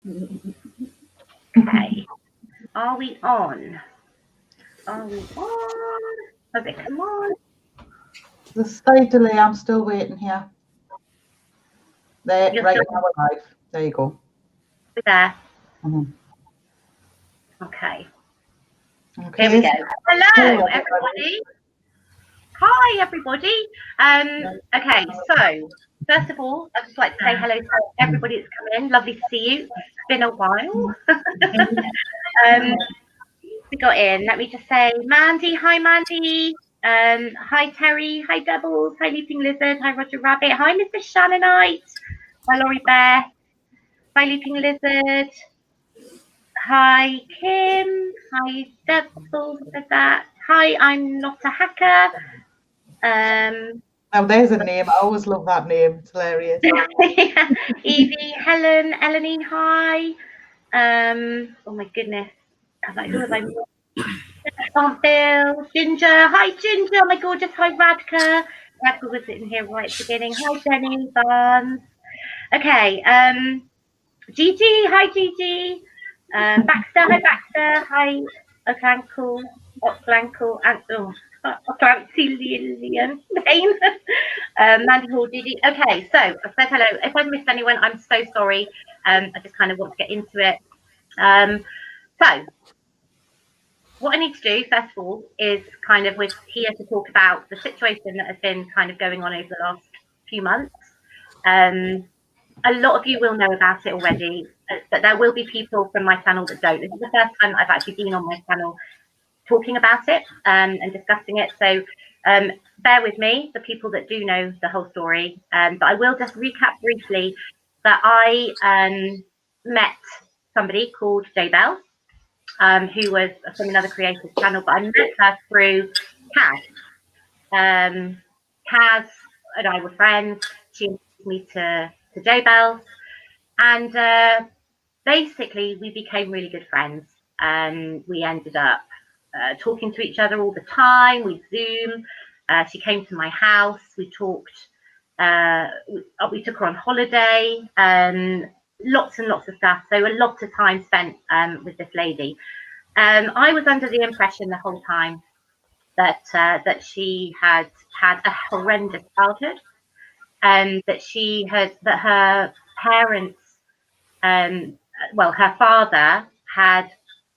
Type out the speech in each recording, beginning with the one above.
Okay. Are we on? Are we on? Does it come on? The slight delay, I'm still waiting here. There, You're right still now we're live. There you go. there. Mhm. Okay. Okay. Here we go. Hello, Hello, everybody. Hi, everybody. Okay, so first of all, I'd just like to say hello to everybody that's come in. Lovely to see you. It's been a while. We got in. Let me just say, Mandy. Hi, Mandy. Hi, Terry. Hi, Doubles. Hi, Leaping Lizard. Hi, Roger Rabbit. Hi, Mr. Shannonite. Hi, Laurie Bear. Hi, Leaping Lizard. Hi, Kim. Hi, Doubles. Hi, I'm not a hacker. Oh, there's a name. I always love that name. It's hilarious. Evie, Helen, Eleni, hi. Oh my goodness. I was like, who have I missed? Bill, Ginger, hi Ginger, my gorgeous, hi Radka. Radka was sitting here right at the beginning. Hi Jenny, Barnes. Okay, Gigi, hi Gigi. Baxter, hi Baxter, hi Oclankle, and Oclancilian Payne. Mandy Hall, Gigi. Okay, so I've said hello. If I've missed anyone, I'm so sorry. I just kind of want to get into it. So what I need to do, first of all, is kind of, we're here to talk about the situation that has been kind of going on over the last few months. A lot of you will know about it already, but there will be people from my channel that don't. This is the first time I've actually been on my channel talking about it and discussing it. So bear with me, the people that do know the whole story. But I will just recap briefly that I met somebody called Jabel, who was from another creator's channel, but I met her through Kaz. Kaz and I were friends. She introduced me to Jabel, and basically we became really good friends. We ended up talking to each other all the time. We Zoom. She came to my house. We talked. We took her on holiday. Lots and lots of stuff. So a lot of time spent with this lady. I was under the impression the whole time that she had had a horrendous childhood, and that her parents, well, her father had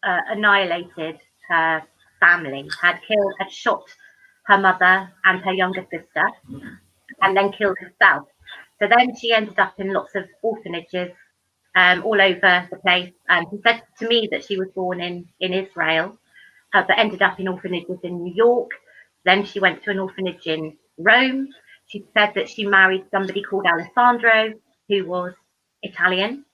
annihilated her family, had shot her mother and her younger sister, and then killed herself. So then she ended up in lots of orphanages all over the place. He said to me that she was born in Israel, but ended up in orphanages in New York. Then she went to an orphanage in Rome. She said that she married somebody called Alessandro, who was Italian.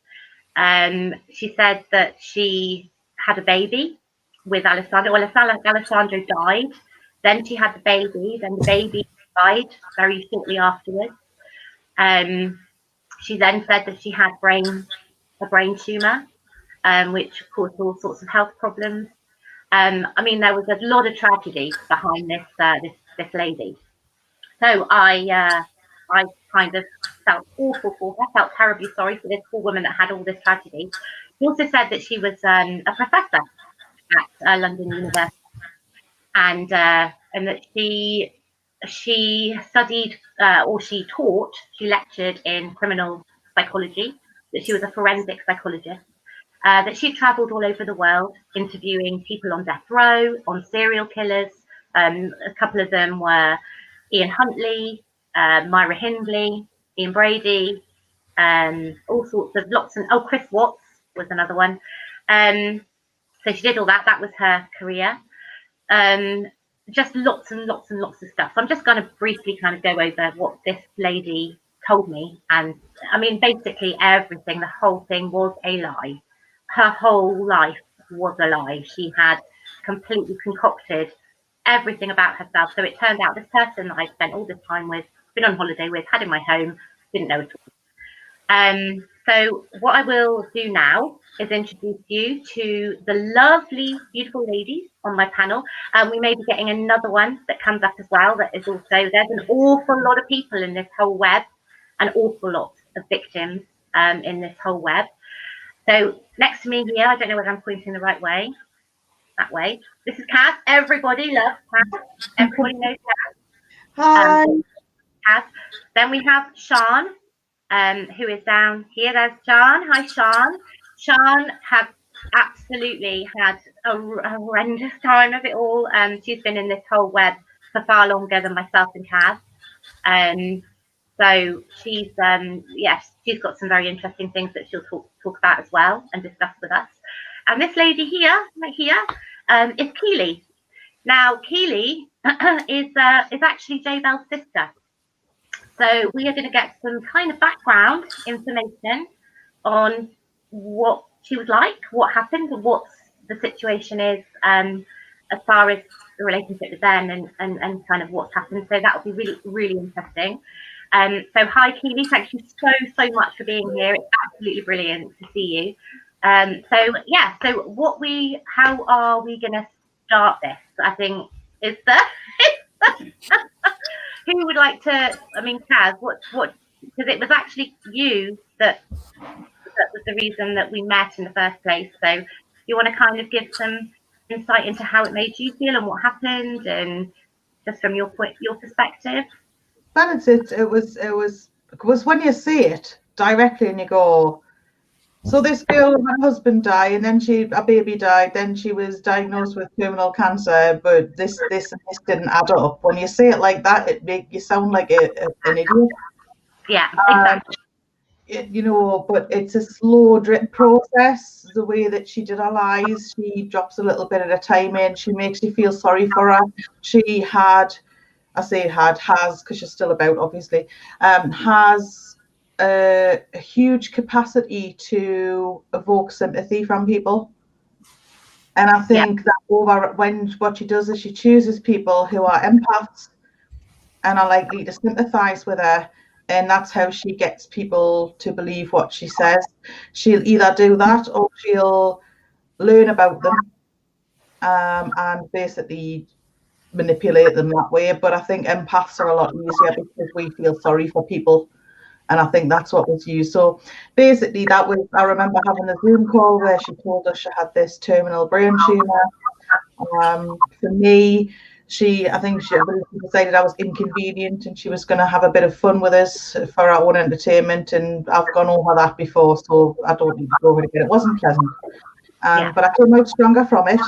She said that she had a baby with Alessandro. Well, Alessandro died. Then she had the baby. Then the baby died very shortly afterwards. She then said that she had a brain tumor, which caused all sorts of health problems. I mean, there was a lot of tragedy behind this lady. So I kind of felt awful for her, felt terribly sorry for this poor woman that had all this tragedy. She also said that she was a professor at London University, and that she studied or she taught, she lectured in criminal psychology, that she was a forensic psychologist, that she travelled all over the world interviewing people on death row, on serial killers. A couple of them were Ian Huntley, Myra Hindley, Ian Brady, all sorts of Chris Watts was another one. So she did all that. That was her career. Just lots and lots and lots of stuff. So I'm just going to briefly kind of go over what this lady told me. And I mean, basically everything, the whole thing was a lie. Her whole life was a lie. She had completely concocted everything about herself. So it turned out this person that I spent all this time with, been on holiday with, had in my home, didn't know at all. So what I will do now is introduce you to the lovely, beautiful ladies on my panel. We may be getting another one that comes up as well. That is also, there's an awful lot of people in this whole web, an awful lot of victims in this whole web. So next to me here, I don't know whether I'm pointing the right way. That way. This is Kaz. Everybody loves Kaz. Everybody knows Hi. Kaz. Then we have Sian, who is down here. There's Sian. Hi, Sian. Sian has absolutely had a horrendous time of it all. She's been in this whole web for far longer than myself and Kaz. So she's she's got some very interesting things that she'll talk about as well and discuss with us. And this lady here, right here, is Keeley. Now Keeley is actually Jay Bell's sister. So we are going to get some kind of background information on what she was like, what happened, what the situation is as far as the relationship with them and kind of what's happened. So that will be really, really interesting. So hi Keeley, thank you so much for being here. It's absolutely brilliant to see you. So how are we going to start this? I think is who would like to? I mean, Kaz, what? Because it was actually you that was the reason that we met in the first place. So you want to kind of give some insight into how it made you feel and what happened, and just from your perspective. Well, it was when you see it directly and you go, so this girl, her husband died, and then a baby died, then she was diagnosed with terminal cancer, but this and this didn't add up. When you say it like that, it makes you sound like an idiot. Yeah, exactly. But it's a slow drip process. The way that she did her lies, she drops a little bit at a time in. She makes you feel sorry for her. She has, because she's still about, obviously, has a huge capacity to evoke sympathy from people. And I think that what she does is she chooses people who are empaths and are likely to sympathize with her. And that's how she gets people to believe what she says. She'll either do that or she'll learn about them and basically manipulate them that way. But I think empaths are a lot easier because we feel sorry for people. And I think that's what was used. So basically I remember having a Zoom call where she told us she had this terminal brain tumor. For me, I think she decided I was inconvenient and she was going to have a bit of fun with us for our own entertainment. And I've gone over that before, so I don't need to go over it again. It wasn't pleasant, but I came out stronger from it.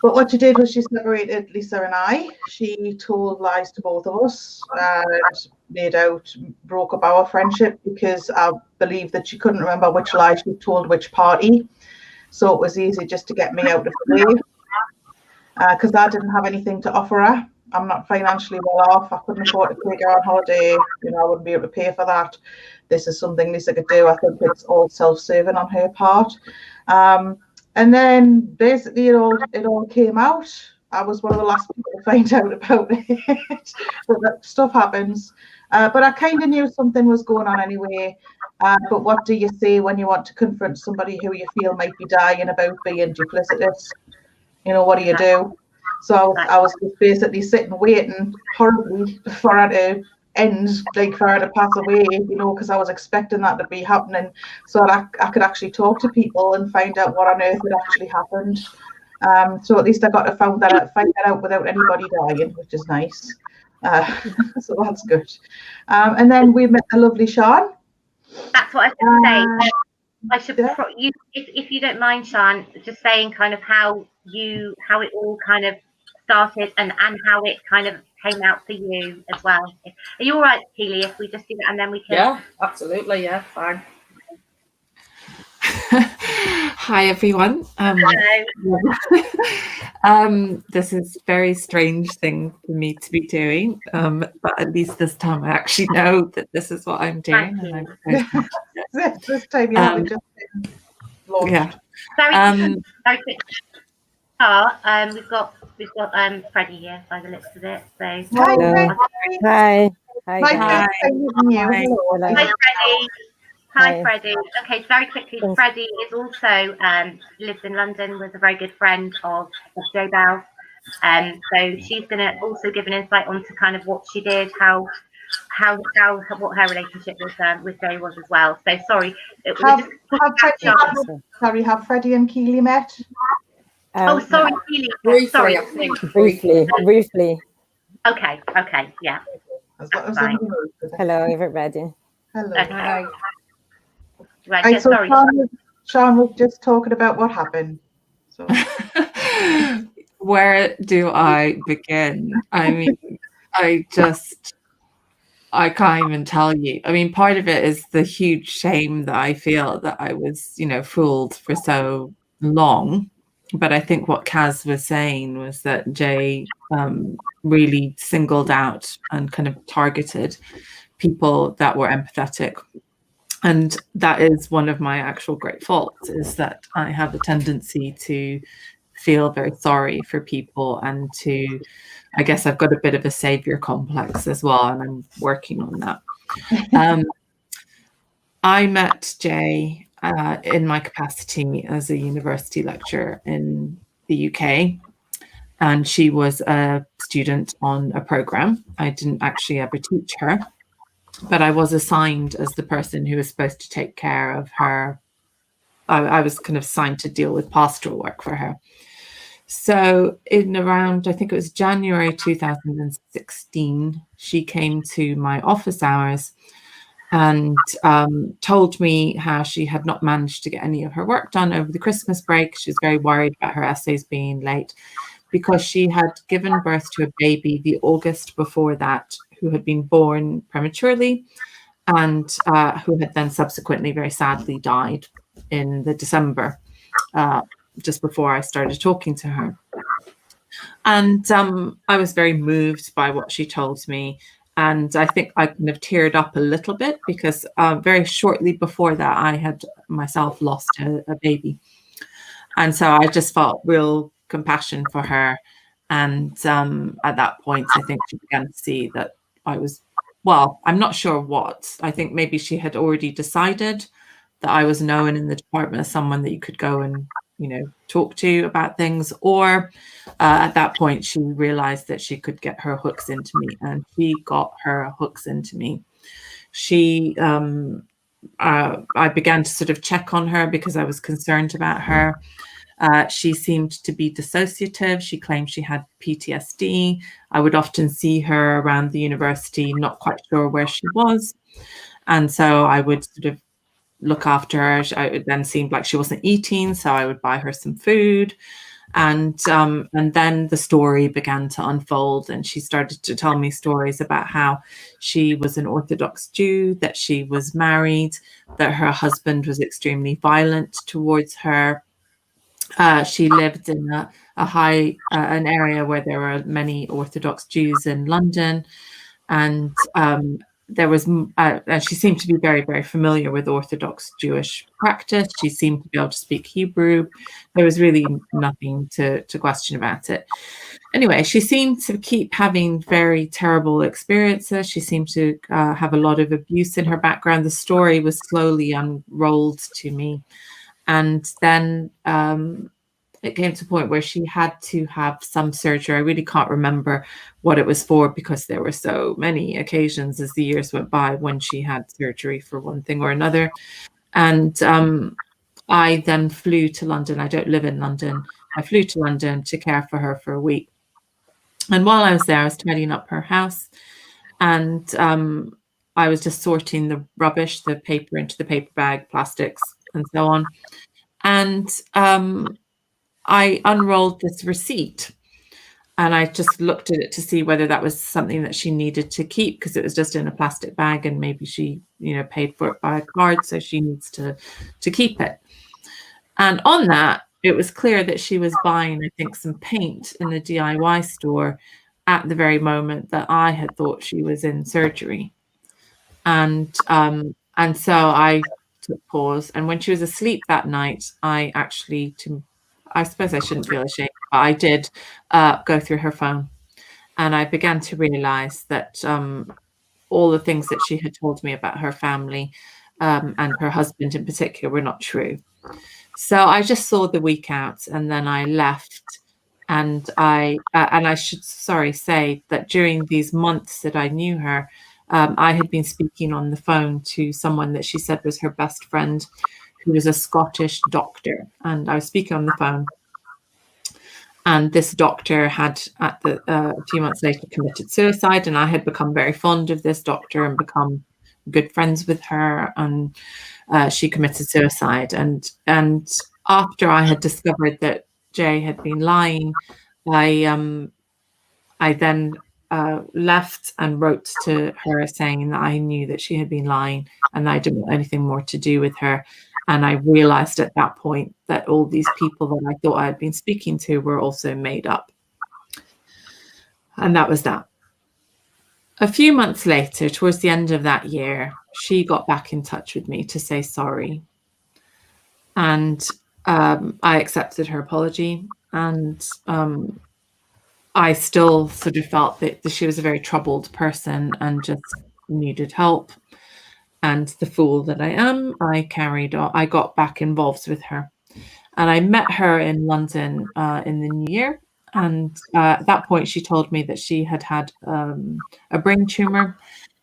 But what she did was she separated Lisa and I. She told lies to both of us and broke up our friendship because I believed that she couldn't remember which lie she told which party. So it was easy just to get me out of the way. Because I didn't have anything to offer her. I'm not financially well off. I couldn't afford to take her on holiday. I wouldn't be able to pay for that. This is something Lisa could do. I think it's all self-serving on her part. And then basically it all came out. I was one of the last people to find out about it. But that stuff happens. But I kind of knew something was going on anyway. But what do you say when you want to confront somebody who you feel might be dying about being duplicitous? What do you do? So I was just basically sitting waiting horribly for her to end, like for her to pass away, because I was expecting that to be happening so that I could actually talk to people and find out what on earth had actually happened. So at least I got to find that out without anybody dying, which is nice. So that's good. And then we met the lovely Sian. That's what I was going to say. I should, if you don't mind, Sian, just saying kind of how it all kind of started and how it kind of came out for you as well. Are you all right, Keeley, if we just do that and then we can? Yeah, absolutely. Yeah, fine. Hi, everyone. This is a very strange thing for me to be doing, but at least this time I actually know that this is what I'm doing. And this time you haven't just been launched. Very quick. We've got Freddie here by the looks of it. So Hi. Hi, Freddie. Hi, Freddie. Okay, very quickly, Freddie is also lives in London, was a very good friend of Jo Bell. So she's going to also give an insight onto kind of what she did, how what her relationship with Jay was as well. So sorry. Have Freddie and Keeley met? Sorry, Keeley. Briefly, Sorry. I think. Briefly. Okay, yeah. That's fine. Hello, everybody. Hello. Okay. Right, Right, so sorry. Sean was just talking about what happened. So. Where do I begin? I mean, I can't even tell you. I mean, part of it is the huge shame that I feel that I was, fooled for so long. But I think what Kaz was saying was that Jay really singled out and kind of targeted people that were empathetic. And that is one of my actual great faults, is that I have a tendency to feel very sorry for people, and I guess I've got a bit of a savior complex as well, and I'm working on that. I met Jay in my capacity as a university lecturer in the UK, and she was a student on a program. I didn't actually ever teach her, but I was assigned as the person who was supposed to take care of her. I was kind of assigned to deal with pastoral work for her. So in around, I think it was January 2016, she came to my office hours and told me how she had not managed to get any of her work done over the Christmas break. She was very worried about her essays being late because she had given birth to a baby the August before that who had been born prematurely and who had then subsequently very sadly died in the December, just before I started talking to her. And I was very moved by what she told me. And I think I kind of teared up a little bit because very shortly before that, I had myself lost a baby. And so I just felt real compassion for her. And at that point, I think she began to see that I was, well, I'm not sure what. I think maybe she had already decided that I was known in the department as someone that you could go and, talk to about things. Or at that point, she realized that she could get her hooks into me, and she got her hooks into me. I began to sort of check on her because I was concerned about her. She seemed to be dissociative. She claimed she had PTSD. I would often see her around the university, not quite sure where she was. And so I would sort of look after her. It then seemed like she wasn't eating, so I would buy her some food. And then the story began to unfold, and she started to tell me stories about how she was an Orthodox Jew, that she was married, that her husband was extremely violent towards her. She lived in an area where there were many Orthodox Jews in London, and there was, she seemed to be very, very familiar with Orthodox Jewish practice. She seemed to be able to speak Hebrew. There was really nothing to question about it. Anyway, she seemed to keep having very terrible experiences. She seemed to have a lot of abuse in her background. The story was slowly unrolled to me. And then it came to a point where she had to have some surgery. I really can't remember what it was for because there were so many occasions as the years went by when she had surgery for one thing or another. And I then flew to London. I don't live in London. I flew to London to care for her for a week. And while I was there, I was tidying up her house. And I was just sorting the rubbish, the paper into the paper bag, plastics, and so on. And I unrolled this receipt, and I just looked at it to see whether that was something that she needed to keep, because it was just in a plastic bag and maybe she, paid for it by a card, so she needs to keep it. And on that, it was clear that she was buying, I think, some paint in a DIY store at the very moment that I had thought she was in surgery. And so I took pause. And when she was asleep that night, I actually, I suppose I shouldn't feel ashamed, but I did go through her phone. And I began to realize that all the things that she had told me about her family and her husband in particular were not true. So I just saw the week out, and then I left. And I should say that during these months that I knew her, I had been speaking on the phone to someone that she said was her best friend, who was a Scottish doctor. And I was speaking on the phone. And this doctor had, a few months later, committed suicide. And I had become very fond of this doctor and become good friends with her. And she committed suicide. And after I had discovered that Jay had been lying, I then left and wrote to her saying that I knew that she had been lying and that I didn't want anything more to do with her. And I realized at that point that all these people that I thought I had been speaking to were also made up. And that was that. A few months later, towards the end of that year, she got back in touch with me to say sorry. And I accepted her apology. And I still sort of felt that she was a very troubled person and just needed help. And the fool that I am, I carried on. I got back involved with her. And I met her in London in the new year. And at that point, she told me that she had had a brain tumor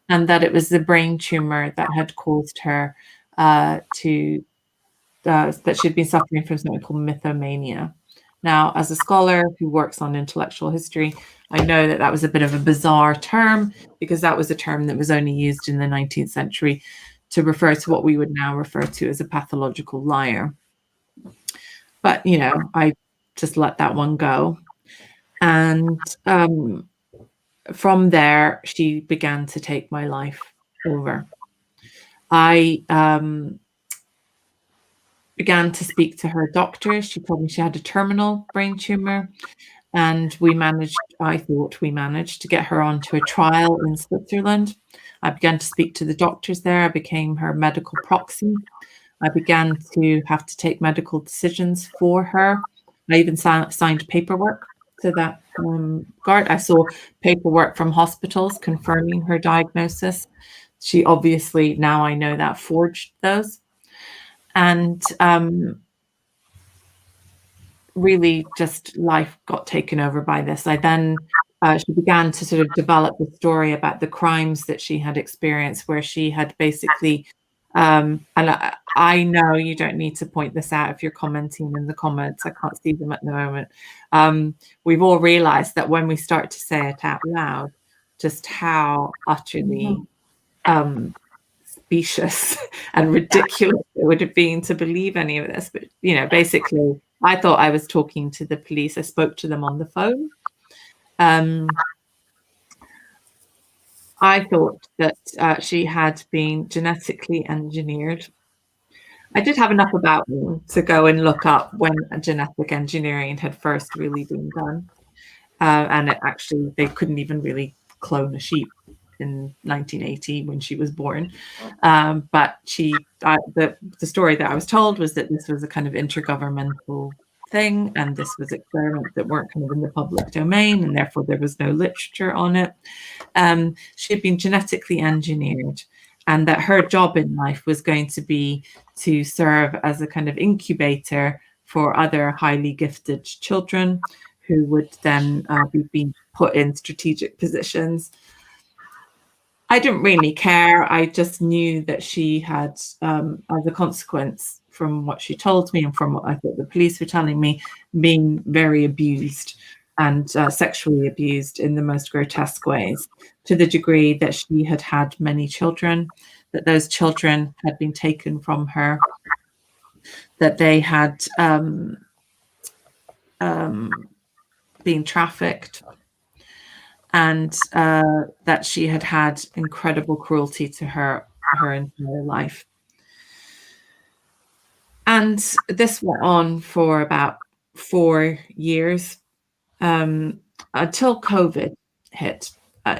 and that it was the brain tumor that had caused her that she'd been suffering from something called mythomania. Now, as a scholar who works on intellectual history, I know that that was a bit of a bizarre term because that was a term that was only used in the 19th century to refer to what we would now refer to as a pathological liar. But, you know, I just let that one go. And from there, she began to take my life over. I began to speak to her doctor. She told me she had a terminal brain tumor. And I thought we managed to get her onto a trial in Switzerland. I began to speak to the doctors there. I became her medical proxy. I began to have to take medical decisions for her. I even signed paperwork to that regard. I saw paperwork from hospitals confirming her diagnosis. She obviously, now I know that, forged those. And really just life got taken over by this. I then, she began to sort of develop the story about the crimes that she had experienced, where she had basically, and I know you don't need to point this out if you're commenting in the comments. I can't see them at the moment. We've all realized that when we start to say it out loud, just how utterly specious and ridiculous it would have been to believe any of this. But, you know, basically, I thought I was talking to the police. I spoke to them on the phone. I thought that she had been genetically engineered. I did have enough about me to go and look up when genetic engineering had first really been done. And it actually, they couldn't even really clone a sheep in 1980 when she was born. But the story that I was told was that this was a kind of intergovernmental thing, and this was experiments that weren't kind of in the public domain, and therefore there was no literature on it. She had been genetically engineered, and that her job in life was going to be to serve as a kind of incubator for other highly gifted children who would then be put in strategic positions. I didn't really care. I just knew that she had, as a consequence from what she told me and from what I thought the police were telling me, been very abused and sexually abused in the most grotesque ways, to the degree that she had had many children, that those children had been taken from her, that they had been trafficked, and that she had had incredible cruelty to her entire life. And this went on for about 4 years until COVID hit.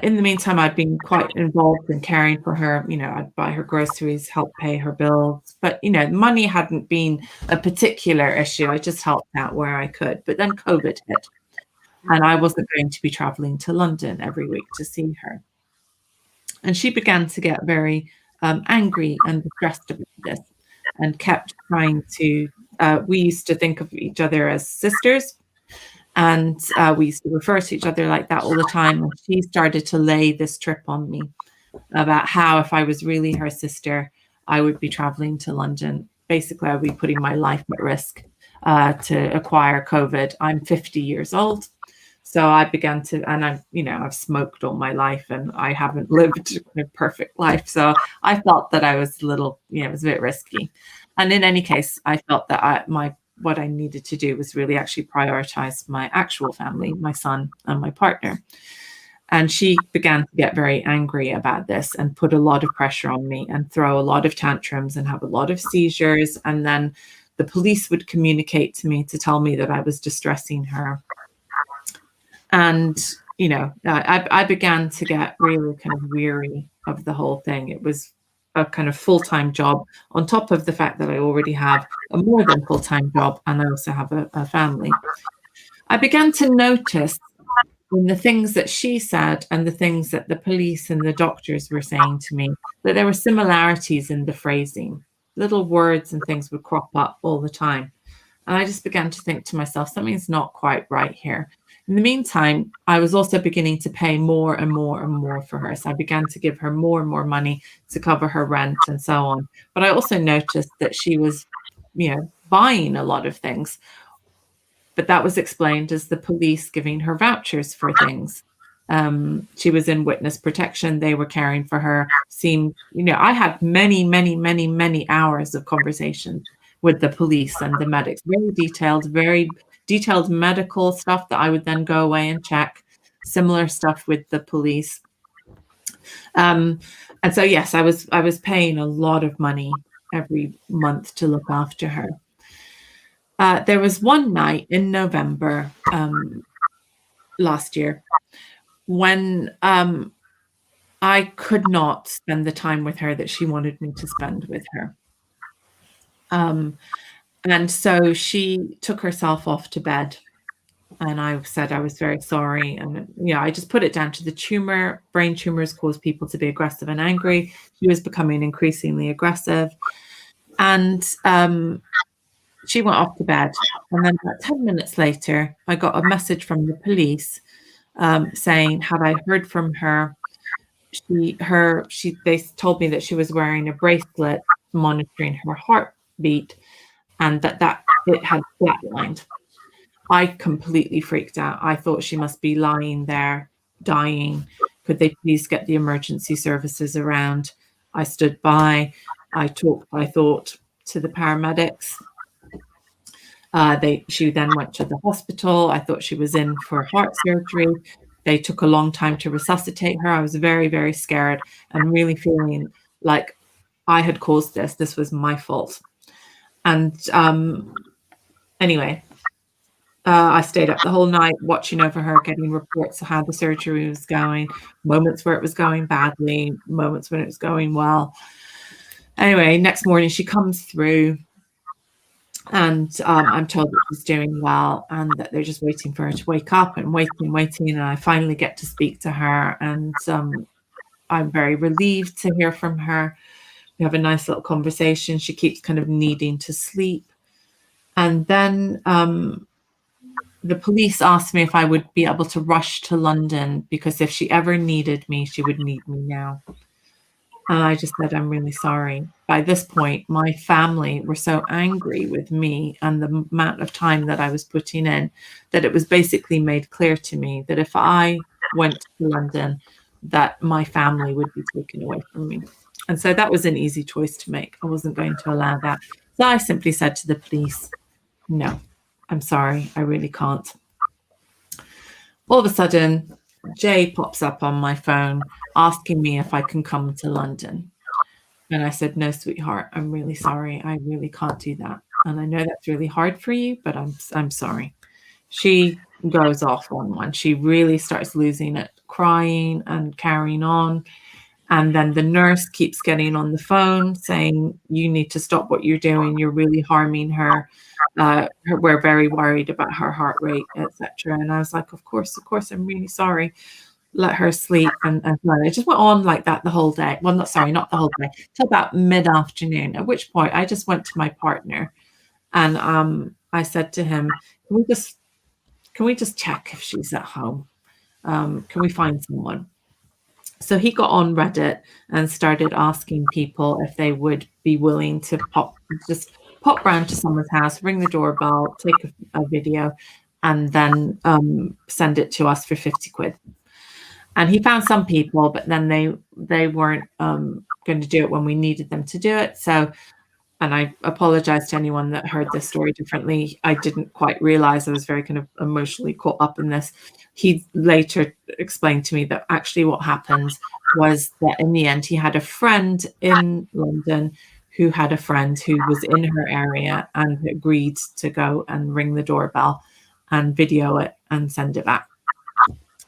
In the meantime, I'd been quite involved in caring for her. You know, I'd buy her groceries, help pay her bills. But, you know, money hadn't been a particular issue. I just helped out where I could. But then COVID hit. And I wasn't going to be traveling to London every week to see her. And she began to get very angry and distressed about this and kept trying to, we used to think of each other as sisters. And we used to refer to each other like that all the time. And she started to lay this trip on me about how if I was really her sister, I would be traveling to London. Basically, I would be putting my life at risk to acquire COVID. I'm 50 years old. So I began to, and I've smoked all my life and I haven't lived a perfect life. So I felt that I was a little, it was a bit risky. And in any case, I felt that what I needed to do was really actually prioritize my actual family, my son and my partner. And she began to get very angry about this and put a lot of pressure on me and throw a lot of tantrums and have a lot of seizures. And then the police would communicate to me to tell me that I was distressing her. And, I began to get really kind of weary of the whole thing. It was a kind of full-time job on top of the fact that I already have a more than full-time job and I also have a family. I began to notice in the things that she said and the things that the police and the doctors were saying to me, that there were similarities in the phrasing. Little words and things would crop up all the time. And I just began to think to myself, something's not quite right here. In the meantime, I was also beginning to pay more and more and more for her. So I began to give her more and more money to cover her rent and so on. But I also noticed that she was, buying a lot of things. But that was explained as the police giving her vouchers for things. She was in witness protection. They were caring for her. I had many, many, many, many hours of conversation with the police and the medics. Very detailed medical stuff that I would then go away and check. Similar stuff with the police. And so, yes, I was paying a lot of money every month to look after her. There was one night in November last year when I could not spend the time with her that she wanted me to spend with her. And so she took herself off to bed. And I said I was very sorry. And, I just put it down to the tumor. Brain tumors cause people to be aggressive and angry. She was becoming increasingly aggressive. And she went off to bed. And then about 10 minutes later, I got a message from the police saying, had I heard from her? They told me that she was wearing a bracelet monitoring her heartbeat and that it had flatlined. I completely freaked out. I thought she must be lying there, dying. Could they please get the emergency services around? I stood by. I thought, to the paramedics. She then went to the hospital. I thought she was in for heart surgery. They took a long time to resuscitate her. I was very, very scared and really feeling like I had caused this. This was my fault. And anyway, I stayed up the whole night watching over her, getting reports of how the surgery was going, moments where it was going badly, moments when it was going well. Anyway, next morning she comes through and I'm told that she's doing well and that they're just waiting for her to wake up and waiting. And I finally get to speak to her and I'm very relieved to hear from her. We have a nice little conversation. She keeps kind of needing to sleep. And then the police asked me if I would be able to rush to London because if she ever needed me, she would need me now. And I just said, I'm really sorry. By this point, my family were so angry with me and the amount of time that I was putting in that it was basically made clear to me that if I went to London, that my family would be taken away from me. And so that was an easy choice to make. I wasn't going to allow that. So I simply said to the police, no, I'm sorry, I really can't. All of a sudden, Jay pops up on my phone asking me if I can come to London. And I said, no, sweetheart, I'm really sorry. I really can't do that. And I know that's really hard for you, but I'm sorry. She goes off on one. She really starts losing it, crying and carrying on. And then the nurse keeps getting on the phone saying, you need to stop what you're doing. You're really harming her. We're very worried about her heart rate, etc. And I was like, of course, I'm really sorry. Let her sleep. And it just went on like that the whole day. Well, not the whole day, till about mid-afternoon, at which point I just went to my partner and I said to him, can we just check if she's at home? Can we find someone? So he got on Reddit and started asking people if they would be willing to just pop round to someone's house, ring the doorbell, take a video, and then send it to us for 50 quid. And he found some people, but then they weren't going to do it when we needed them to do it. So, and I apologize to anyone that heard this story differently. I didn't quite realize I was very kind of emotionally caught up in this. He later explained to me that actually what happened was that in the end, he had a friend in London who had a friend who was in her area and agreed to go and ring the doorbell and video it and send it back.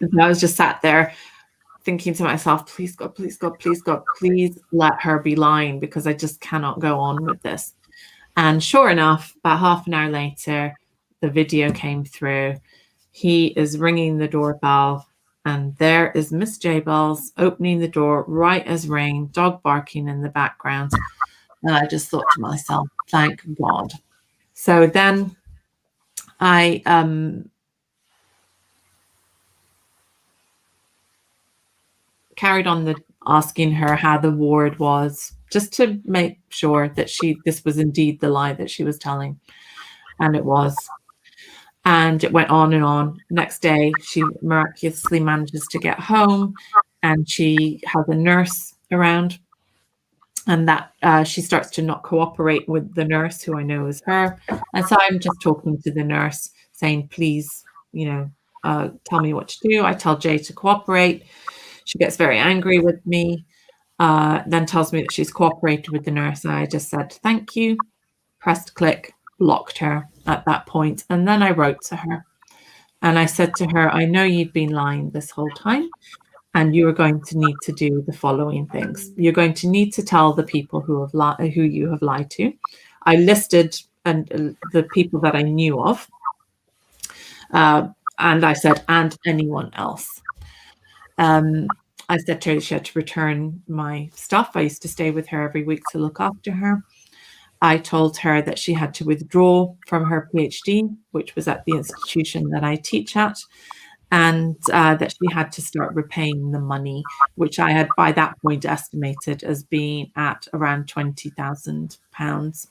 And I was just sat there thinking to myself, please God, please God, please God, please let her be lying, because I just cannot go on with this. And sure enough, about half an hour later, the video came through. He is ringing the doorbell, and there is Miss J-Bells opening the door right as rain, dog barking in the background. And I just thought to myself, thank God. So then I carried on asking her how the ward was, just to make sure that this was indeed the lie that she was telling. And it was. And it went on and on. Next day, she miraculously manages to get home, and she has a nurse around, and that she starts to not cooperate with the nurse, who I know is her. And so I'm just talking to the nurse saying, please, tell me what to do. I tell Jay to cooperate. She gets very angry with me, then tells me that she's cooperated with the nurse. And I just said, thank you, pressed click, blocked her at that point. And then I wrote to her and I said to her, I know you've been lying this whole time, and you are going to need to do the following things. You're going to need to tell the people who you have lied to. I listed the people that I knew of. And I said, and anyone else. I said to her she had to return my stuff. I used to stay with her every week to look after her. I told her that she had to withdraw from her PhD, which was at the institution that I teach at, and that she had to start repaying the money, which I had by that point estimated as being at around £20,000.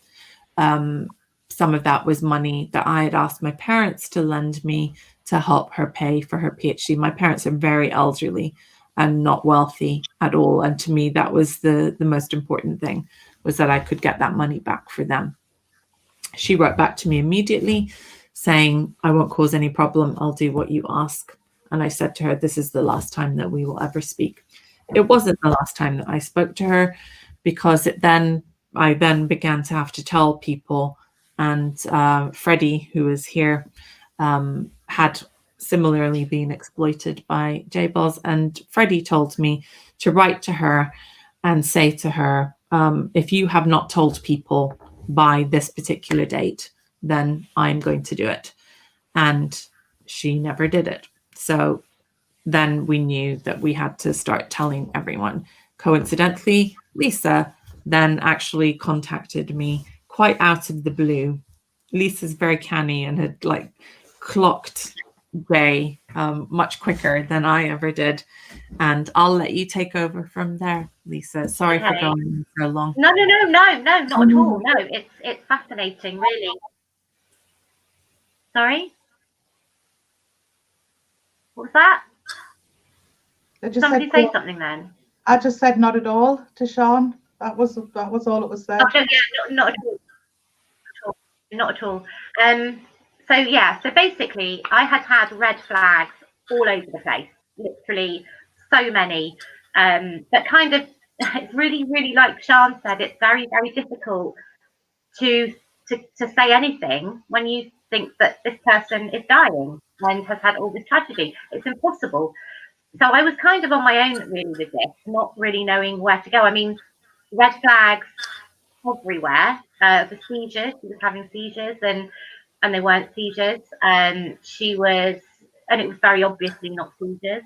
Some of that was money that I had asked my parents to lend me to help her pay for her PhD. My parents are very elderly and not wealthy at all. And to me, that was the most important thing, was that I could get that money back for them. She wrote back to me immediately saying, I won't cause any problem. I'll do what you ask. And I said to her, this is the last time that we will ever speak. It wasn't the last time that I spoke to her, because I then began to have to tell people, and Freddie, who is here, had similarly been exploited by J-Balls, and Freddie told me to write to her and say to her, if you have not told people by this particular date, then I'm going to do it. And she never did it. So then we knew that we had to start telling everyone. Coincidentally, Lisa then actually contacted me quite out of the blue. Lisa's very canny and had clocked Jay much quicker than I ever did. And I'll let you take over from there, Lisa. Sorry for going so long. No, not at all. No, it's fascinating, really. Sorry? What was that? Somebody say something then. I just said not at all to Sean. That was all it was there. Oh, yeah, not at all. Not at all. So basically I had red flags all over the place, literally so many. But kind of, it's really, really, like Sean said, it's very, very difficult to say anything when you think that this person is dying and has had all this tragedy. It's impossible. So I was kind of on my own really with this, not really knowing where to go. I mean, red flags everywhere. The seizures, she was having seizures, and they weren't seizures. She was, and it was very obviously not seizures.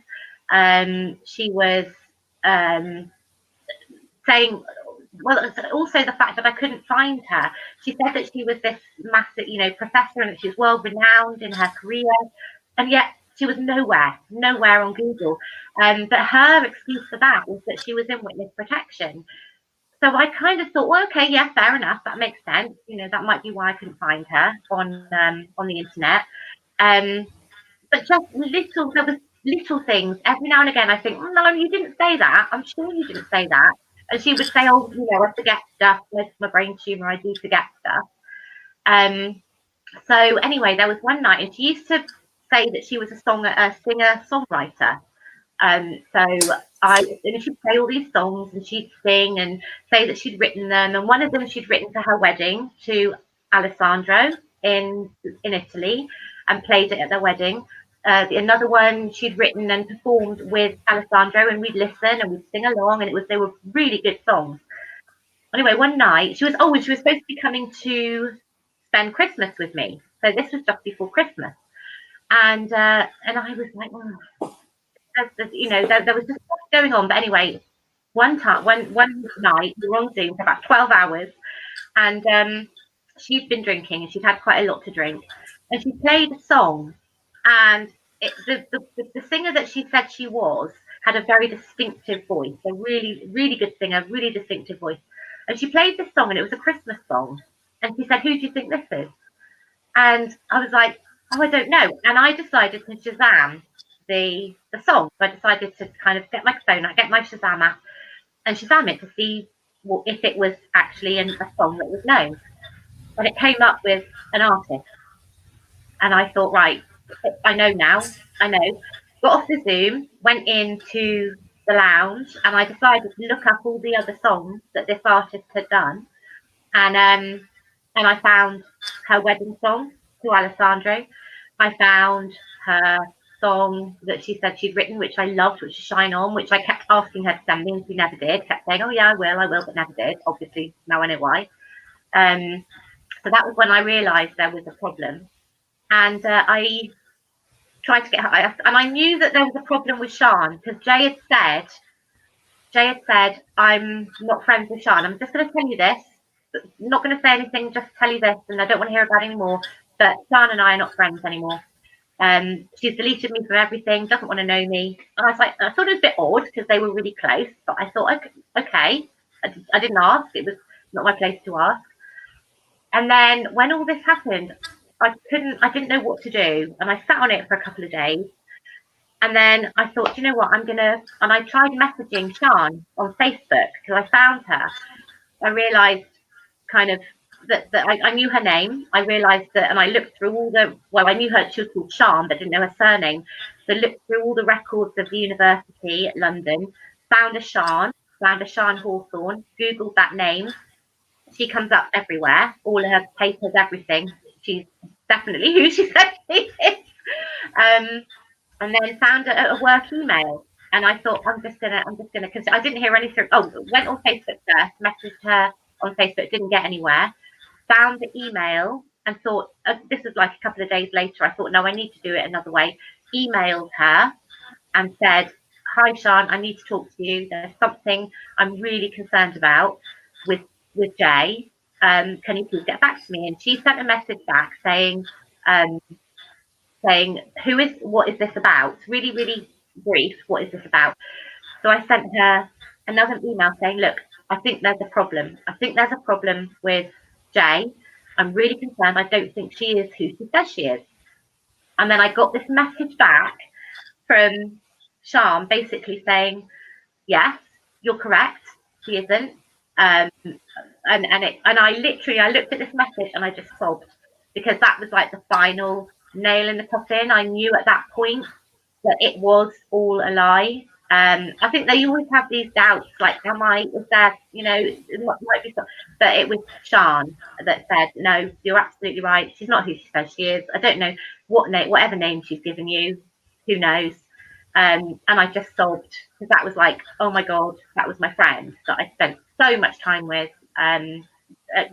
She was saying, well, also the fact that I couldn't find her. She said that she was this massive, professor, and that she was world renowned in her career, and yet She was nowhere on Google. But her excuse for that was that she was in witness protection. So I kind of thought, well, okay, yeah, fair enough. That makes sense. You know, that might be why I couldn't find her on the internet. But just there was little things. Every now and again, I think, no, you didn't say that. I'm sure you didn't say that. And she would say, oh, you know, I forget stuff. With my brain tumor, I do forget stuff. So anyway, there was one night, and she used to say that she was a singer-songwriter. And she'd play all these songs, and she'd sing and say that she'd written them. And one of them she'd written for her wedding to Alessandro in Italy, and played it at their wedding. Another one she'd written and performed with Alessandro, and we'd listen and we'd sing along, and they were really good songs. Anyway, one night she was supposed to be coming to spend Christmas with me. So this was just before Christmas, and I was like, oh, you know, there was just stuff going on. But anyway, one night we were on Zoom for about 12 hours, and she'd been drinking, and she'd had quite a lot to drink, and she played a song, and the singer that she said she was had a very distinctive voice, a really, really good singer, really distinctive voice. And she played this song, and it was a Christmas song. And she said, who do you think this is? And I was like, oh, I don't know. And I decided to Shazam the song. So I decided to kind of get my phone, get my Shazam app, and Shazam it to see if it was actually a song that was known. And it came up with an artist. And I thought, right, I know now. I know. Got off the Zoom, went into the lounge, and I decided to look up all the other songs that this artist had done. And I found her wedding song to Alessandro. I found her song that she said she'd written, which I loved, which is Shine On, which I kept asking her to send me, and she never did. Kept saying, oh yeah, I will, but never did. Obviously, now I know why. So that was when I realised there was a problem. And I tried to get her, and I knew that there was a problem with Sian, because Jay had said, I'm not friends with Sian. I'm just going to tell you this. Not going to say anything, just tell you this, and I don't want to hear about it anymore. But Sian and I are not friends anymore. She's deleted me from everything, doesn't want to know me. And I was like, I thought it was a bit odd because they were really close, but I thought, okay, I didn't ask. It was not my place to ask. And then when all this happened, I didn't know what to do, and I sat on it for a couple of days. And then I thought, you know what, and I tried messaging Sian on Facebook because I found her. I realised kind of that I knew her name. I realised that, and I looked through I knew she was called Sian, but didn't know her surname. So I looked through all the records of the university at London, found a Sian Hawthorne, Googled that name. She comes up everywhere, all her papers, everything. She's definitely who she said she is. And then found a work email, and I thought, I'm just gonna, because I didn't hear anything. Oh, went on Facebook first, messaged her on Facebook, didn't get anywhere. Found the email and thought, this was like a couple of days later. I thought, no, I need to do it another way. Emailed her and said, hi, Sian, I need to talk to you. There's something I'm really concerned about with Jay. Can you please get back to me? And she sent a message back saying, what is this about? Really, really brief. What is this about? So I sent her another email saying, look, I think there's a problem. I think there's a problem with Jay. I'm really concerned. I don't think she is who she says she is. And then I got this message back from Sian basically saying, yes, you're correct. She isn't. And I looked at this message and I just sobbed, because that was like the final nail in the coffin. I knew at that point that it was all a lie. I think they always have these doubts, like, is there, it might be something. But it was Sian that said, no, you're absolutely right. She's not who she says she is. I don't know whatever name she's given you, who knows. And I just sobbed, because that was like, oh my God, that was my friend that I spent so much time with.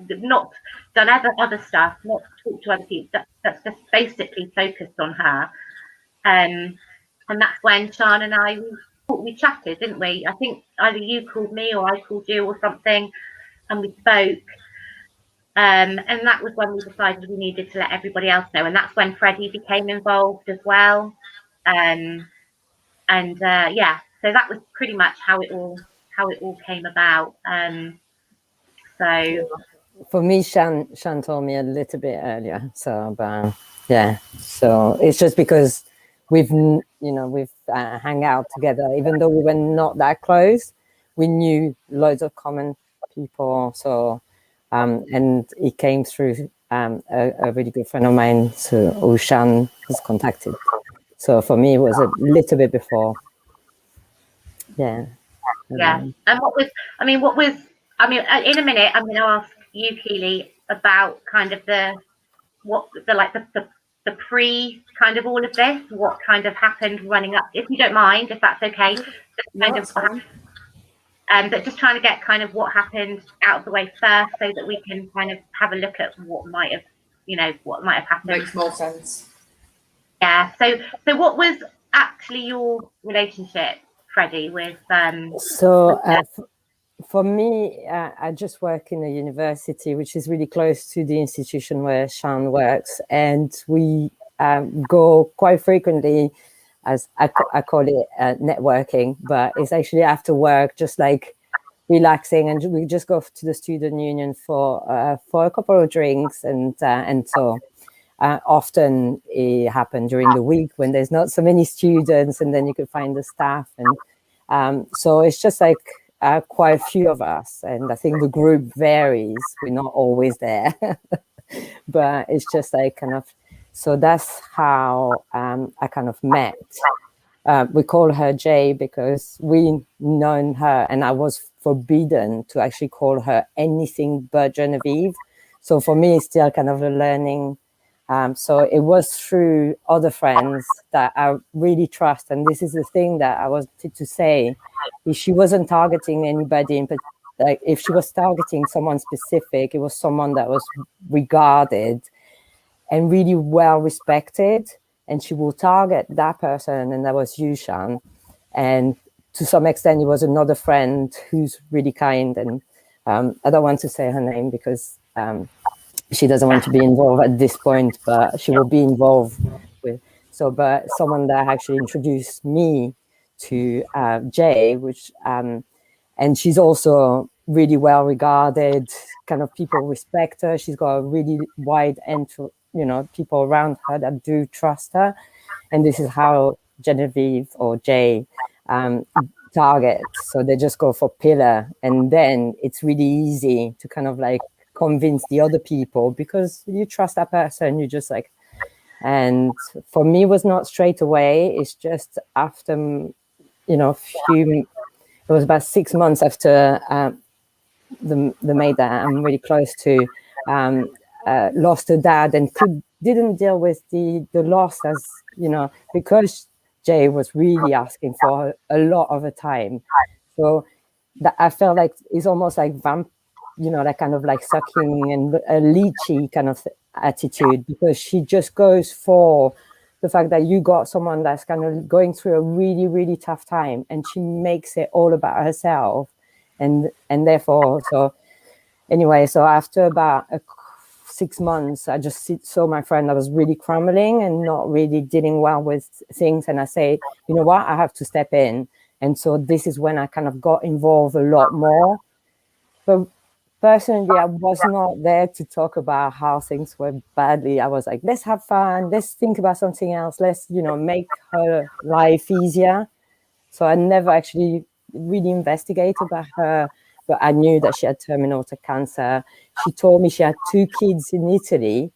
Not done other stuff, not talked to other people. That's just basically focused on her. And that's when Sian and I we chatted, didn't we? I think either you called me or I called you or something, and we spoke. And that was when we decided we needed to let everybody else know. And that's when Freddie became involved as well. Yeah, so that was pretty much how it all came about. So for me, Shan told me a little bit earlier. So, but yeah, so it's just because we've hung out together, even though we were not that close. We knew loads of common people. So, and it came through a really good friend of mine, so who Shan has contacted. So for me, it was a little bit before. Yeah. Yeah. And what was in a minute I'm going to ask you, Keeley, about kind of the pre kind of all of this, what kind of happened running up, if you don't mind, if that's okay. Just kind of but just trying to get kind of what happened out of the way first, so that we can kind of have a look at what might have happened. Makes more sense. Yeah. So what was actually your relationship, Freddie, with for me, I just work in a university which is really close to the institution where Shan works, and we go quite frequently, as I call it, networking, but it's actually after work, just like relaxing, and we just go to the student union for a couple of drinks, and so often it happened during the week when there's not so many students, and then you could find the staff, and so it's just like quite a few of us, and I think the group varies. We're not always there, but it's just like kind of. So that's how I kind of met. We call her Jay because we known her, and I was forbidden to actually call her anything but Genevieve. So for me, it's still kind of a learning. So it was through other friends that I really trust. And this is the thing that I wanted to say. If she wasn't targeting anybody, but like if she was targeting someone specific, it was someone that was regarded and really well respected. And she will target that person, and that was you, Shan. And to some extent, it was another friend who's really kind. And I don't want to say her name because she doesn't want to be involved at this point, but she will be involved with. So, but someone that actually introduced me to Jay, which, and she's also really well regarded, kind of people respect her. She's got a really wide entry, people around her that do trust her. And this is how Genevieve or Jay target. So they just go for pillar, and then it's really easy to kind of like convince the other people because you trust that person. You just like, and for me, it was not straight away. It's just after, it was about 6 months after the maid that I'm really close to lost her dad and didn't deal with the loss as, because Jay was really asking for a lot of her time. So that I felt like it's almost like that kind of like sucking and a leechy kind of attitude, because she just goes for the fact that you got someone that's kind of going through a really, really tough time, and she makes it all about herself. And therefore, so anyway, so after about 6 months, I just saw my friend that was really crumbling and not really dealing well with things. And I say, you know what, I have to step in. And so this is when I kind of got involved a lot more. But personally, I was not there to talk about how things were badly. I was like, let's have fun. Let's think about something else. Let's, make her life easier. So I never actually really investigated about her, but I knew that she had terminal cancer. She told me she had 2 kids in Italy.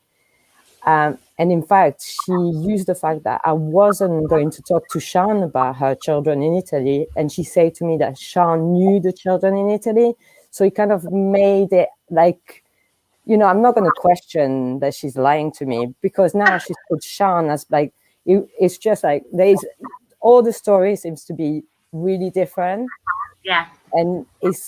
And in fact, she used the fact that I wasn't going to talk to Shan about her children in Italy. And she said to me that Shan knew the children in Italy. So it kind of made it like, I'm not going to question that she's lying to me, because now she's put Shan as like, it's just like, all the story seems to be really different. Yeah. And it's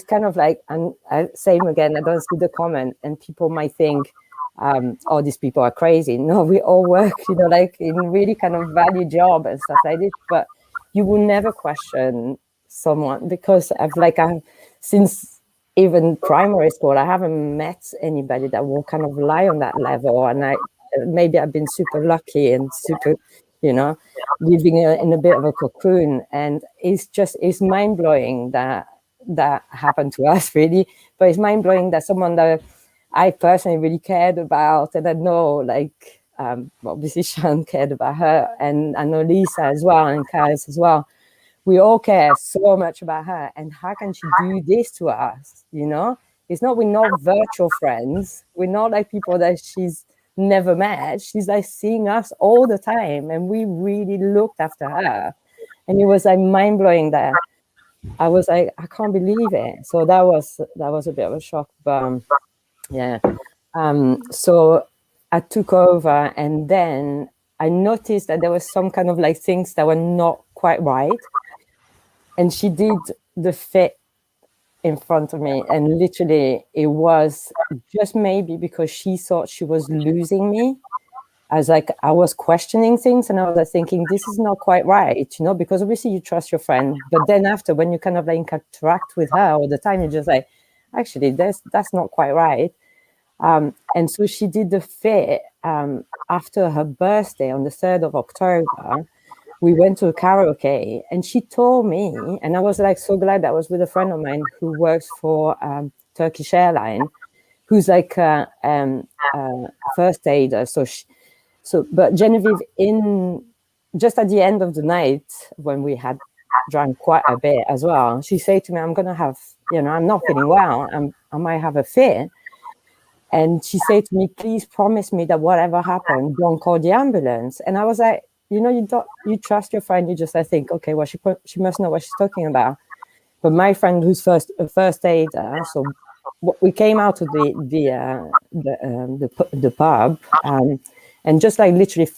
kind of like, and same again, I don't see the comment, and people might think, oh, these people are crazy. No, we all work, like in really kind of value job and stuff like this, but you will never question someone, because since even primary school, I haven't met anybody that will kind of lie on that level. And maybe I've been super lucky and super, living in a bit of a cocoon. And it's mind-blowing that happened to us, really. But it's mind-blowing that someone that I personally really cared about, and I know, like, obviously Sian cared about her, and I know Lisa as well, and Kaz as well. We all care so much about her, and how can she do this to us? You know, it's not, we're not virtual friends. We're not like people that she's never met. She's like seeing us all the time, and we really looked after her. And it was like mind-blowing that I was like, I can't believe it. So that was a bit of a shock, but yeah. So I took over, and then I noticed that there was some kind of like things that were not quite right. And she did the fit in front of me, and literally it was just maybe because she thought she was losing me. I was questioning things, and I was like thinking, this is not quite right, you know, because obviously you trust your friend, but then after, when you kind of like interact with her all the time, you're just like, actually, that's not quite right. And so she did the fit after her birthday on the 3rd of October. We went to a karaoke, and she told me, and I was like so glad that I was with a friend of mine who works for Turkish Airlines, who's like a first aider. But Genevieve, just at the end of the night, when we had drank quite a bit as well, she said to me, I'm gonna have, you know, I'm not feeling well, I might have a fit. And she said to me, please promise me that whatever happened, don't call the ambulance. And I was like, you know, you trust your friend. You just, I think, okay, well, she must know what she's talking about. But my friend, who's a first aider, so we came out of the pub, and just like literally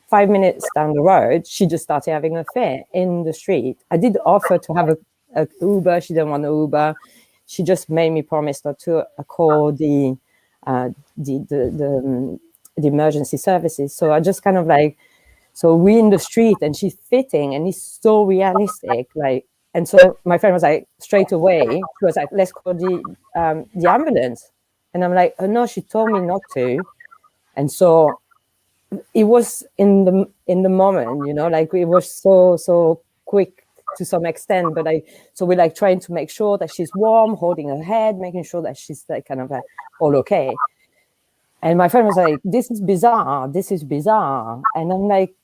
5 minutes down the road, she just started having a fit in the street. I did offer to have a Uber. She didn't want an Uber. She just made me promise not to call the emergency services. So I just kind of like, so we in the street, and she's fitting, and it's so realistic, like. And so my friend was like, straight away, she was like, let's call the ambulance. And I'm like, oh no, she told me not to. And so it was in the moment, you know, like it was so quick to some extent, but so we're like trying to make sure that she's warm, holding her head, making sure that she's like kind of like all okay. And my friend was like, this is bizarre. And I'm like,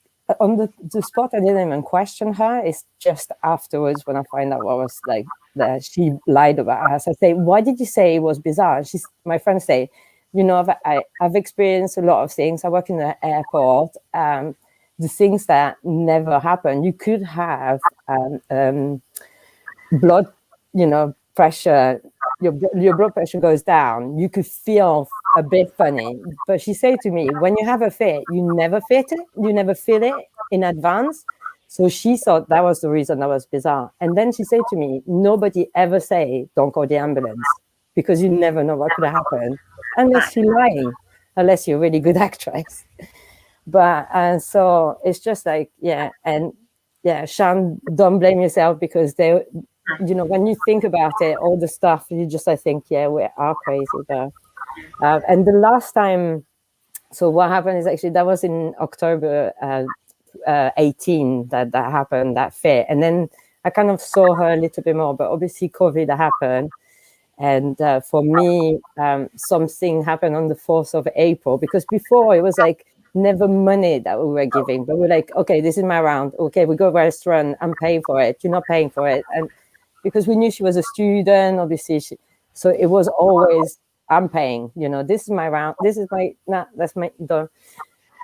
on the spot, I didn't even question her. It's just afterwards when I find out what was like that she lied about us. I say, why did you say it was bizarre? My friend say, you know, I've experienced a lot of things. I work in the airport. The things that never happen. You could have blood, you know, pressure. Your blood pressure goes down. You could feel a bit funny. But she said to me, when you have a fit, you never feel it in advance. So she thought that was the reason that was bizarre. And then she said to me, nobody ever say, don't call the ambulance, because you never know what could happen unless you're lying, unless you're a really good actress. But so it's just like, yeah. And yeah, Sian, don't blame yourself, because they, you know, when you think about it, all the stuff, you just, I think, yeah, we are crazy. But and the last time, so what happened is actually that was in October 18 that happened, that fit. And then I kind of saw her a little bit more, but obviously COVID happened. And for me, something happened on the 4th of April, because before it was like never money that we were giving, but we're like, okay, this is my round. Okay, we go to a restaurant, I'm paying for it. You're not paying for it. And because we knew she was a student, obviously, so it was always, I'm paying, you know, this is my round. This is my, that's my done.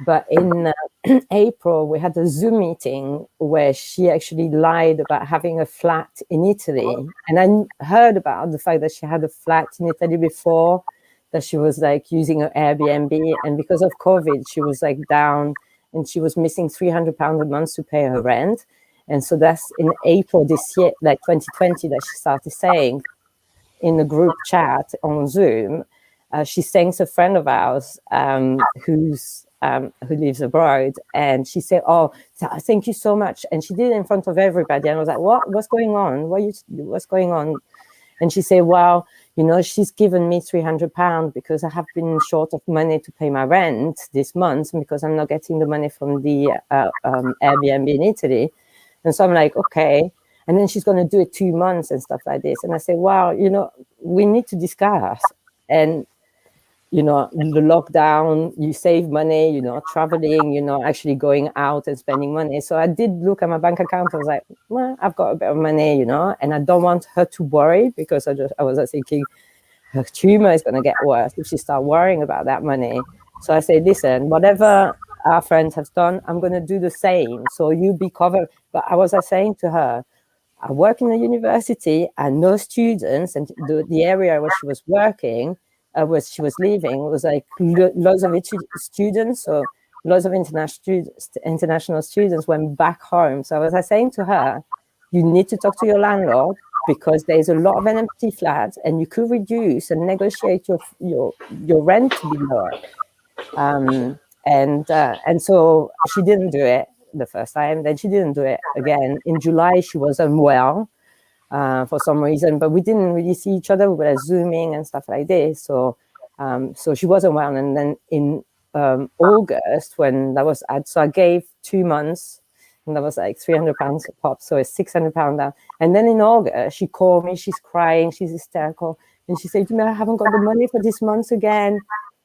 But in April, we had a Zoom meeting where she actually lied about having a flat in Italy. And I heard about the fact that she had a flat in Italy before, that she was like using her Airbnb. And because of COVID, she was like down, and she was missing £300 a month to pay her rent. And so that's in April this year, like 2020, that she started saying in the group chat on Zoom, she thanks a friend of ours who lives abroad, and she said, "Oh, thank you so much." And she did it in front of everybody, and I was like, "What's going on? What's going on?" And she said, "Well, she's given me £300 because I have been short of money to pay my rent this month because I'm not getting the money from the Airbnb in Italy. And so I'm like, okay. And then she's going to do it 2 months and stuff like this. And I say, wow, we need to discuss. And, the lockdown, you save money, traveling, actually going out and spending money. So I did look at my bank account. I was like, well, I've got a bit of money, and I don't want her to worry because I was thinking her tumor is going to get worse if she starts worrying about that money. So I say, listen, whatever our friends have done, I'm going to do the same. So you be covered. But I was saying to her, I work in a university and no students, and the area where she was working, where she was living, was like loads of students, so loads of international students went back home. So I was saying to her, you need to talk to your landlord because there's a lot of empty flats, and you could reduce and negotiate your rent to be lower. And so she didn't do it the first time. Then she didn't do it again. In July, she was unwell for some reason, but we didn't really see each other. We were Zooming and stuff like this. So she wasn't well. And then in August, when that was, so I gave 2 months, and that was like £300 a pop. So it's £600 down. And then in August, she called me. She's crying. She's hysterical. And she said, I haven't got the money for this month again.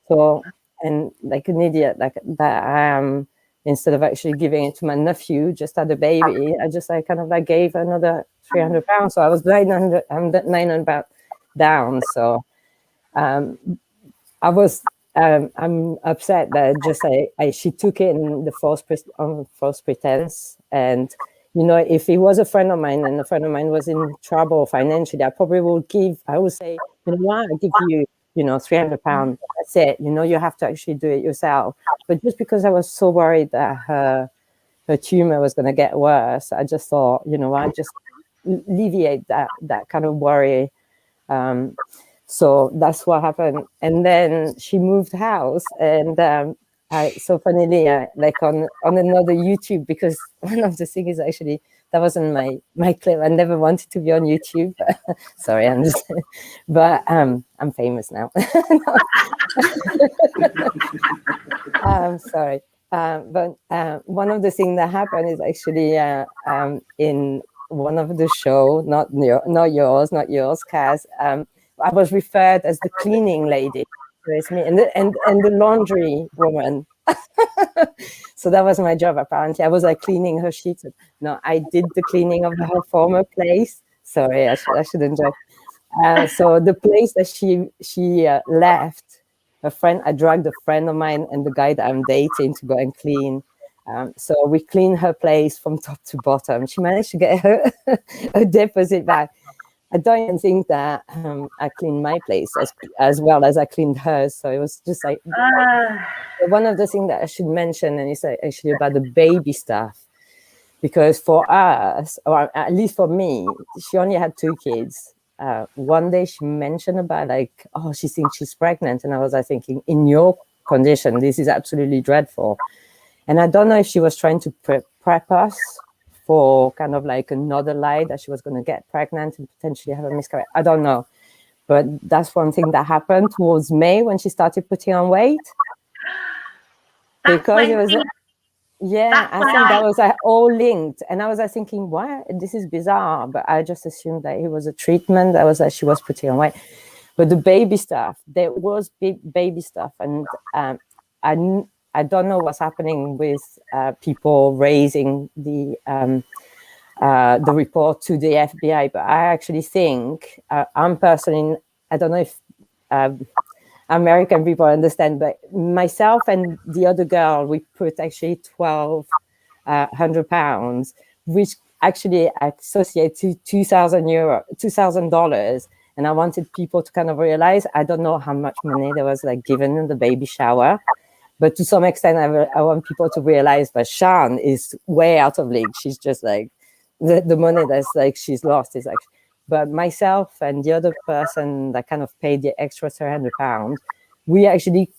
So, and like an idiot, like that I am, instead of actually giving it to my nephew, just had a baby, I just kind of gave another £300. So I was 900 down. So I was, I'm upset that just she took it in the false pretense. And, if he was a friend of mine and a friend of mine was in trouble financially, I probably would say, what, I give you, £300. That's it. You have to actually do it yourself. But just because I was so worried that her tumor was going to get worse, I just thought, I just alleviate that kind of worry. So that's what happened. And then she moved house, and so funnily, like on another YouTube, because one of the things is actually that wasn't my clip. I never wanted to be on YouTube. Sorry, I'm just, but I'm famous now. Sorry. But one of the things that happened is actually in one of the show, not yours, Kaz. I was referred as the cleaning lady. It's me and the laundry woman. So that was my job. Apparently, I was cleaning her sheets. No, I did the cleaning of her former place. Sorry, I shouldn't joke. So the place that she left, I dragged a friend of mine and the guy that I'm dating to go and clean. So we cleaned her place from top to bottom. She managed to get her deposit back. I don't even think that I cleaned my place as well as I cleaned hers. So it was just one of the things that I should mention, and it's actually about the baby stuff. Because for us, or at least for me, she only had 2 kids. One day she mentioned about she thinks she's pregnant. And I was thinking, in your condition, this is absolutely dreadful. And I don't know if she was trying to prep us for kind of another lie that she was going to get pregnant and potentially have a miscarriage. I don't know. But that's one thing that happened towards May when she started putting on weight. Because it was... Yeah, I think that was all linked. And I was thinking, what? This is bizarre. But I just assumed that it was a treatment. That was she was putting on weight. But the baby stuff, there was baby stuff. And I don't know what's happening with people raising the report to the FBI. But I actually think, I'm personally, I don't know if American people understand, but myself and the other girl, we put actually £1,200, which actually associate to $2,000. And I wanted people to kind of realize, I don't know how much money there was given in the baby shower, but to some extent, I want people to realize that Sian is way out of league. She's just the money that's she's lost is actually. But myself and the other person that kind of paid the extra £300, we actually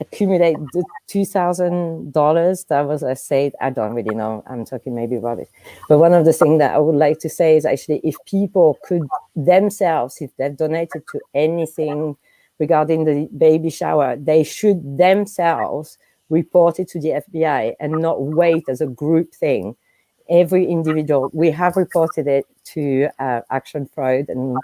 accumulate the $2,000 that was saved. I don't really know. I'm talking maybe rubbish. But one of the things that I would like to say is actually if people could themselves, if they've donated to anything regarding the baby shower, they should themselves report it to the FBI and not wait as a group thing. Every individual, we have reported it to Action Fraud, and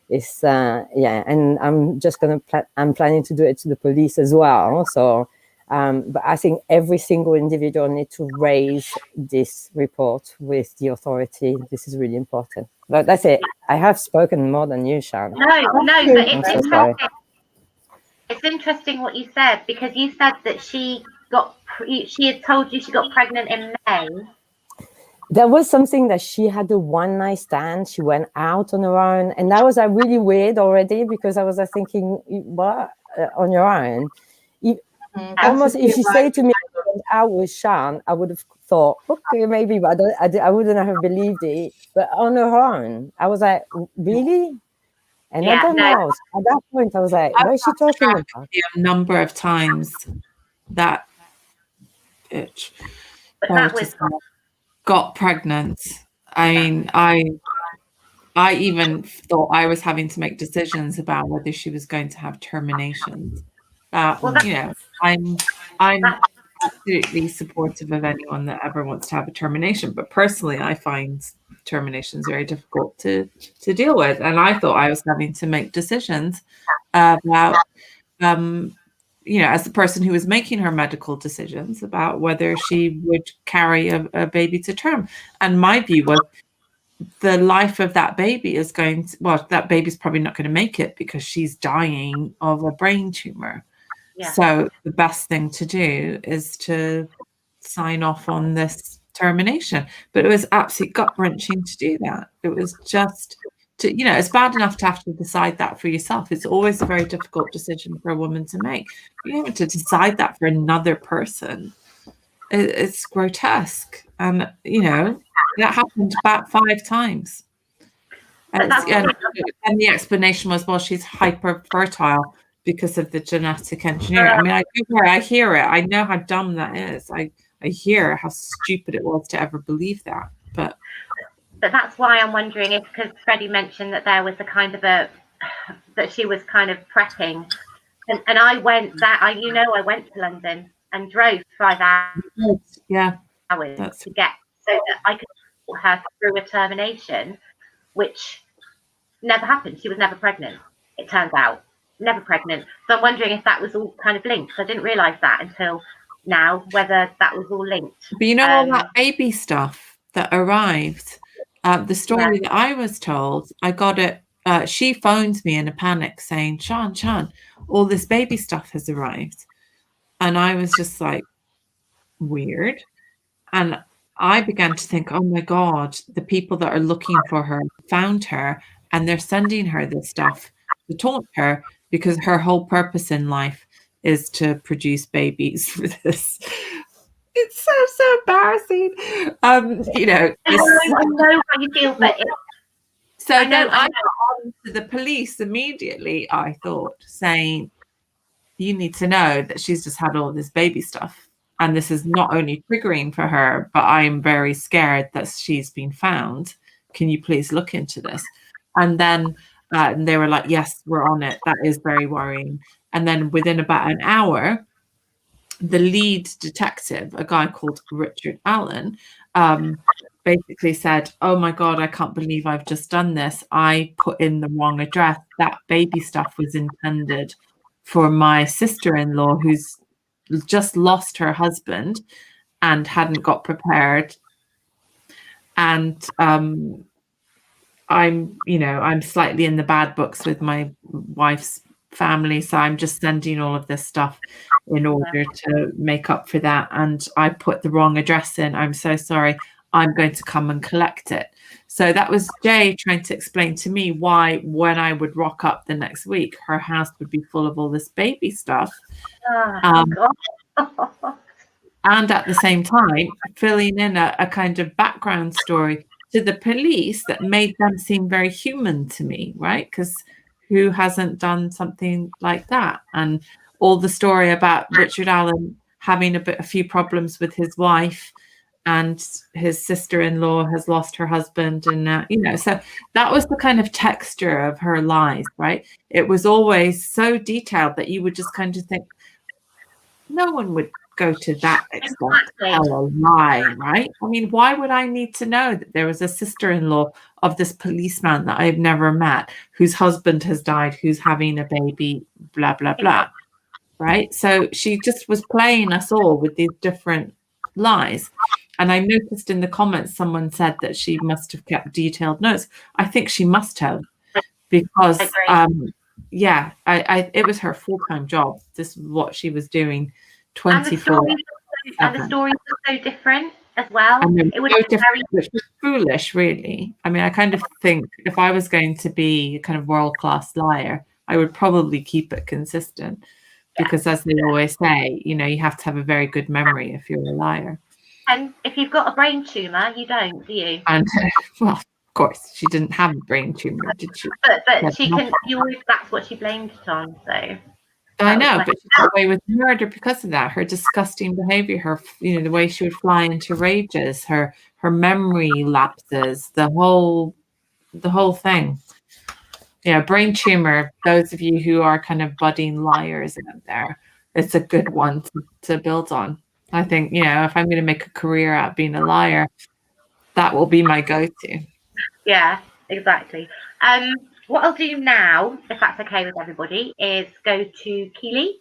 it's and I'm just gonna I'm planning to do it to the police as well. So but I think every single individual needs to raise this report with the authority. This is really important. But that's it. I have spoken more than you, Sian. No, but it's so sorry. It's interesting what you said, because you said that she had told you she got pregnant in May. There was something that she had a one-night stand. She went out on her own, and that was really weird already, because I was thinking, what, on your own? Almost, if she said to me, I went out with Sian, I would have thought, okay, maybe, but I wouldn't have believed it. But on her own, I was like, really? And I don't know. At that point, I was like, what is she talking about? A number of times that bitch got pregnant. I mean, I even thought I was having to make decisions about whether she was going to have terminations. You know, I'm absolutely supportive of anyone that ever wants to have a termination, but personally, I find terminations very difficult to deal with, and I thought I was having to make decisions about you know, as the person who was making her medical decisions about whether she would carry a baby to term. And my view was the life of that baby is going to, well, that baby's probably not going to make it because she's dying of a brain tumor. Yeah. So the best thing to do is to sign off on this termination. But it was absolutely gut-wrenching to do that. It was just, you know, it's bad enough to have to decide that for yourself. It's always a very difficult decision for a woman to make. You have to decide that for another person. It's grotesque. And, you know, that happened about 5 times. And the explanation was, well, she's hyper fertile because of the genetic engineering. I mean, I hear it. I know how dumb that is. I hear how stupid it was to ever believe that. But that's why I'm wondering if, because Freddie mentioned that there was a kind of that she was kind of prepping, and I went I went to London and drove 5 hours. Yeah, to get so that I could put her through a termination, which never happened. She was never pregnant. It turns out, never pregnant. So I'm wondering if that was all kind of linked. I didn't realise that until now, whether that was all linked. But you know, all that baby stuff that arrived. The story that I was told, I got it. She phoned me in a panic saying, Sian, all this baby stuff has arrived. And I was just like, weird. And I began to think, oh my God, the people that are looking for her found her and they're sending her this stuff to taunt her because her whole purpose in life is to produce babies for this. It's so embarrassing. You know, I know how you feel, but so then I got on to the police immediately, I thought, saying, you need to know that she's just had all this baby stuff. And this is not only triggering for her, but I'm very scared that she's been found. Can you please look into this? And then they were like, yes, we're on it. That is very worrying. And then within about an hour, the lead detective, a guy called Richard Allen, basically said, oh my God, I can't believe I've just done this. I put in the wrong address. That baby stuff was intended for my sister-in-law who's just lost her husband and hadn't got prepared. And I'm slightly in the bad books with my wife's family, so I'm just sending all of this stuff in order to make up for that. And I put the wrong address in. I'm so sorry. I'm going to come and collect it. So that was Jay trying to explain to me why, when I would rock up the next week, her house would be full of all this baby stuff. And at the same time, filling in a kind of background story to the police that made them seem very human to me, right? Because who hasn't done something like that? And all the story about Richard Allen having a few problems with his wife, and his sister-in-law has lost her husband, and so that was the kind of texture of her lies, right? It was always so detailed that you would just kind of think, no one would go to that extent to tell a lie, right? I mean, why would I need to know that there was a sister-in-law of this policeman that I've never met, whose husband has died, who's having a baby, blah, blah, blah, right? So she just was playing us all with these different lies. And I noticed in the comments, someone said that she must have kept detailed notes. I think she must have, because it was her full-time job. This is what she was doing 24. And the stories were so different as well. It would be very, which was foolish, really. I mean, I kind of think if I was going to be a kind of world-class liar, I would probably keep it consistent, because as they always say, you have to have a very good memory if you're a liar. And if you've got a brain tumor, you don't, do you? And well, of course, she didn't have a brain tumor, did she? But she can. That's what she blamed it on. So I know, but she got away with murder because of that. Her disgusting behavior, her the way she would fly into rages, her memory lapses, the whole thing. Yeah, brain tumor. Those of you who are kind of budding liars out there, it's a good one to build on. I think, if I'm going to make a career out of being a liar, that will be my go-to. Yeah, exactly. What I'll do now, if that's okay with everybody, is go to Keeley.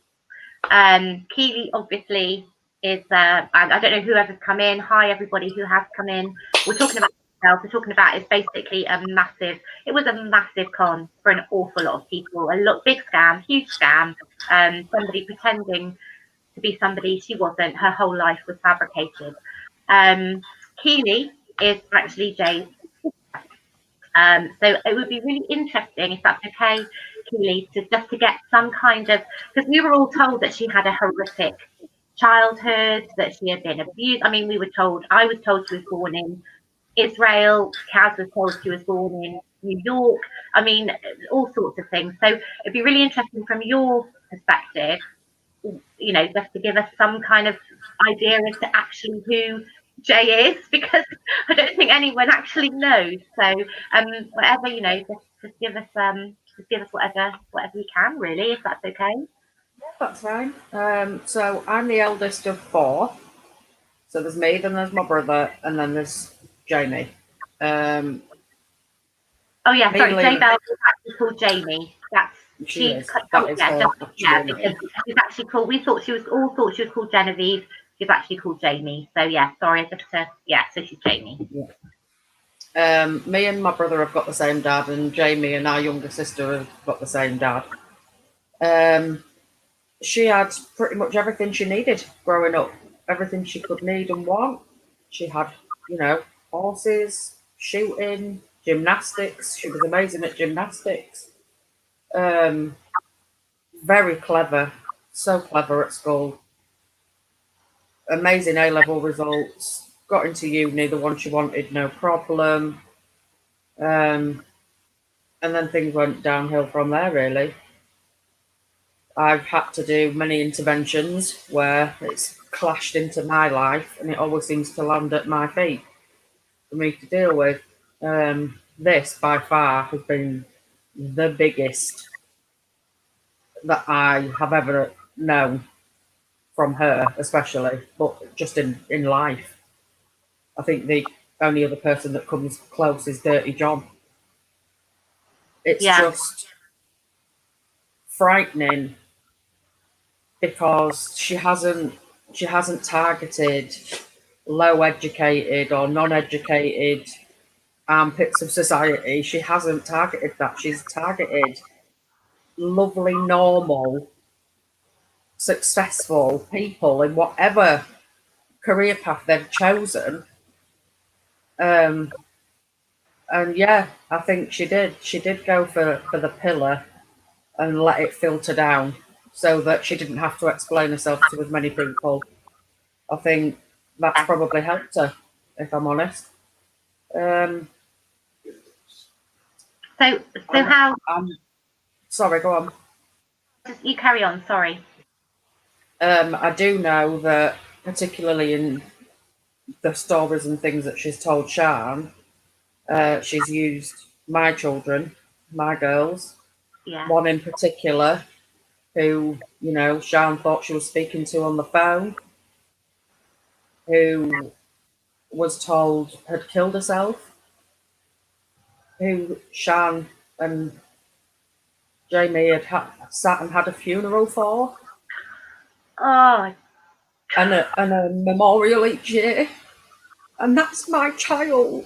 Keeley obviously is, I don't know whoever's come in. Hi, everybody who has come in. We're talking about we're talking about is basically it was a massive con for an awful lot of people. Big scam, huge scam. Somebody pretending to be somebody she wasn't. Her whole life was fabricated. Keeley is actually Jay's. So it would be really interesting, if that's okay, Keeley, to get some kind of, because we were all told that she had a horrific childhood, that she had been abused. I mean, I was told she was born in Israel. Kaz was told she was born in New York. I mean, all sorts of things. So it'd be really interesting from your perspective, just to give us some kind of idea as to actually who Jay is, because I don't think anyone actually knows. So whatever, just give us whatever you can, really, if that's okay. Yeah, that's fine. So I'm the eldest of 4. So there's me, then there's my brother, and then there's Jamie. Oh yeah, sorry, Jay Bell is actually called Jamie. She's because she's actually called. We thought she was called Genevieve. She's actually called Jamie. So yeah, sorry, so she's Jamie. Yeah. Me and my brother have got the same dad, and Jamie and our younger sister have got the same dad. She had pretty much everything she needed growing up, everything she could need and want. She had, horses, shooting, gymnastics. She was amazing at gymnastics. Very clever, so clever at school. Amazing A-level results. Got into uni, the one she wanted, no problem. And then things went downhill from there, really. I've had to do many interventions where it's clashed into my life, and it always seems to land at my feet for me to deal with. This, by far, has been the biggest that I have ever known from her, especially, but just in life. I think the only other person that comes close is Dirty John. It's just frightening, because she hasn't targeted low educated or non-educated armpits of society. She hasn't targeted that. She's targeted lovely, normal, successful people in whatever career path they've chosen. And yeah, I think she did go for the pillar and let it filter down so that she didn't have to explain herself to as many people. I think that's probably helped her, if I'm honest. So how? Sorry, go on. You carry on. Sorry. I do know that, particularly in the stories and things that she's told Sian, she's used my children, my girls, Yeah. one in particular who, you know, Sian thought she was speaking to on the phone, who was told had killed herself, who Sian and Jamie had sat and had a funeral for, Oh, and a memorial each year. And that's my child.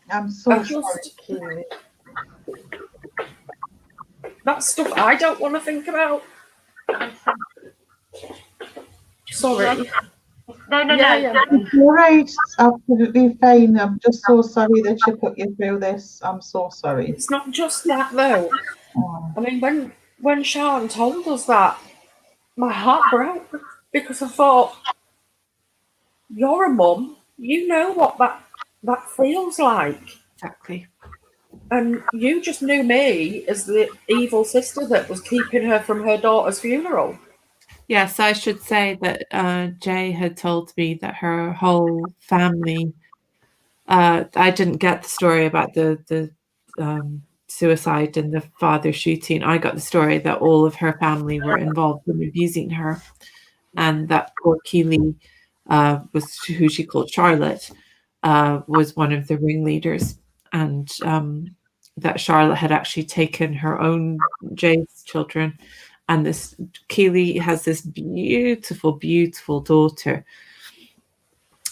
I'm so I sorry, just, Keeley. that's stuff I don't want to think about. I'm so Sorry. no, no, Yeah, no. yeah. It's all right. It's absolutely fine. I'm just so sorry that she put you through this. I'm so sorry. It's not just that though. Oh, I mean, when Sian told us that, my heart broke because I thought, you're a mum, you know what that feels like, Exactly. and you just knew me as the evil sister that was keeping her from her daughter's funeral. Yes, I should say that Jay had told me that her whole family. I didn't get the story about the suicide and the father shooting. I got the story that all of her family were involved in abusing her, and that poor Keeley was who she called Charlotte, was one of the ringleaders, and that Charlotte had actually taken her own Jay's children, and this Keeley has this beautiful, beautiful daughter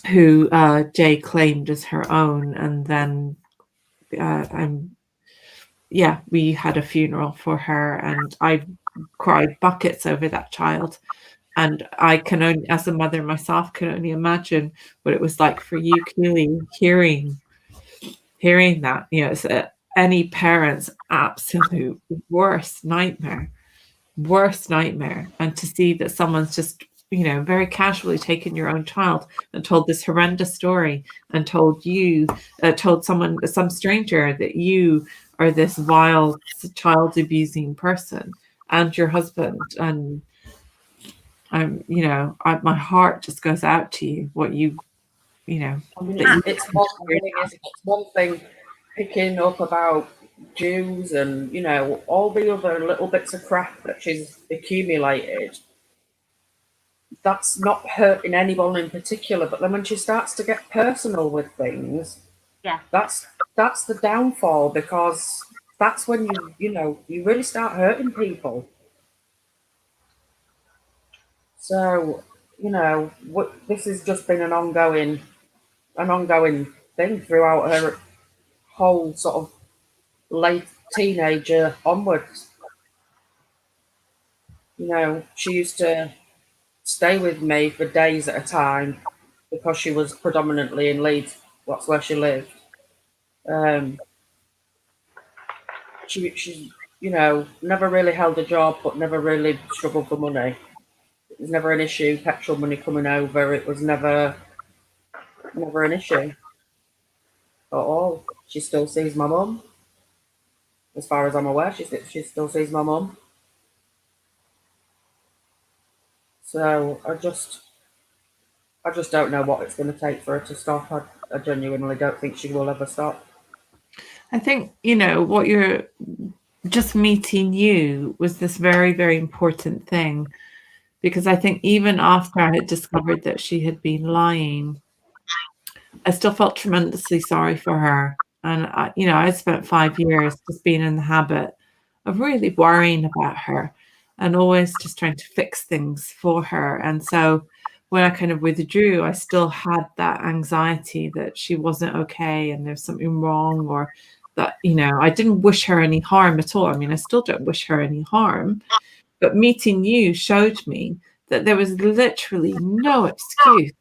who Jay claimed as her own, and then we had a funeral for her, and I cried buckets over that child. And I can only, as a mother myself, can only imagine what it was like for you, Keeley, hearing that. You know, it's any parent's absolute worst nightmare, and to see that someone's just, you know, very casually taken your own child and told this horrendous story, and told some stranger that you are this vile child abusing person and your husband. And my heart just goes out to you, what you know. I mean, That you it's one thing, isn't it? It's one thing picking up about Jews and, you know, all the other little bits of crap that she's accumulated. That's not hurting anyone in particular, but then when she starts to get personal with things, Yeah. that's the downfall, because that's when you really start hurting people. So, this has just been an ongoing thing throughout her whole sort of late teenager onwards. You know, she used to stay with me for days at a time because she was predominantly in Leeds. That's where she lived. She never really held a job, but never really struggled for money. It was never an issue. Petrol money coming over, it was never an issue at all. She still sees my mum. As far as I'm aware, she still sees my mum. So I just don't know what it's going to take for her to stop. I genuinely don't think she will ever stop. I think, what you're just meeting you was this very, very important thing, because I think even after I had discovered that she had been lying, I still felt tremendously sorry for her. And I spent 5 years just being in the habit of really worrying about her and always just trying to fix things for her. And so when I kind of withdrew, I still had that anxiety that she wasn't okay and there's something wrong, or that, I didn't wish her any harm at all. I mean, I still don't wish her any harm, but meeting you showed me that there was literally no excuse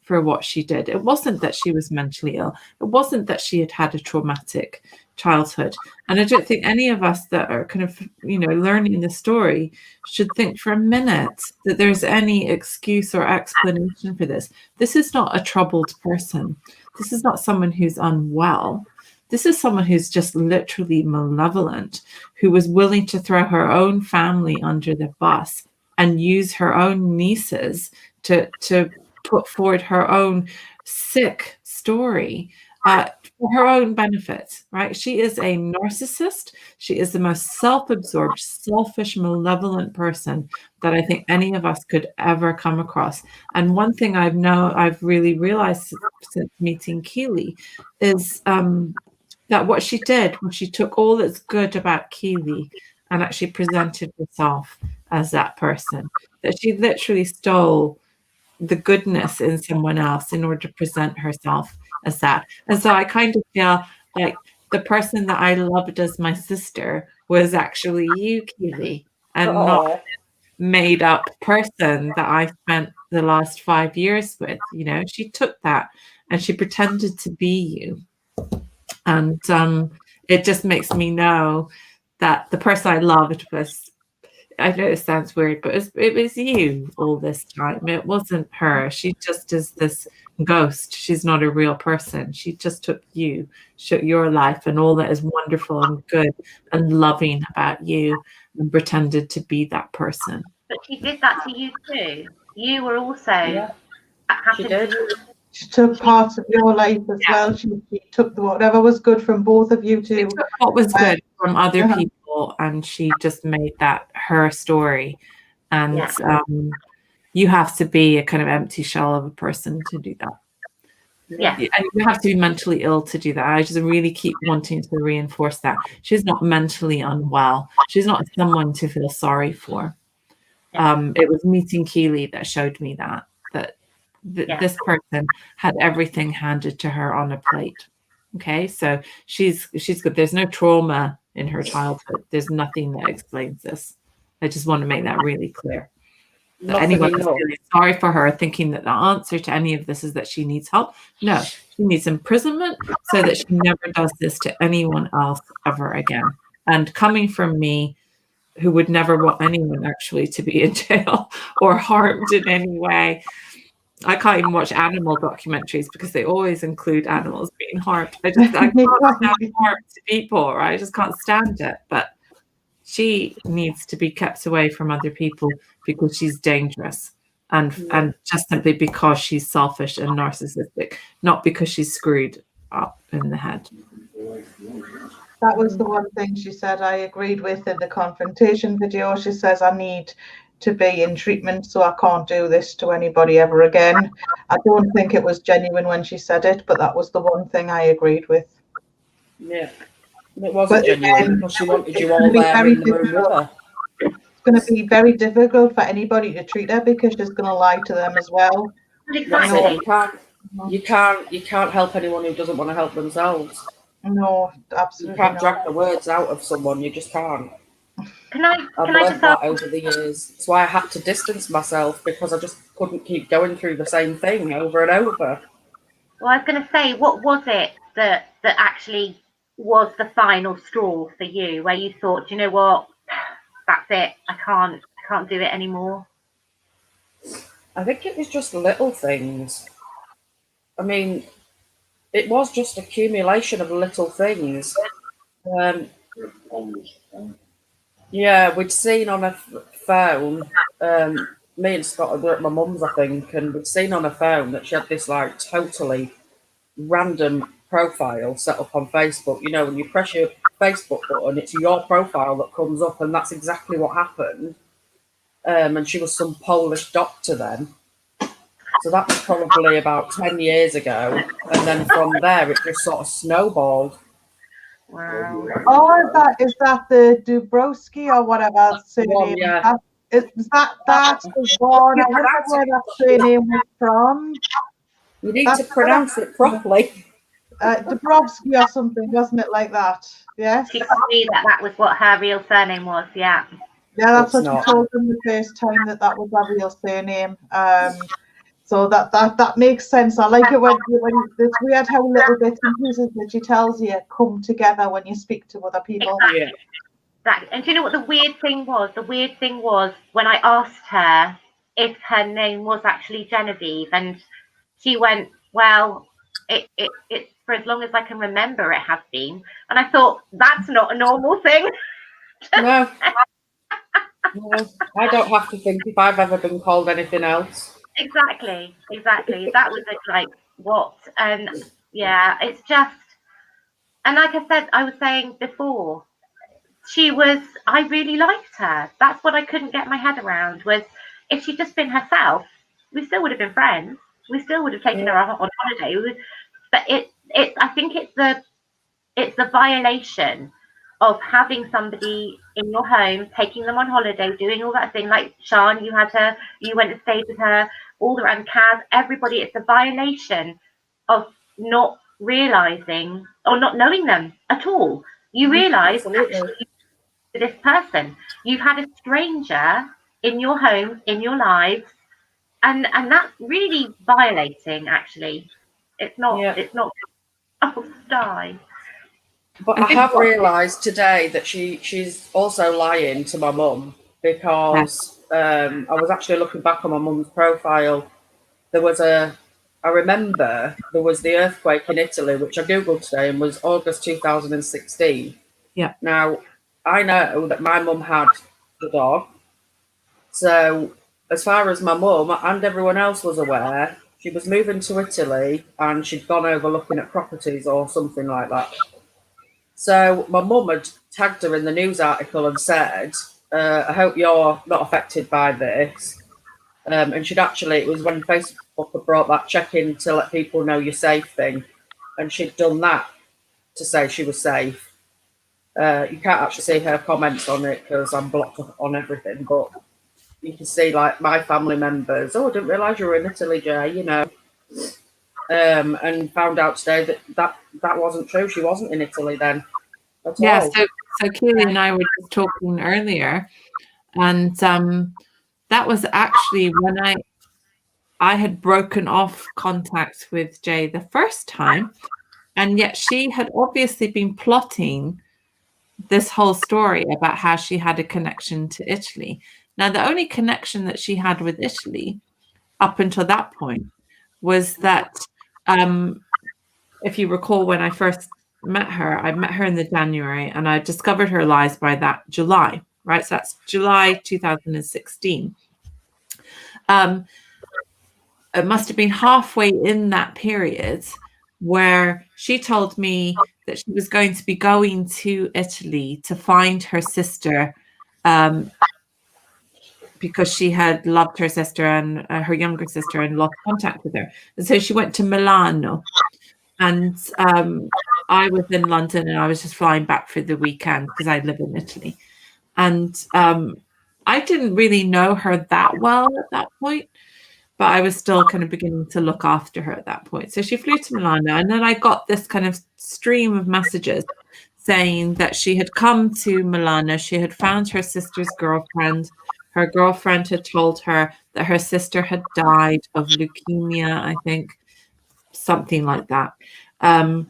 for what she did. It wasn't that she was mentally ill. It wasn't that she had had a traumatic childhood. And I don't think any of us that are kind of, learning the story should think for a minute that there's any excuse or explanation for this. This is not a troubled person. This is not someone who's unwell. This is someone who's just literally malevolent, who was willing to throw her own family under the bus and use her own nieces to put forward her own sick story for her own benefit, right? She is a narcissist. She is the most self-absorbed, selfish, malevolent person that I think any of us could ever come across. And one thing I've really realized since meeting Keeley is that what she did was she took all that's good about Keeley and actually presented herself as that person. That she literally stole the goodness in someone else in order to present herself as that. And so I kind of feel like the person that I loved as my sister was actually you, Keeley, and not made up person that I spent the last 5 years with. You know, she took that and she pretended to be you. And it just makes me know that the person I loved was, I know it sounds weird, but it was you all this time. It wasn't her. She just is this ghost. She's not a real person. She just took you, took your life and all that is wonderful and good and loving about you and pretended to be that person. But she did that to you too. You were also she did. She took parts of your life as well. She took whatever was good from both of you too. She took what was good from other people, and she just made that her story. And you have to be a kind of empty shell of a person to do that. Yeah. And you have to be mentally ill to do that. I just really keep wanting to reinforce that. She's not mentally unwell. She's not someone to feel sorry for. It was meeting Keeley that showed me that this person had everything handed to her on a plate. Okay, so she's good. There's no trauma in her childhood. There's nothing that explains this. I just want to make that really clear. That anyone is feeling sorry for her, thinking that the answer to any of this is that she needs help. No, she needs imprisonment so that she never does this to anyone else ever again. And coming from me, who would never want anyone actually to be in jail or harmed in any way. I can't even watch animal documentaries because they always include animals being harmed. I can't stand harm to people, right? I just can't stand it. But she needs to be kept away from other people because she's dangerous. And just simply because she's selfish and narcissistic, not because she's screwed up in the head. That was the one thing she said I agreed with in the confrontation video. She says, I need to be in treatment, so I can't do this to anybody ever again. I don't think it was genuine when she said it, but that was the one thing I agreed with. Yeah, it wasn't genuine because she wanted you all there in the room with her. It's going to be very difficult for anybody to treat her because she's going to lie to them as well. Exactly. You can't help anyone who doesn't want to help themselves. No, absolutely. You can't drag the words out of someone. You just can't. I've learned that over the years. That's why I had to distance myself, because I just couldn't keep going through the same thing over and over. Well, I was going to say, what was it that actually was the final straw for you, where you thought, you know what, that's it, I can't do it anymore? I think it was just little things. I mean, it was just accumulation of little things. Yeah, we'd seen on a phone, me and Scott were at my mum's, I think, and we'd seen on a phone that she had this like totally random profile set up on Facebook. You know, when you press your Facebook button, it's your profile that comes up, and that's exactly what happened. And she was some Polish doctor then. So that was probably about 10 years ago. And then from there, it just sort of snowballed. Wow. Oh, is that the Dubrowski or whatever surname? Yeah. That's the one. I wonder where that surname was from. You need to pronounce it properly. Dubrovsky or something, wasn't it, like that? Yes. She told me that was what her real surname was. Yeah. Yeah, that's what she told them the first time, that was her real surname. So that makes sense. I like it when it's weird how little bits and pieces that she tells you come together when you speak to other people. Exactly. Yeah. And do you know what the weird thing was? The weird thing was when I asked her if her name was actually Genevieve, and she went, "Well, it's for as long as I can remember it has been. And I thought, that's not a normal thing. No. No, I don't have to think if I've ever been called anything else. Exactly. That was it, like, what? And yeah, it's just, and like I said, I was saying before, I really liked her. That's what I couldn't get my head around, was if she'd just been herself, we still would have been friends. We still would have taken her on holiday. But I think it's the violation of having somebody in your home, taking them on holiday, doing all that thing. Like Sian, you went and stayed with her, all around Kaz, everybody. It's a violation of not realizing or not knowing them at all. You realize actually this person, you've had a stranger in your home, in your lives, and that's really violating. Actually, it's not. Yeah. It's not. Oh, die. But I have realised today that she's also lying to my mum, because I was actually looking back on my mum's profile. I remember there was the earthquake in Italy, which I googled today, and was August 2016. Yeah. Now, I know that my mum had the dog. So as far as my mum and everyone else was aware, she was moving to Italy and she'd gone over looking at properties or something like that. So my mum had tagged her in the news article and said, I hope you're not affected by this. And it was when Facebook had brought that check-in to let people know you're safe thing. And she'd done that to say she was safe. You can't actually see her comments on it because I'm blocked on everything, but you can see like my family members, I didn't realise you were in Italy, Jay, and found out today that wasn't true. She wasn't in Italy then at all. So Keeley and I were just talking earlier, and that was actually when I had broken off contact with Jay the first time, and yet she had obviously been plotting this whole story about how she had a connection to Italy. Now, the only connection that she had with Italy up until that point was that, if you recall, when I first met her, I met her in the January, and I discovered her lies by that July, right? So that's July 2016. It must have been halfway in that period where she told me that she was going to be going to Italy to find her sister, because she had loved her sister and her younger sister and lost contact with her. And so she went to Milano, and I was in London, and I was just flying back for the weekend because I live in Italy. And I didn't really know her that well at that point, but I was still kind of beginning to look after her at that point. So she flew to Milano, and then I got this kind of stream of messages saying that she had come to Milano. She had found her sister's girlfriend. Her girlfriend had told her that her sister had died of leukemia, I think, something like that, and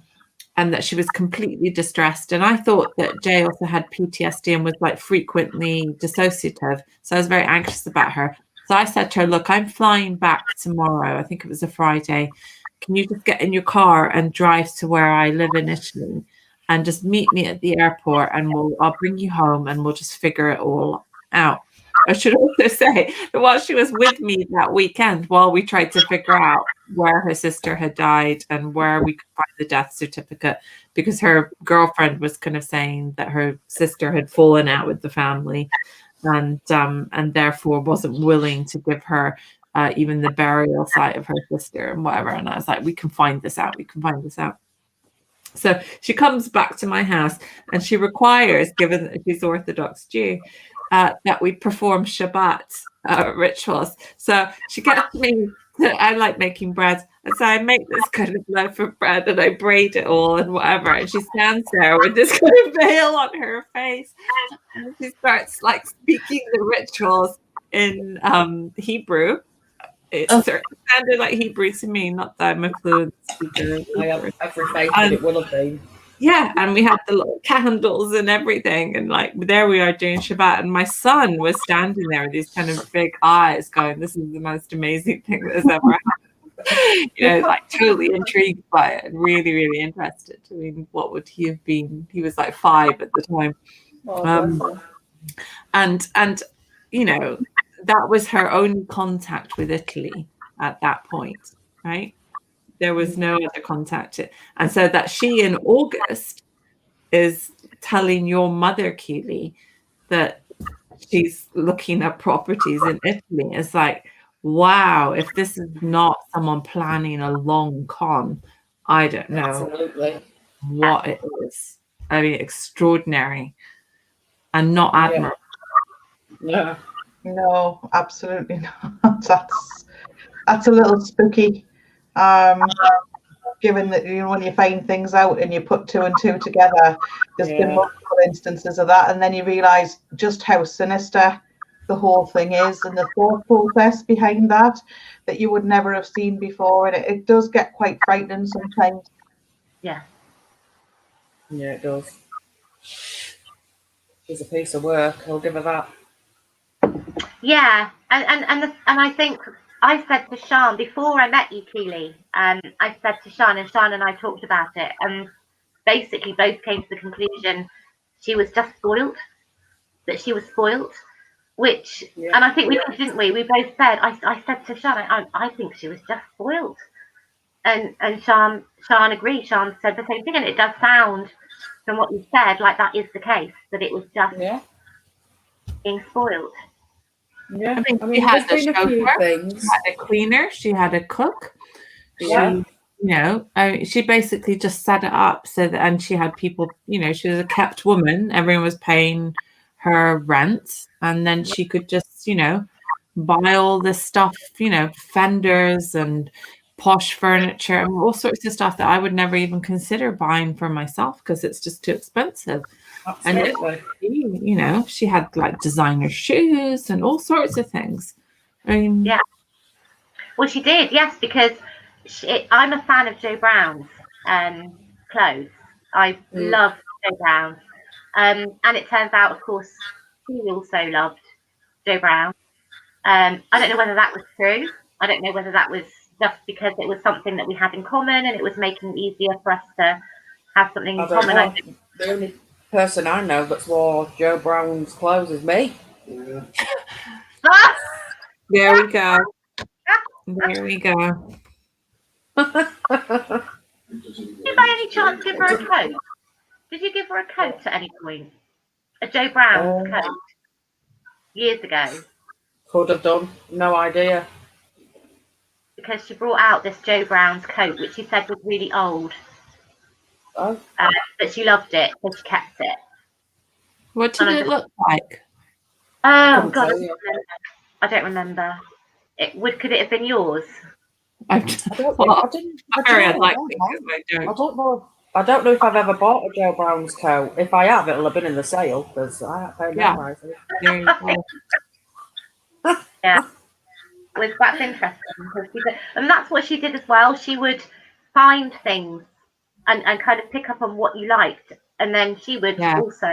that she was completely distressed. And I thought that Jay also had PTSD and was like frequently dissociative. So I was very anxious about her. So I said to her, look, I'm flying back tomorrow. I think it was a Friday. Can you just get in your car and drive to where I live in Italy and just meet me at the airport, and I'll bring you home and we'll just figure it all out. I should also say that while she was with me that weekend, while we tried to figure out where her sister had died and where we could find the death certificate, because her girlfriend was kind of saying that her sister had fallen out with the family, and therefore wasn't willing to give her even the burial site of her sister and whatever. And I was like, we can find this out. So she comes back to my house, and she requires, given that she's Orthodox Jew, that we perform Shabbat rituals. So she gets me I like making bread, and so I make this kind of loaf of bread and I braid it all and whatever, and she stands there with this kind of veil on her face, and she starts like speaking the rituals in Hebrew. It certainly sounded like Hebrew to me, not that I'm a fluent speaker. I have every faith that it will have been. Yeah, and we had the little candles and everything, and like there we are doing Shabbat, and my son was standing there with these kind of big eyes going, this is the most amazing thing that has ever happened. like totally intrigued by it and really, really interested. I mean, what would he have been? He was like 5 at the time. And that was her only contact with Italy at that point, right? There was no other contact. And so that she in August is telling your mother, Keeley, that she's looking at properties in Italy. It's like, wow, if this is not someone planning a long con, I don't know what it is. I mean, extraordinary and not admirable. Yeah. No, absolutely not. That's a little spooky. Given that when you find things out and you put 2 and 2 together, there's been multiple instances of that, and then you realise just how sinister the whole thing is and the thought process behind that you would never have seen before, and it does get quite frightening sometimes. Yeah. Yeah, it does. She's a piece of work. I'll give her that. Yeah, and I think I said to Sian before I met you, Keeley, I said to Sian, and Sian and I talked about it, and basically both came to the conclusion she was just spoiled, that she was spoiled, which, and I think we did, didn't we? We both said, I said to Sian, I think she was just spoiled. And Sian agreed. Sian said the same thing, and it does sound, from what you said, like that is the case, that it was just being spoiled. Yeah, I mean, she had a chauffeur, she had a cleaner, she had a cook. Yeah. She basically just set it up so that, and she had people, she was a kept woman. Everyone was paying her rent, and then she could just, buy all this stuff, fenders and posh furniture and all sorts of stuff that I would never even consider buying for myself because it's just too expensive. Absolutely. And she had like designer shoes and all sorts of things. I mean, yeah. Well, she did, yes, because I'm a fan of Jo Brown's clothes. I love Jo Brown, and it turns out, of course, he also loved Jo Brown. I don't know whether that was true. I don't know whether that was just because it was something that we had in common, and it was making it easier for us to have something in common. The only person I know that's wore Jo Brown's clothes is me. There we go. There we go. Did you by any chance give her a coat? Did you give her a coat at any point? A Jo Brown's coat? Years ago? Could have done. No idea. Because she brought out this Jo Brown's coat, which she said was really old. Oh. But she loved it, so she kept it. What did it look like? Oh, God, I don't remember. Could it have been yours? I don't know if I've ever bought a Jo Brown's coat. If I have, it'll have been in the sale because I paid that price. Yeah, that's interesting, and that's what she did as well. She would find things and kind of pick up on what you liked, and then she would also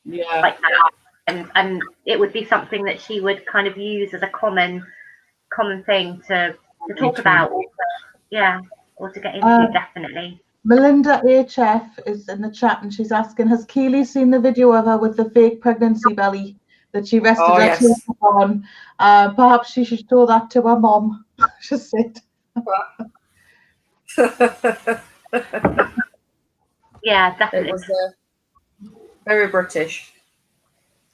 like that, and it would be something that she would kind of use as a common thing to talk about, or to get into, definitely. Melinda HF is in the chat and she's asking, has Keeley seen the video of her with the fake pregnancy belly that she rested her children on? Perhaps she should show that to her mom. She said. Yeah, definitely. It was very British.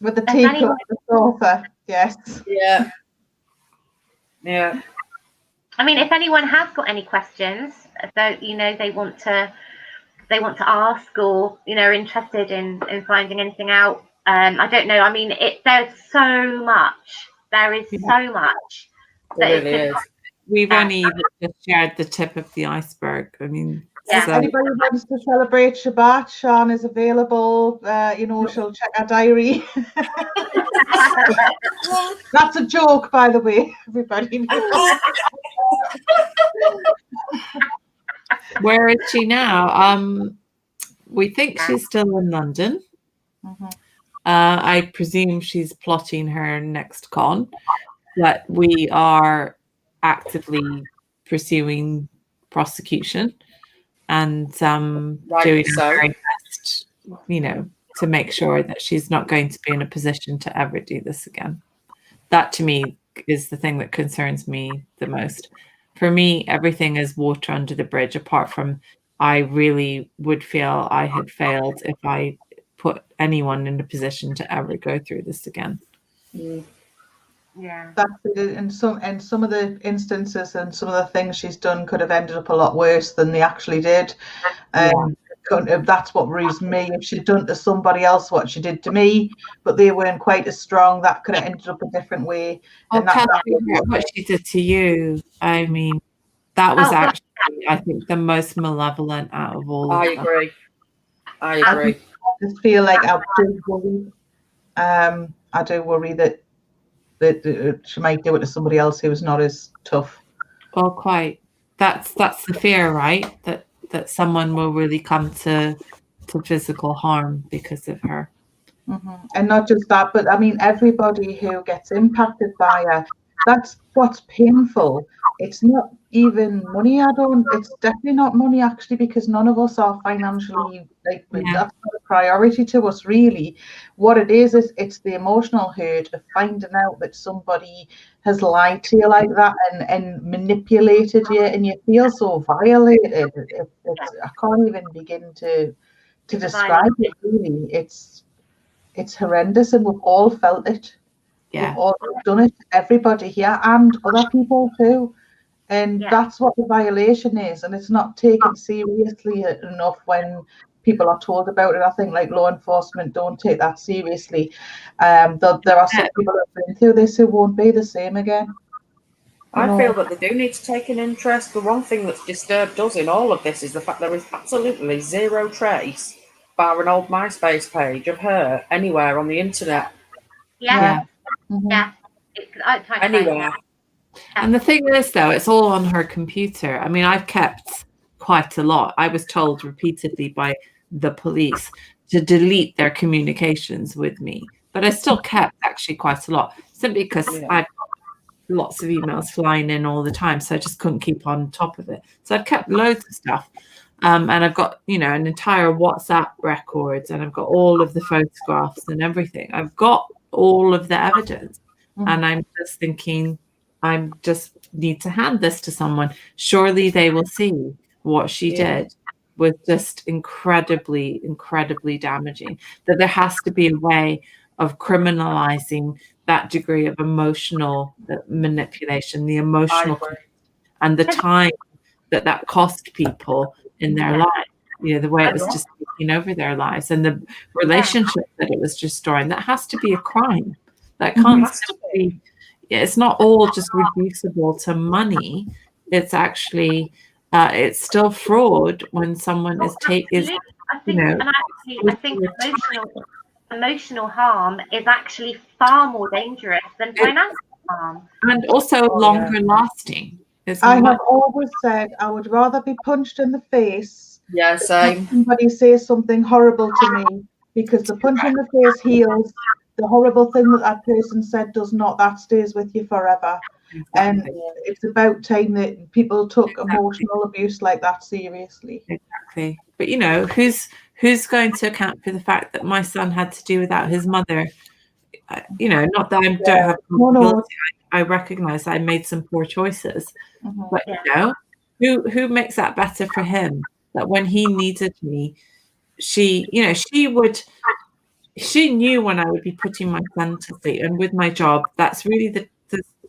With the teacup, the sofa, yes. Yeah. Yeah. I mean, if anyone has got any questions that they want to ask, or are interested in finding anything out, I don't know. I mean, there's so much. There is so much. It really is. We've only even just shared the tip of the iceberg. I mean, if anybody wants to celebrate Shabbat, Sian is available. She'll check our diary. That's a joke, by the way, everybody. Where is she now? We think she's still in London. I presume she's plotting her next con, but we are actively pursuing prosecution and doing so. her very best, to make sure that she's not going to be in a position to ever do this again. That to me is the thing that concerns me the most. For me, everything is water under the bridge, apart from I really would feel I had failed if I put anyone in a position to ever go through this again. Yeah. That's it. And some of the instances and some of the things she's done could have ended up a lot worse than they actually did. That's what worries me. If she'd done to somebody else what she did to me, but they weren't quite as strong, that could have ended up a different way. And that's what she did to you. I mean, that was actually, I think, the most malevolent out of all. I agree. I just feel like I do worry. I do worry that she might do it to somebody else who is not as tough. Well, quite. That's the fear, right? That someone will really come to physical harm because of her. And not just that, but I mean, everybody who gets impacted by her, that's what's painful. It's not even money. It's definitely not money, actually, because none of us are financially, that's not a priority to us, really. What it is it's the emotional hurt of finding out that somebody has lied to you like that and manipulated you, and you feel so violated. I can't even begin to describe it, really. It's horrendous, and we've all felt it. Yeah. We've all done it, everybody here and other people too. And that's what the violation is, and it's not taken seriously enough when people are told about it. I think, like, law enforcement don't take that seriously. There are some people who have been through this who won't be the same again. I feel that they do need to take an interest. The one thing that's disturbed us in all of this is the fact there is absolutely zero trace, bar an old MySpace page, of her anywhere on the internet. Yeah. Anywhere. And the thing is, though, it's all on her computer. I mean, I've kept quite a lot. I was told repeatedly by the police to delete their communications with me, but I still kept actually quite a lot, simply because I've got lots of emails flying in all the time, so I just couldn't keep on top of it. So I've kept loads of stuff, and I've got an entire WhatsApp records, and I've got all of the photographs and everything. I've got all of the evidence, and I'm just thinking, I just need to hand this to someone. Surely they will see what she did was just incredibly, incredibly damaging. That there has to be a way of criminalizing that degree of emotional manipulation, the emotional and the time that cost people in their lives. The way it was just taking over their lives, and the relationship that it was destroying. That has to be a crime. That can't be. It's not all just reducible to money. It's actually it's still fraud when someone is taking. I think emotional harm is actually far more dangerous than financial harm, and also longer lasting. I have always said I would rather be punched in the face. Yeah, same. Somebody says something horrible to me, because the punch in the face heals. The horrible thing that person said does not. That stays with you forever. And it's about time that people took emotional abuse like that seriously. Exactly. But who's going to account for the fact that my son had to do without his mother? Not that I don't have responsibility. I recognize I made some poor choices, but who makes that better for him? That when he needed me, she knew when I would be putting my son to sleep, and with my job, that's really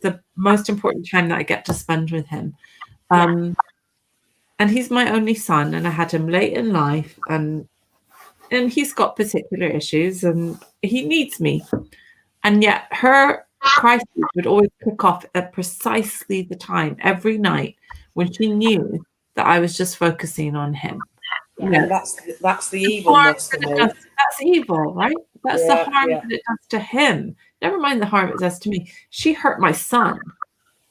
the most important time that I get to spend with him. And he's my only son, and I had him late in life, and he's got particular issues, and he needs me. And yet her crisis would always kick off at precisely the time every night when she knew that I was just focusing on him. That's the evilness to me. That's evil, right? That's the harm that it does to him. Never mind the harm it does to me. She hurt my son,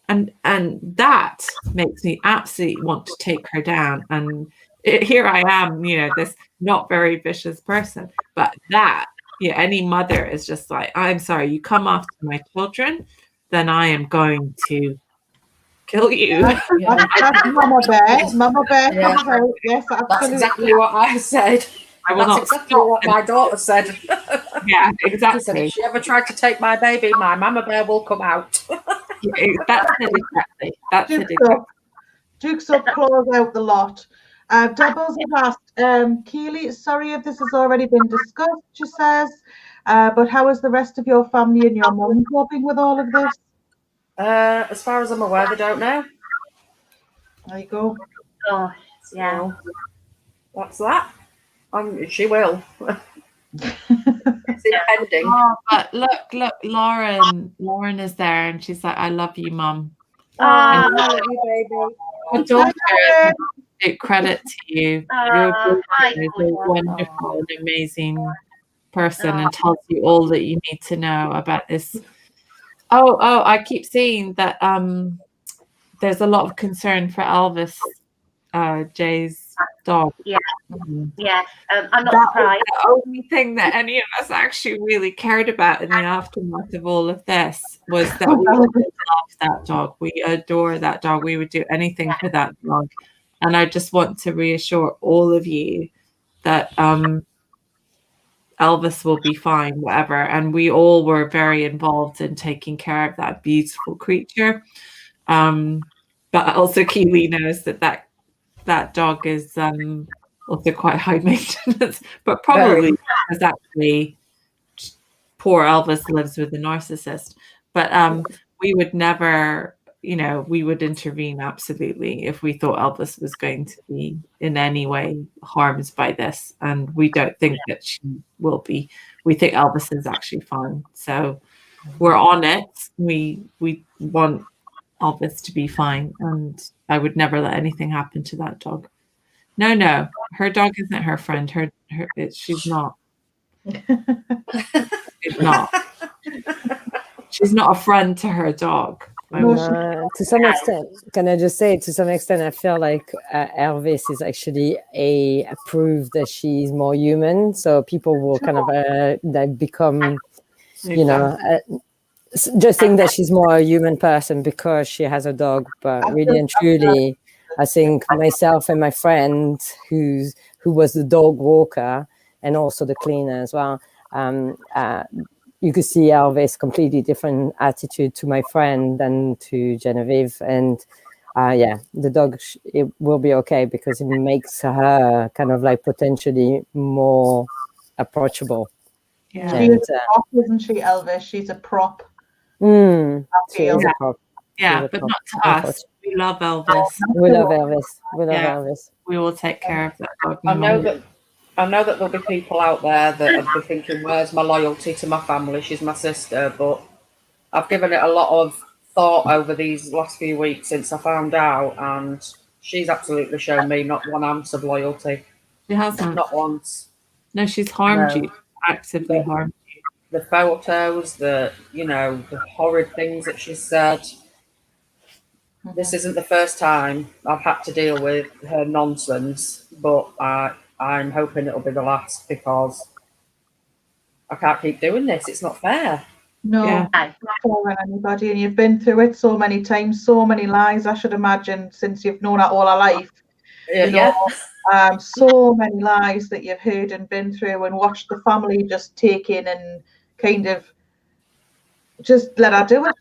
and that makes me absolutely want to take her down. And here I am, this not very vicious person, but that any mother is just like, I'm sorry, you come after my children, then I am going to kill you. That's Mama Bear. Mama Bear Yeah. comes out. Yes, That's absolutely. exactly what I said. I will That's not exactly stop what my daughter said. Yeah, She said, exactly. if she ever tried to take my baby, my mama bear will come out. That's it exactly. That's it Dukes exactly. up. Dukes up, claws out the lot. Debbos has asked, Keeley, sorry if this has already been discussed, she says, but how is the rest of your family and your mum coping with all of this? As far as I'm aware, they don't know. There you go. Oh, yeah. So that's that. She will. It's impending. Oh, but look, Lauren is there, and she's like, "I love you, Mum." I love you, baby. Your daughter is a credit to you. Your daughter hi, is a gorgeous. wonderful and amazing person, and tells you all that you need to know about this. Oh, I keep seeing that there's a lot of concern for Elvis, Jay's dog. Yeah. Yeah, I'm not That was surprised. the only thing that any of us actually really cared about in the aftermath of all of this was that we love that dog. We adore that dog. We would do anything for that dog. And I just want to reassure all of you that Elvis will be fine, whatever. And we all were very involved in taking care of that beautiful creature. But also Keeley knows that dog is also quite high maintenance, but probably because actually poor Elvis lives with a narcissist. But we would never, we would intervene absolutely if we thought Elvis was going to be in any way harmed by this. And we don't think that she will be. We think Elvis is actually fine. So we're on it. We want Elvis to be fine. And I would never let anything happen to that dog. No, her dog isn't her friend. She's not. She's not. She's not a friend to her dog. To some extent, can I just say, to some extent, I feel like Elvis is actually a proof that she's more human. So people will kind of like become, just think that she's more a human person because she has a dog. But really and truly, I think myself and my friend who was the dog walker and also the cleaner as well, you could see Elvis completely different attitude to my friend than to Genevieve. And the dog, it will be okay because it makes her kind of like potentially more approachable. Yeah. She's a prop, isn't she, Elvis? She's a prop. She is a prop. Yeah, but not to us. We love Elvis. We love Elvis. We love Elvis. We will take care of that dog. I know that there'll be people out there that will be thinking, where's my loyalty to my family? She's my sister. But I've given it a lot of thought over these last few weeks since I found out, and she's absolutely shown me not one ounce of loyalty. She hasn't. Not once. No, she's harmed you. Actively harmed you. The photos, the horrid things that she's said. This isn't the first time I've had to deal with her nonsense, but I'm hoping it'll be the last because I can't keep doing this. It's not fair. No, not fair on anybody, and you've been through it so many times, so many lies. I should imagine since you've known her all her life. So many lies that you've heard and been through, and watched the family just take in and kind of just let her do it.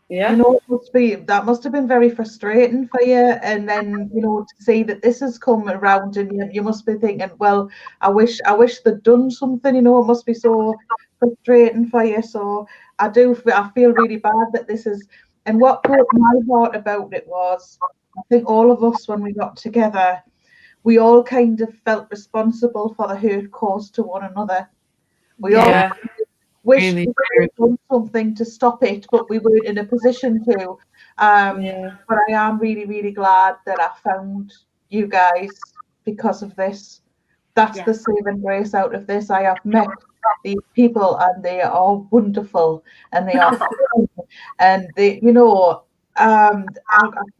Yeah. That must have been very frustrating for you. And then, to see that this has come around and you must be thinking, well, I wish they'd done something, it must be so frustrating for you. So I feel really bad that this is, and what broke my heart about it was, I think all of us, when we got together, we all kind of felt responsible for the hurt caused to one another. We all wish we had done something to stop it, but we weren't in a position to. But I am really, really glad that I found you guys because of this. That's the saving grace out of this. I have met these people and they are wonderful and they are fun and they, I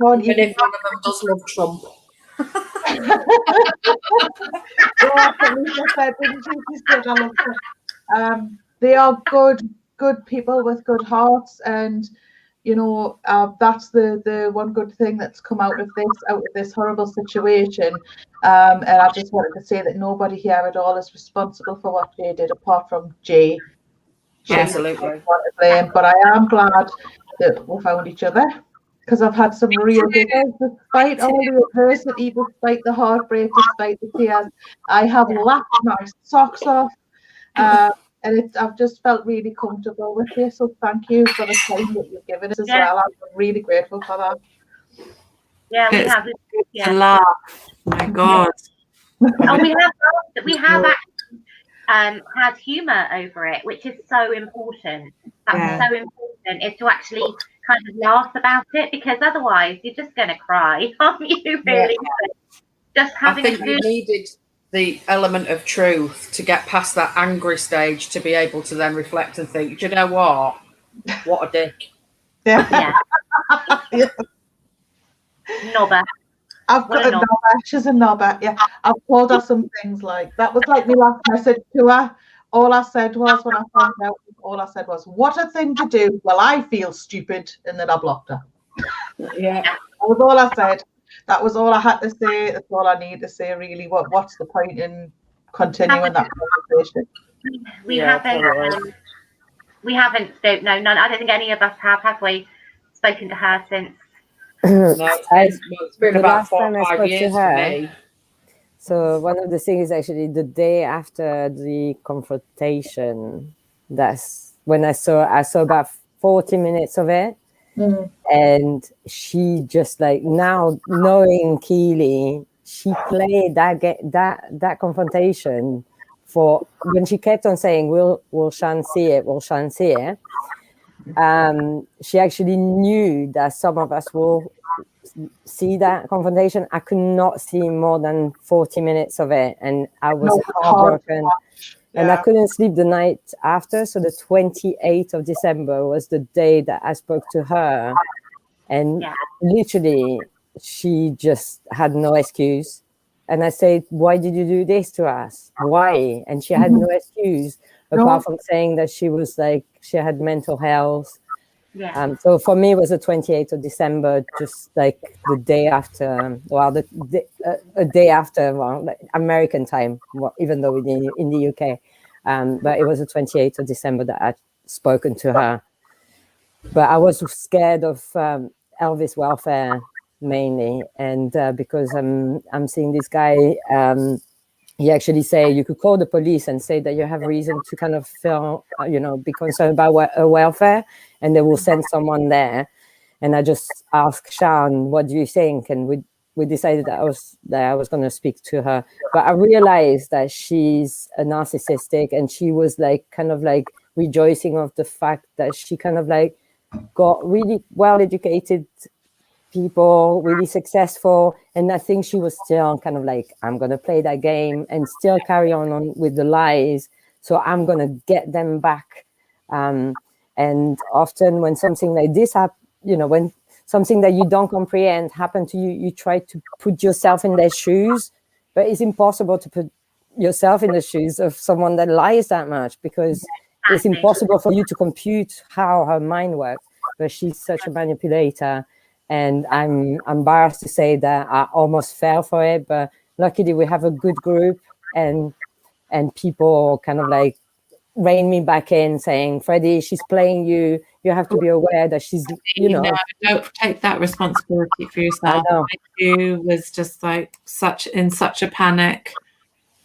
can't even if one of them does love Trump. They are good people with good hearts, and you know, that's the one good thing that's come out of this horrible situation. And I just wanted to say that nobody here at all is responsible for what Jay did, apart from Jay. Absolutely. But I am glad that we found each other, because I've had some real giggles despite all the adversity, despite the heartbreak, despite the tears. I have laughed my socks off. And I've just felt really comfortable with you. So thank you for the time that you've given us as well. I'm really grateful for that. Yeah, we It's have. good Yeah. to laugh. My God. And we have actually had humour over it, which is so important. That's so important, is to actually kind of laugh about it, because otherwise you're just going to cry, aren't you? Really, just having I think you needed the element of truth to get past that angry stage to be able to then reflect and think, do you know what a dick. Yeah. Nobber. I've got a knobber. She's a knobber. Yeah, I've told her some things like that. Was like my last message to her. All I said was, when I found out, what a thing to do. Well, I feel stupid, and then I blocked her. Yeah, that was all I said. That was all I had to say. That's all I need to say, really. What's the point in continuing that conversation? We haven't. We haven't. No, none. I don't think any of us have we spoken to her since. No, it's been about 4 or 5 years for me. So one of the things is actually the day after the confrontation. That's when I saw about 40 minutes of it. And she just, like, now knowing Keeley, she played that confrontation for when she kept on saying, will Sian see it, will Sian see it. She actually knew that some of us will see that confrontation. I could not see more than 40 minutes of it, and I was heartbroken. And I couldn't sleep the night after. So the 28th of December was the day that I spoke to her. And literally, she just had no excuse. And I said, why did you do this to us? Why? And she had no excuse apart from saying that she was like, she had mental health. So for me, it was the 28th of December, just like the day after, a day after, like American time, even though we're in the UK. But it was the 28th of December that I'd spoken to her. But I was scared of Elvis welfare mainly, and because I'm seeing this guy, he actually say you could call the police and say that you have reason to kind of feel, be concerned about welfare, and they will send someone there. And I just asked Sian, what do you think? And we decided that I was going to speak to her. But I realized that she's a narcissistic, and she was like kind of like rejoicing of the fact that she kind of like got really well-educated people, really successful, and I think she was still kind of like, I'm gonna play that game and still carry on with the lies, so I'm gonna get them back. And often when something like this happens, when something that you don't comprehend happen to you, you try to put yourself in their shoes, but it's impossible to put yourself in the shoes of someone that lies that much, because it's impossible for you to compute how her mind works. But she's such a manipulator. And I'm embarrassed to say that I almost fell for it, but luckily we have a good group, and people kind of like rein me back in, saying, Freddie, she's playing you. You have to be aware that she's, don't take that responsibility for yourself. I too was just like in such a panic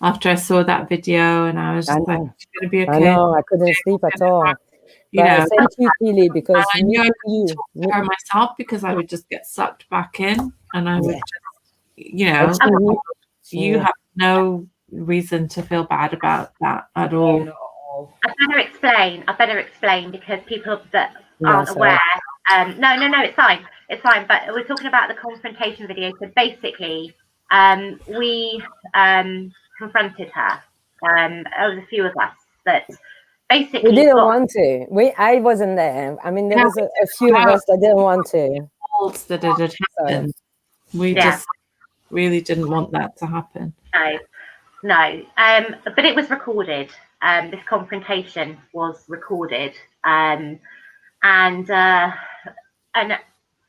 after I saw that video, and I was just like, it's going to be okay. I know, I couldn't sleep at all. But I sent you, Keeley, because I knew I couldn't talk to her myself, because I would just get sucked back in, and I would just, you have no reason to feel bad about that at all. I better explain because people that aren't aware. No, it's fine. But we're talking about the confrontation video. So basically, we confronted her. There was a few of us that basically we didn't want to. I wasn't there. I mean, there was a few of us that didn't want to. That it had happened. We just really didn't want that to happen. No. But it was recorded. This confrontation was recorded, and and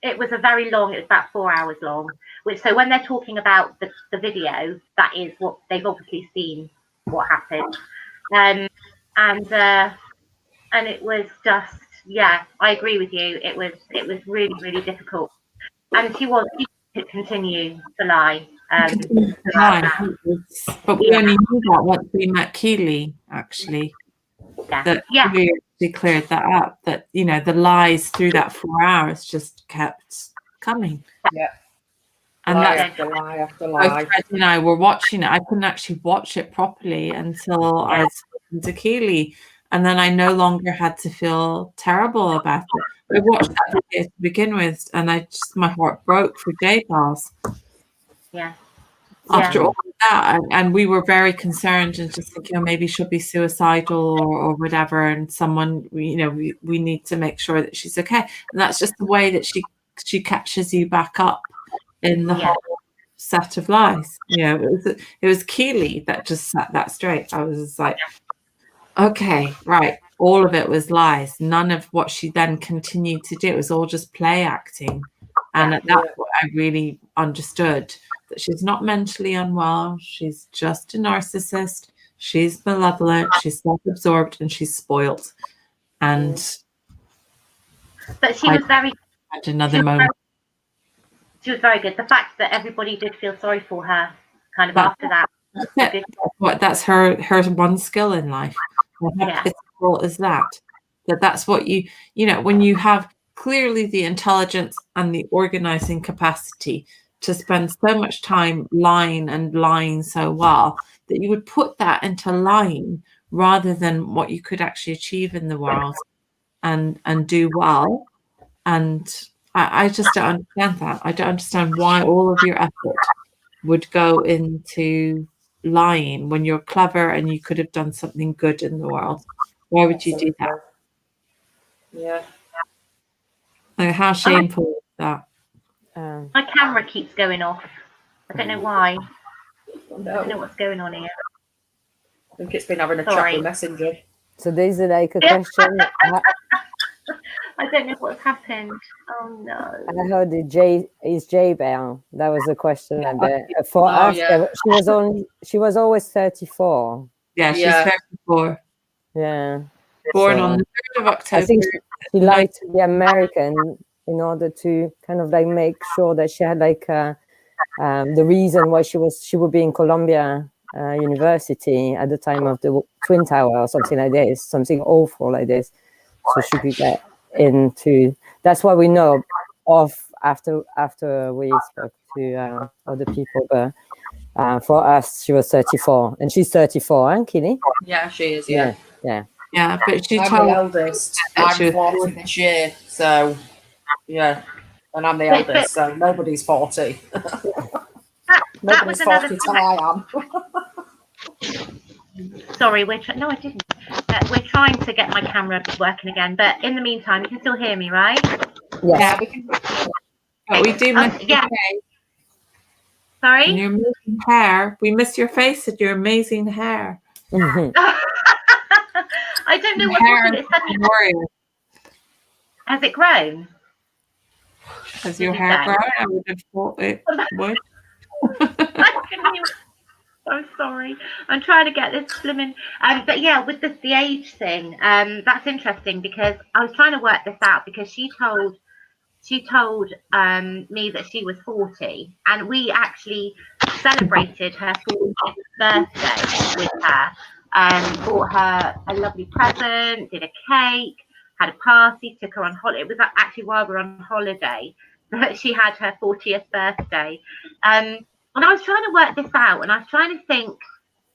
it was it was about 4 hours long, which, so when they're talking about the video, that is what they've obviously seen what happened. And it was just, yeah, I agree with you. It was really, really difficult. And she could continue to lie. But we only knew that once we met Keeley, actually. That we cleared that up. That, you know, the lies through that 4 hours just kept coming. Yeah. And lie that's after lie after lie. both Fred and I were watching it. I couldn't actually watch it properly until I had spoken to Keeley. And then I no longer had to feel terrible about it. I watched that video to begin with, and my heart broke for J Pals. Yeah. After all of that, and we were very concerned and just thinking, maybe she'll be suicidal or whatever, and someone, you know, we need to make sure that she's okay. And that's just the way that she catches you back up in the whole set of lies. You know, it was Keeley that just set that straight. I was just like, okay, right. All of it was lies. None of what she then continued to do. It was all just play acting. And at that point, I really understood that she's not mentally unwell. She's just a narcissist. She's malevolent. She's self-absorbed, and she's spoiled. And but she was very. At another moment. She was very good. The fact that everybody did feel sorry for her, kind of after that. That's her one skill in life. How difficult is that? That's what you know, when you have clearly the intelligence and the organizing capacity to spend so much time lying so well, that you would put that into lying rather than what you could actually achieve in the world and do well. And I just don't understand that. I don't understand why all of your effort would go into lying when you're clever and you could have done something good in the world. Why would you do that? Yeah. Like, how shameful is that? My camera keeps going off. I don't know why. I don't know what's going on here. I think it's been having a chat with Messenger. So there's like a question. I don't know what's happened. Oh no. I heard is J Bell. That was the question. For us, she was always 34. Yeah, she's 34. Yeah. Born on the 3rd of October. I think she liked to be American in order to kind of like make sure that she had like the reason why she would be in Columbia University at the time of the Twin Tower or something like this, something awful like this. So she could get into. That's what we know of after we spoke to other people. But for us, she was 34, and she's 34, huh, Keeley? Yeah, she is. Yeah. Yeah, but she's I'm the eldest. I'm 40 this year, so yeah, and I'm the eldest, so nobody's 40. Nobody's 40 till I am. Sorry, no, I didn't. We're trying to get my camera working again, but in the meantime, you can still hear me, right? Yeah, we can. But we do miss your face. Sorry? And your amazing hair. We miss your face and your amazing hair. I don't know what happened. Has it grown? Has your hair grown? I would have thought it would. I'm sorry. I'm trying to get this slimming. But yeah, with the age thing, that's interesting because I was trying to work this out because she told me that she was 40, and we actually celebrated her 40th birthday with her. Bought her a lovely present, did a cake, had a party, took her on holiday. It was actually while we were on holiday that she had her 40th birthday. And I was trying to work this out, and I was trying to think,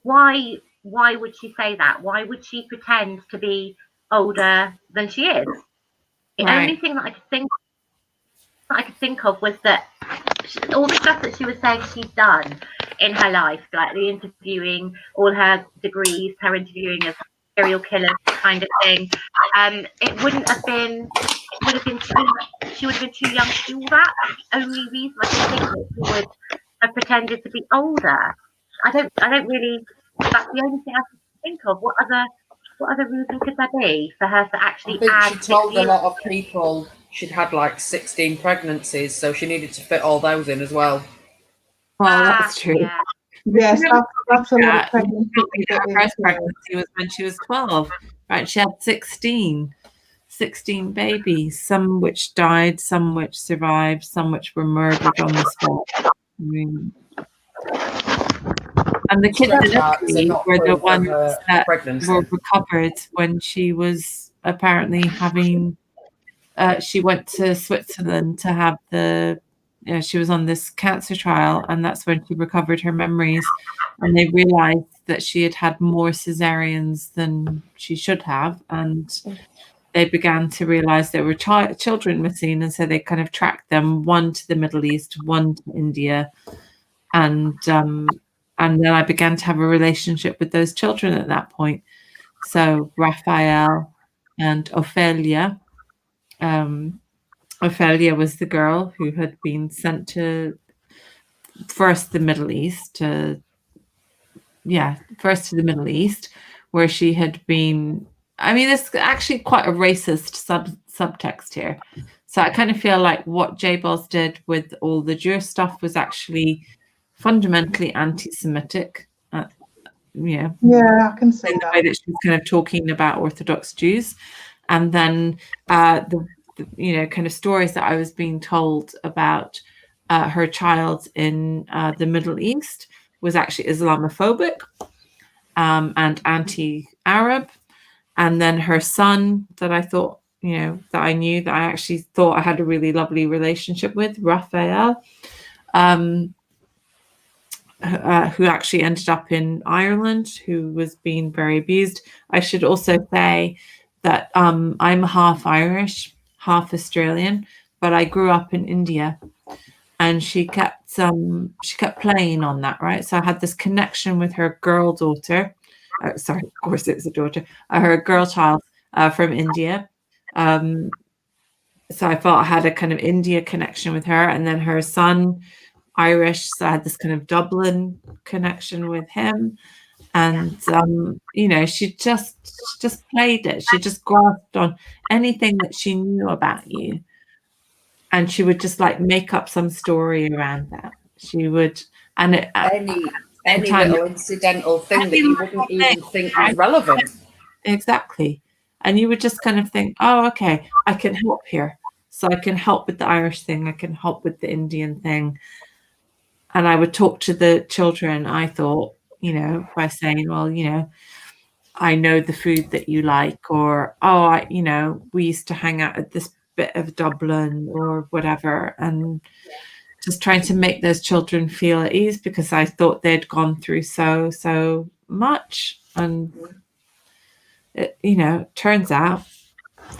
why would she say that? Why would she pretend to be older than she is? The only thing that I could think of was that all the stuff that she was saying she's done in her life, like the interviewing, all her degrees, her interviewing of serial killers, kind of thing. It would have been she would have been too young to do all that. That's the only reason I can think that she would have pretended to be older. I don't really. That's the only thing I can think of. What other reason could there be for her to actually I think add? She told a lot of people she'd had like 16 pregnancies, so she needed to fit all those in as well. Well, that's true. Yeah. Yes, that's a lot of Her pregnancy. first pregnancy was when she was 12, right? She had 16 babies, some which died, some which survived, some which were murdered on the spot. I mean, and the kids in Italy were the ones that were recovered when she was apparently having, she went to Switzerland to have she was on this cancer trial, and that's when she recovered her memories. And they realized that she had had more cesareans than she should have. And they began to realize there were children missing. And so they kind of tracked them, one to the Middle East, one to India. And then I began to have a relationship with those children at that point. So Raphael and Ophelia. Ophelia was the girl who had been sent to first the Middle East, where she had been. I mean, it's actually quite a racist subtext here. So I kind of feel like what J-Boz did with all the Jewish stuff was actually fundamentally anti-Semitic. Yeah, I can see in that. the way that she's kind of talking about Orthodox Jews, and then the kind of stories that I was being told about her child in the Middle East was actually Islamophobic and anti-Arab. And then her son that I thought, that I knew, that I actually thought I had a really lovely relationship with, Raphael, who actually ended up in Ireland, who was being very abused. I should also say that I'm half Irish, half Australian, but I grew up in India, and she kept playing on that, right? So I had this connection with her girl daughter. Sorry, of course it was a daughter. Her girl child from India. So I felt I had a kind of India connection with her, and then her son, Irish. So I had this kind of Dublin connection with him. And she just played it. She just grasped on anything that she knew about you, and she would just like make up some story around that. She would, and any little incidental thing that you wouldn't even think was relevant. Exactly. And you would just kind of think, oh, okay, I can help here. So I can help with the Irish thing. I can help with the Indian thing. And I would talk to the children, I thought, by saying, well, I know the food that you like, or, we used to hang out at this bit of Dublin or whatever. And just trying to make those children feel at ease, because I thought they'd gone through so much. And it, turns out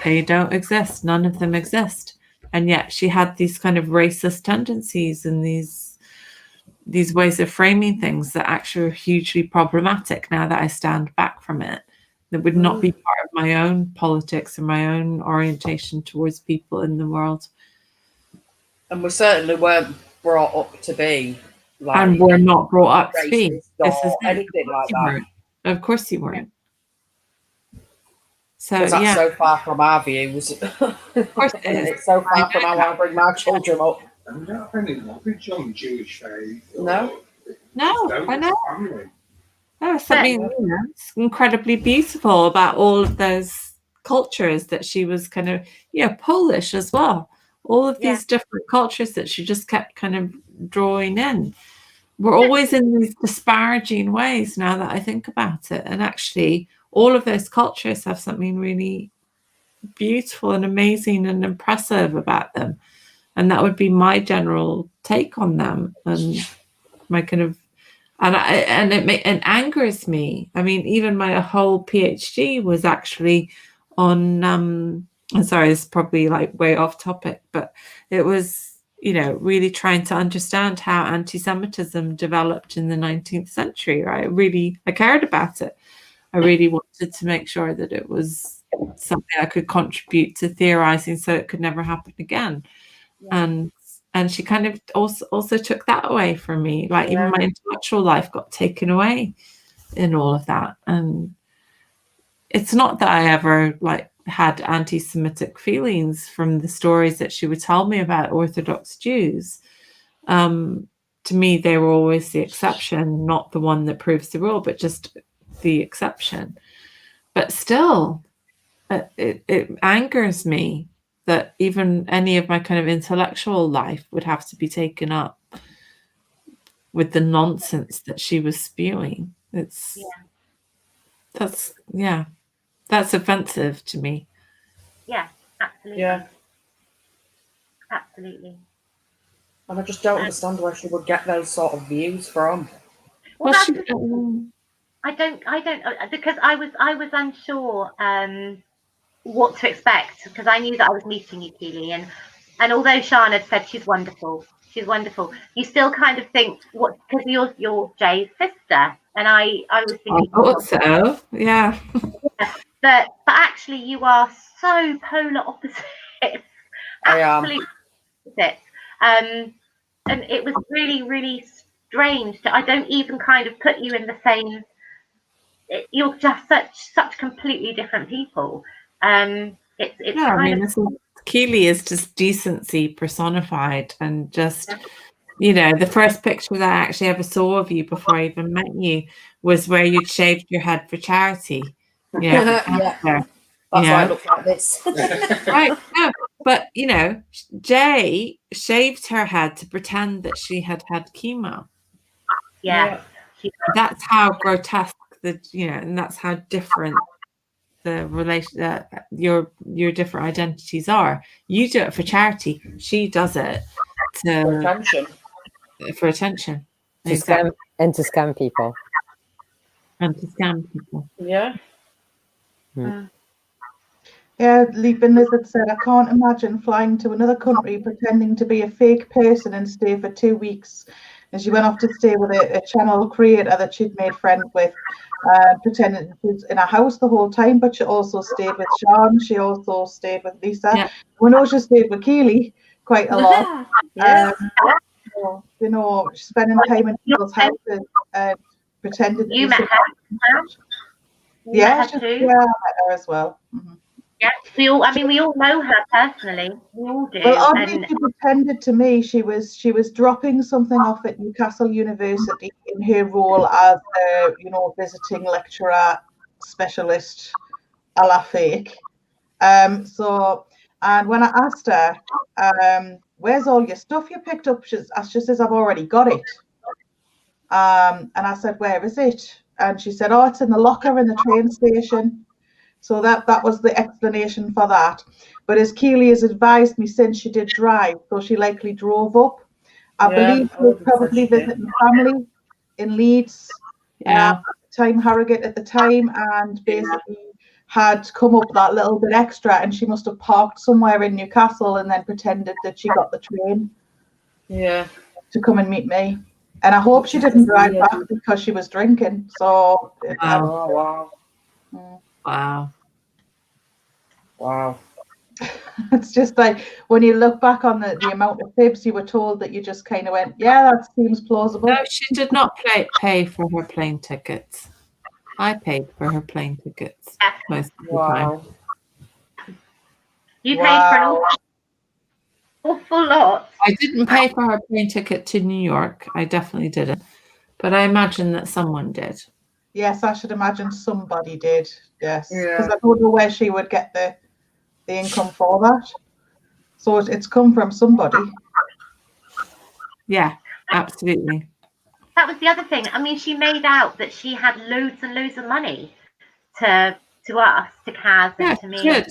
they don't exist. None of them exist. And yet she had these kind of racist tendencies and these ways of framing things that actually are hugely problematic now that I stand back from it. That would not be part of my own politics and my own orientation towards people in the world. And we certainly weren't brought up to be like, and we're not brought up to be. This is anything like that. Of course you weren't. So that's so far from our views. Of course it is. It's so far from how I bring my children up. And we don't have any knowledge on Jewish faith. No, I know. There's something incredibly beautiful about all of those cultures that she was kind of, Polish as well. All of these different cultures that she just kept kind of drawing in. We're always in these disparaging ways now that I think about it. And actually, all of those cultures have something really beautiful and amazing and impressive about them. And that would be my general take on them, and my kind of, and it angers me. I mean, even my whole PhD was actually on. I'm sorry, this is probably like way off topic, but it was, really trying to understand how anti-Semitism developed in the 19th century. Right, I cared about it. I really wanted to make sure that it was something I could contribute to theorizing, so it could never happen again. And she kind of also took that away from me. Like even my intellectual life got taken away in all of that. And it's not that I ever like had anti-Semitic feelings from the stories that she would tell me about Orthodox Jews. To me, they were always the exception, not the one that proves the rule, but just the exception. But still, it angers me that even any of my kind of intellectual life would have to be taken up with the nonsense that she was spewing. That's offensive to me. Yeah, absolutely. Yeah. Absolutely. And I just don't understand where she would get those sort of views from. Well, I don't, because I was unsure what to expect, because I knew that I was meeting you, Keeley, and although Sian had said she's wonderful, you still kind of think, what, because you're Jay's sister, and I was thinking, I thought so, yeah. But actually, you are so polar opposites. Absolutely opposite. And it was really, really strange that I don't even kind of put you in the same. You're just such completely different people. Keeley is just decency personified, and just, you know, the first picture that I actually ever saw of you before I even met you was where you'd shaved your head for charity. Yeah, that's why I look like this. Right. No, but you know, Jay shaved her head to pretend that she had had chemo. Yeah. That's how grotesque and that's how different the relation, your different identities are. You do it for charity. She does it for attention. Scam people. And to scam people. Yeah. Yeah, Leaping Lizard said, I can't imagine flying to another country pretending to be a fake person and stay for 2 weeks. And she went off to stay with a channel creator that she'd made friends with, pretending she was in a house the whole time, but she also stayed with Sian. She also stayed with Lisa. Yeah. We know she stayed with Keeley quite a lot. Spending time in people's houses and pretending to you be met her. Yeah, I met her as well. Mm-hmm. Yeah, we all know her personally. We all do. Well, oddly, she pretended to me she was dropping something off at Newcastle University in her role as a visiting lecturer specialist, a la fake. And when I asked her, where's all your stuff you picked up? She says, I've already got it. And I said, where is it? And she said, oh, it's in the locker in the train station. So that was the explanation for that. But as Keeley has advised me since, she did drive, so she likely drove up. I believe she was probably visiting family in Leeds. Harrogate at the time, and basically had come up that little bit extra, and she must have parked somewhere in Newcastle and then pretended that she got the train. Yeah. To come and meet me. And I hope she didn't drive back because she was drinking. So Wow. It's just like when you look back on the amount of fibs you were told, that you just kind of went, yeah, that seems plausible. No, she did not pay for her plane tickets. I paid for her plane tickets most of the time. You paid for an awful lot. I didn't pay for her plane ticket to New York. I definitely didn't. But I imagine that someone did. Yes, I should imagine somebody did. Yes. Because I don't know where she would get the income for that. So it's come from somebody. Yeah, absolutely. That was the other thing. I mean, she made out that she had loads and loads of money to us, to Kaz and to me. Good.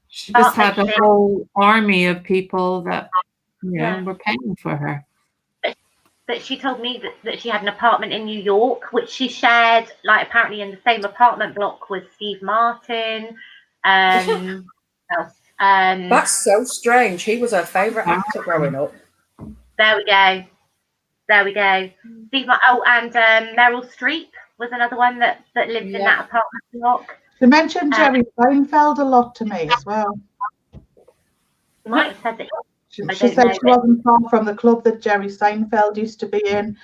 She just had a whole army of people that were paying for her. But she told me that she had an apartment in New York, which she shared, like, apparently in the same apartment block with Steve Martin. That's so strange. He was her favourite actor growing up. There we go. Steve and Meryl Streep was another one that lived in that apartment block. They mentioned Jerry Seinfeld a lot to me as well. You might have said that. She said she wasn't far from the club that Jerry Seinfeld used to be in.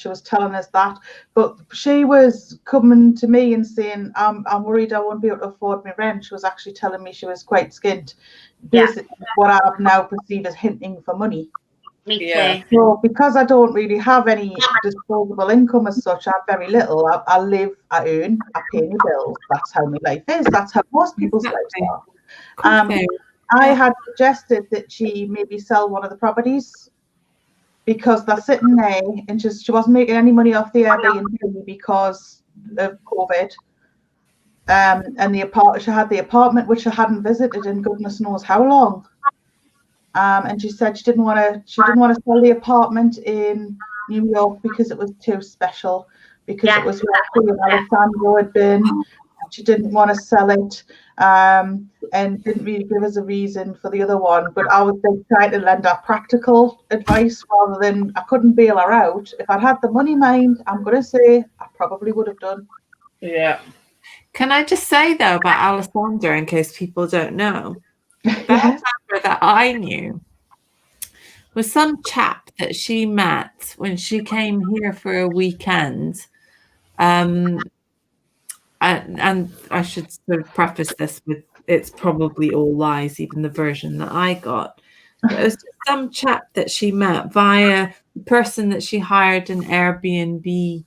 She was telling us that. But she was coming to me and saying, I'm worried I won't be able to afford my rent. She was actually telling me she was quite skint. Basically, what I now perceive as hinting for money. Me too. Yeah. So because I don't really have any disposable income as such, I have very little. I live, I earn, I pay my bills. That's how my life is. That's how most people's lives are. I had suggested that she maybe sell one of the properties because they're sitting there and she wasn't making any money off the Airbnb because of COVID. And she had the apartment which I hadn't visited in goodness knows how long. And she said she didn't want to sell the apartment in New York because it was too special, because it was where she and Alessandro had been. She didn't want to sell it, and didn't really give us a reason for the other one. But I was trying to lend her practical advice rather than, I couldn't bail her out. If I'd had the money mind, I'm going to say I probably would have done. Yeah. Can I just say though about Alessandra, in case people don't know, Yes. Alessandra that I knew was some chap that she met when she came here for a weekend. And I should sort of preface this with, it's probably all lies, even the version that I got. But it was just some chap that she met via the person that she hired an Airbnb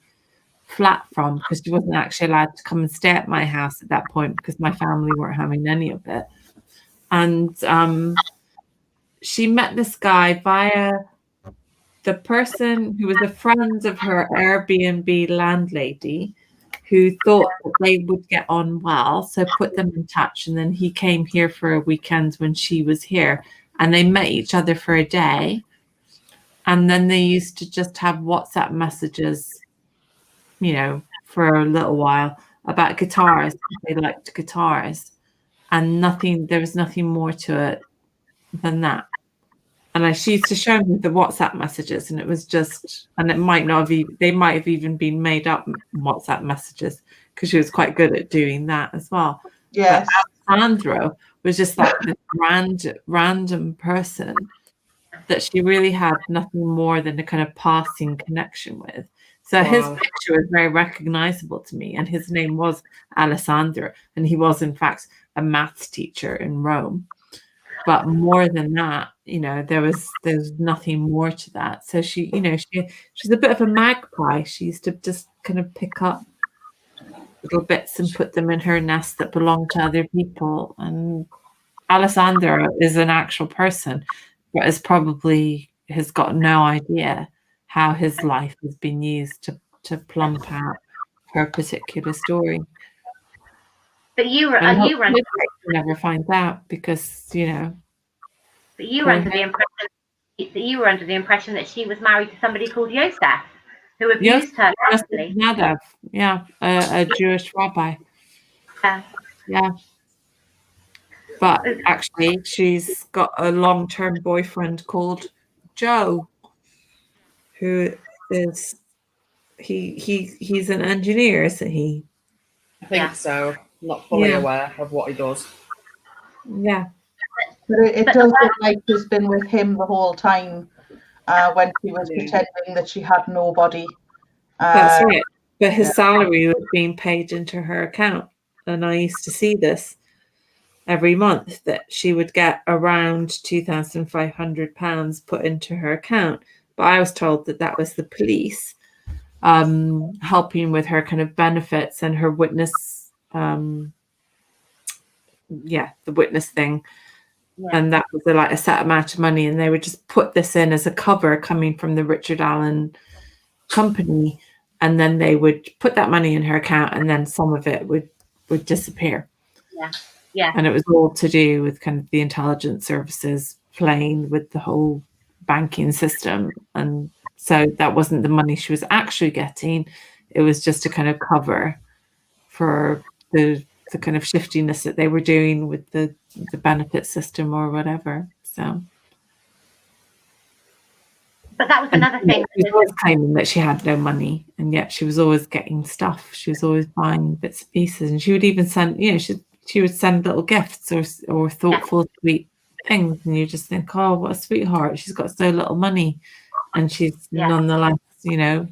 flat from, because she wasn't actually allowed to come and stay at my house at that point because my family weren't having any of it. And she met this guy via the person who was a friend of her Airbnb landlady, who thought that they would get on well, so put them in touch. And then he came here for a weekend when she was here, and they met each other for a day. And then they used to just have WhatsApp messages, you know, for a little while about guitars. They liked guitars, and there was nothing more to it than that. And she used to show me the WhatsApp messages, and it was just, and it might not have, they might have even been made up WhatsApp messages, because she was quite good at doing that as well. Yes. But Alessandro was just like this random person that she really had nothing more than a kind of passing connection with. So his picture was very recognizable to me, and his name was Alessandro, and he was in fact a maths teacher in Rome. But more than that, you know, there's nothing more to that. So she, you know, she's a bit of a magpie. She used to just kind of pick up little bits and put them in her nest that belonged to other people. And Alessandro is an actual person, but has got no idea how his life has been used to plump out her particular story. But you never find out, because, you know. But you were under the impression that she was married to somebody called Yosef, who abused her. Yeah, a Jewish rabbi. Yeah. But actually, she's got a long-term boyfriend called Joe, who is he's an engineer, isn't he? I think so. Not fully aware of what he does. Yeah. But it does look like she's been with him the whole time, when she was pretending that she had nobody. That's right. But his salary was being paid into her account. And I used to see this every month, that she would get around £2,500 put into her account. But I was told that was the police helping with her kind of benefits and her witness, the witness thing. Yeah. And that was like a set amount of money, and they would just put this in as a cover coming from the Richard Allen company, and then they would put that money in her account, and then some of it would disappear. Yeah. And it was all to do with kind of the intelligence services playing with the whole banking system. And so that wasn't the money she was actually getting. It was just a kind of cover for the kind of shiftiness that they were doing with the benefit system or whatever. So, but that was another thing. She was always claiming that she had no money, and yet she was always getting stuff. She was always buying bits and pieces, and she would even send, you know, she would send little gifts or thoughtful, sweet things, and you just think, oh, what a sweetheart. She's got so little money, and she's nonetheless, you know,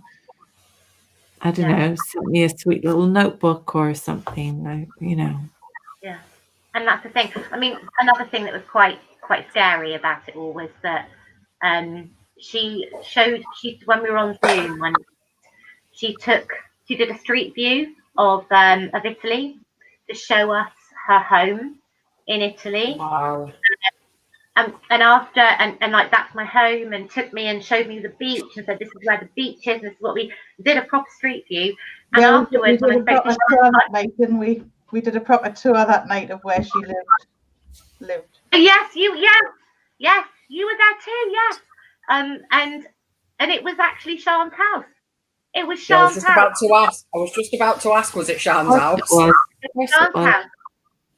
I don't know, sent me a sweet little notebook or something, like, you know. Yeah, and that's the thing. I mean, another thing that was quite scary about it all was that she when we were on Zoom, when she did a street view of Italy to show us her home in Italy. Wow. And after and like, that's my home, and took me and showed me the beach and said, this is where the beach is, this is what we did, a proper street view. And afterwards, we did a proper tour that night, didn't we? We did a proper tour that night of where she lived. Yes, you were there too, yes. And it was actually Sian's house. It was Sian's house. I was just about to ask, was it Sian's house? It was Sian's house.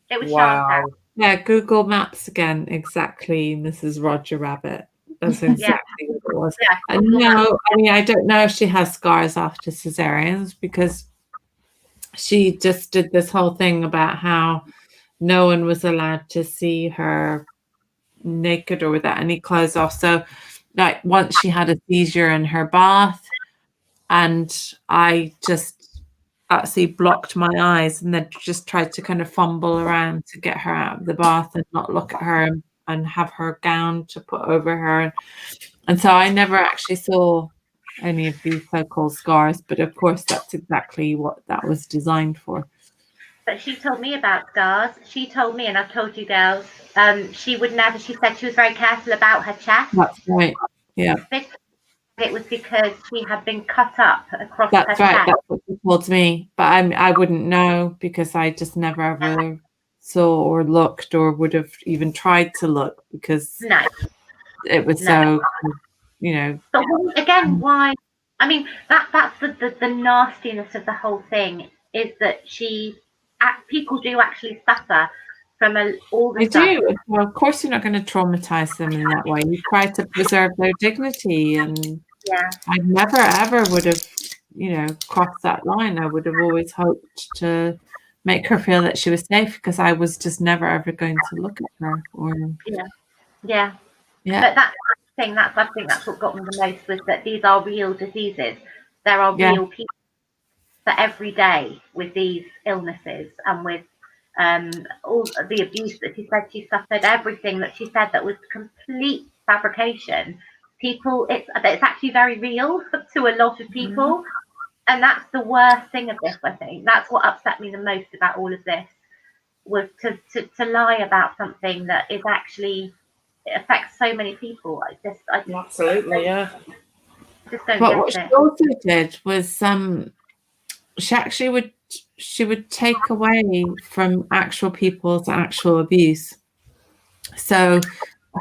It was Sian's house. Yeah, Google Maps again, exactly, Mrs. Roger Rabbit. That's exactly what it was. Yeah, and no, I mean, I don't know if she has scars after cesareans, because she just did this whole thing about how no one was allowed to see her naked or without any clothes off. So, like, once she had a seizure in her bath, and I just actually blocked my eyes and then just tried to kind of fumble around to get her out of the bath and not look at her and have her gown to put over her. And so I never actually saw any of these so-called scars, but of course that's exactly what that was designed for. But she told me about scars. She told me, and I've told you girls, she said she was very careful about her chest. That's right. Yeah. It was because she had been cut up across her chest. That's what she told me, but I wouldn't know, because I just never ever saw or looked or would have even tried to look, because it was so, you know. But again, why? I mean, that's the nastiness of the whole thing, is that people do actually suffer from all the stuff. They do. Well, of course you're not going to traumatize them in that way. You try to preserve their dignity, and I never ever would have, you know, crossed that line. I would have always hoped to make her feel that she was safe, because I was just never ever going to look at her. Yeah. But that's the thing. I think that's what got me the most, was that these are real diseases. There are real people that every day with these illnesses and with all the abuse that she said she suffered, everything that she said that was complete fabrication. It's actually very real to a lot of people, and that's the worst thing of this. I think that's what upset me the most about all of this, was to lie about something that is actually, it affects so many people. Absolutely, yeah. Just don't but what she also did was she would take away from actual people's actual abuse. So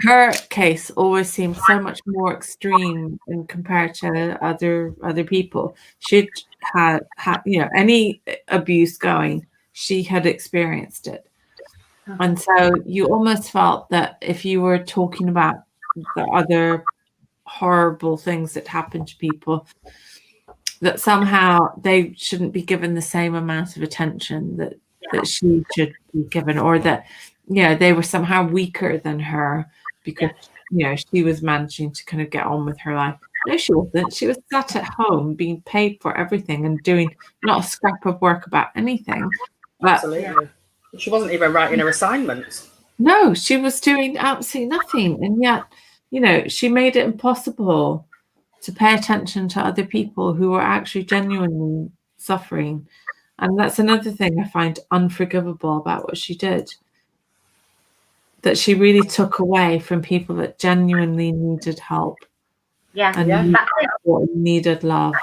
her case always seemed so much more extreme in compared to other people. She'd had you know, any abuse going, she had experienced it. And so you almost felt that if you were talking about the other horrible things that happen to people, that somehow they shouldn't be given the same amount of attention that she should be given, or that, you know, they were somehow weaker than her because, you know, she was managing to kind of get on with her life. No, she wasn't. She was sat at home being paid for everything and doing not a scrap of work about anything. Absolutely. She wasn't even writing her assignments. No, she was doing absolutely nothing. And yet, you know, she made it impossible to pay attention to other people who were actually genuinely suffering. And that's another thing I find unforgivable about what she did. That she really took away from people that genuinely needed help. And needed love.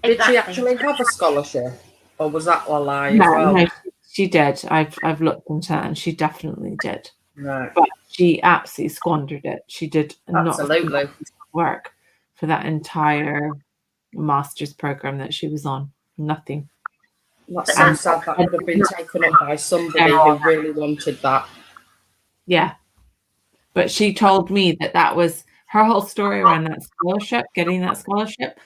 Did she actually have a scholarship? Or was that a lie as well? No, she did. I've looked into that, and she definitely did. Right. But she absolutely squandered it. She did absolutely not work for that entire master's program that she was on. Nothing. That's so sad. That would have been taken up by somebody who really wanted that. Yeah. But she told me that was her whole story around that scholarship, getting that scholarship,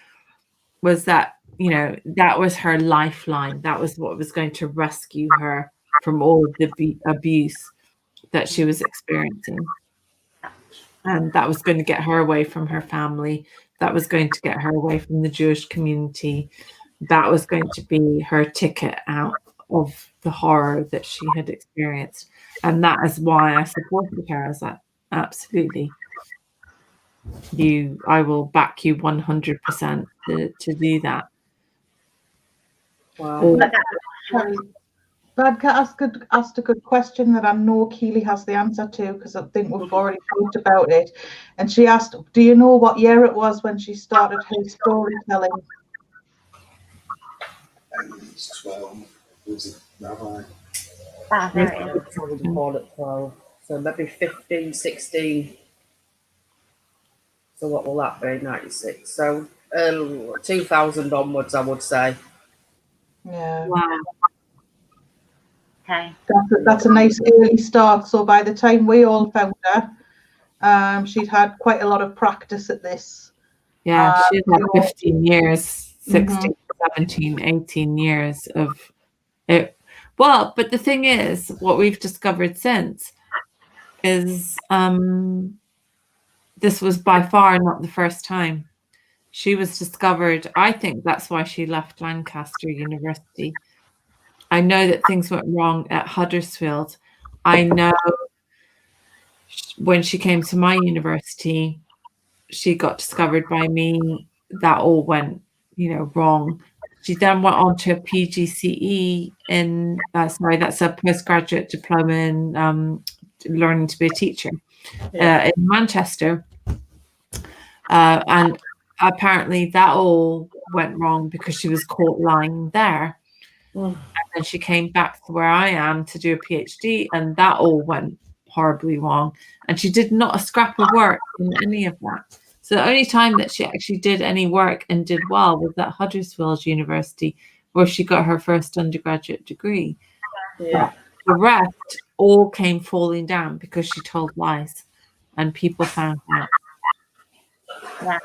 was that, you know, that was her lifeline. That was what was going to rescue her from all the abuse. that she was experiencing. And that was going to get her away from her family. That was going to get her away from the Jewish community. That was going to be her ticket out of the horror that she had experienced. And that is why I supported her. I was like, absolutely. I will back you 100% to do that. Wow. Brad asked a good question that I know Keeley has the answer to, because I think we've already talked about it. And she asked, do you know what year it was when she started her storytelling? It's 12. Was it Rabbi? There it is. Probably born at 12. So maybe 15, 16. So what will that be? 96. So 2000 onwards, I would say. Yeah. Wow. Okay. That's a nice early start. So by the time we all found her, she'd had quite a lot of practice at this. Yeah, she's had 15 years, 16, Mhm. 17, 18 years of it. Well, but the thing is, what we've discovered since is this was by far not the first time. She was discovered. I think that's why she left Lancaster University. I know that things went wrong at Huddersfield. I know when she came to my university, she got discovered by me. That all went, wrong. She then went on to a PGCE that's a postgraduate diploma in learning to be a teacher in Manchester. And apparently that all went wrong because she was caught lying there. And then she came back to where I am to do a PhD, and that all went horribly wrong. And she did not a scrap of work in any of that. So the only time that she actually did any work and did well was at Huddersfield University, where she got her first undergraduate degree. Yeah. The rest all came falling down because she told lies, and people found out. Yeah.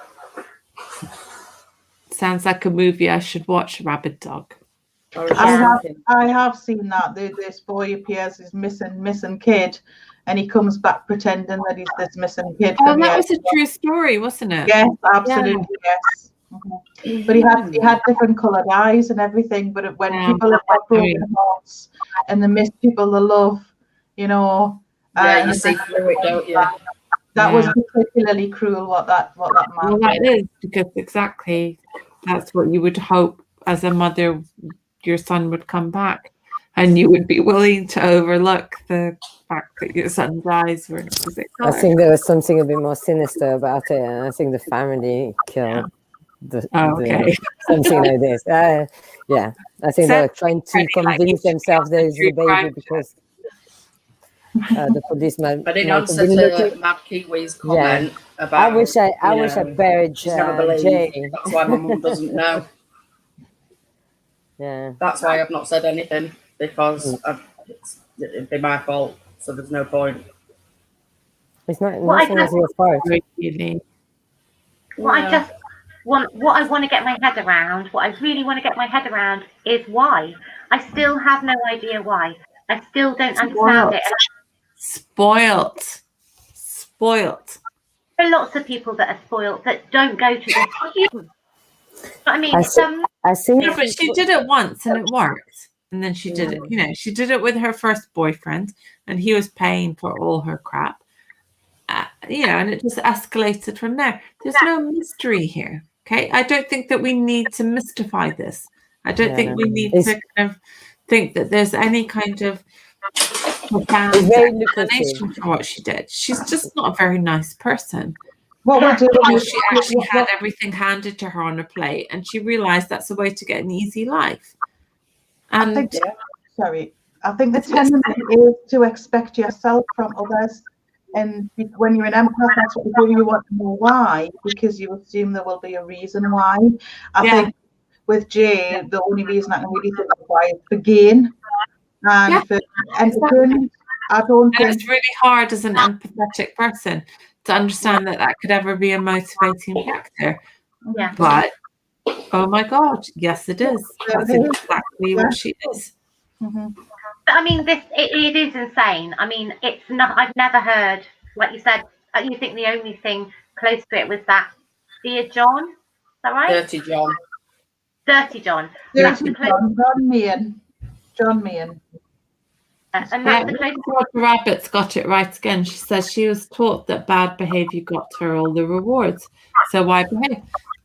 Sounds like a movie I should watch, Rabid Dog. I have seen that. This boy appears as missing kid, and he comes back pretending that he's this missing kid. Oh, that was a true story, wasn't it? Yes, absolutely, yes. Mm-hmm. But he had different coloured eyes and everything. But when people have got broken hearts and they miss people they love, you see through it, don't you? That was particularly cruel. What that man. Well, that is, because exactly that's what you would hope as a mother. Your son would come back, and you would be willing to overlook the fact that your son's eyes were opposite color. I think there was something a bit more sinister about it, and I think the family killed something like this. I think they were trying to convince themselves there is a baby because the policeman. But in answer to Mad Kiwi's comment about, I wish I buried Jay. That's why my mum doesn't know. Yeah, that's why I've not said anything, because it'd be my fault. So there's no point. It's nothing is your fault. What I want to get my head around, what I really want to get my head around is why. I still have no idea why. I still don't understand it. Spoilt. There are lots of people that are spoilt that don't go to this. I mean, I think. Yeah, but she did it once and it worked. And then she did it, she did it with her first boyfriend, and he was paying for all her crap. And it just escalated from there. There's no mystery here. Okay. I don't think that we need to mystify this. I don't think we need to kind of think that there's any kind of profound explanation for what she did. She's just not a very nice person. She actually had everything handed to her on a plate, and she realized that's a way to get an easy life. And I think the tendency is to expect yourself from others, and when you're an empath, that's what you do. You want to know why, because you assume there will be a reason why. I think with Jay, the only reason I can really think of why is for gain and for entertainment. I don't think it's really hard as an empathetic person to understand that could ever be a motivating factor. Yeah. But oh my God, yes, it is. That's exactly what she is. Mm-hmm. But I mean, it is insane. I mean, it's not. I've never heard, like you said. You think the only thing close to it was that Dear John. Is that right? Dirty John. Dirty John. Dirty John Meehan. John Meehan. And that's the closest. Roger Rabbit's got it right again. She says she was taught that bad behavior got her all the rewards. So why behave?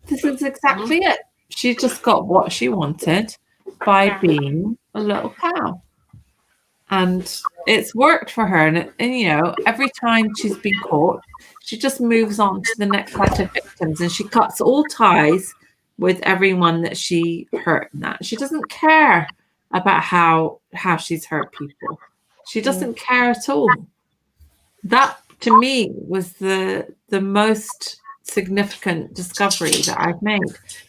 This is exactly it. She just got what she wanted by being a little cow. And it's worked for her. And you know, every time she's been caught, she just moves on to the next set of victims, and she cuts all ties with everyone that she hurt. And that she doesn't care about how she's hurt people. She doesn't care at all. That to me was the most significant discovery that I've made.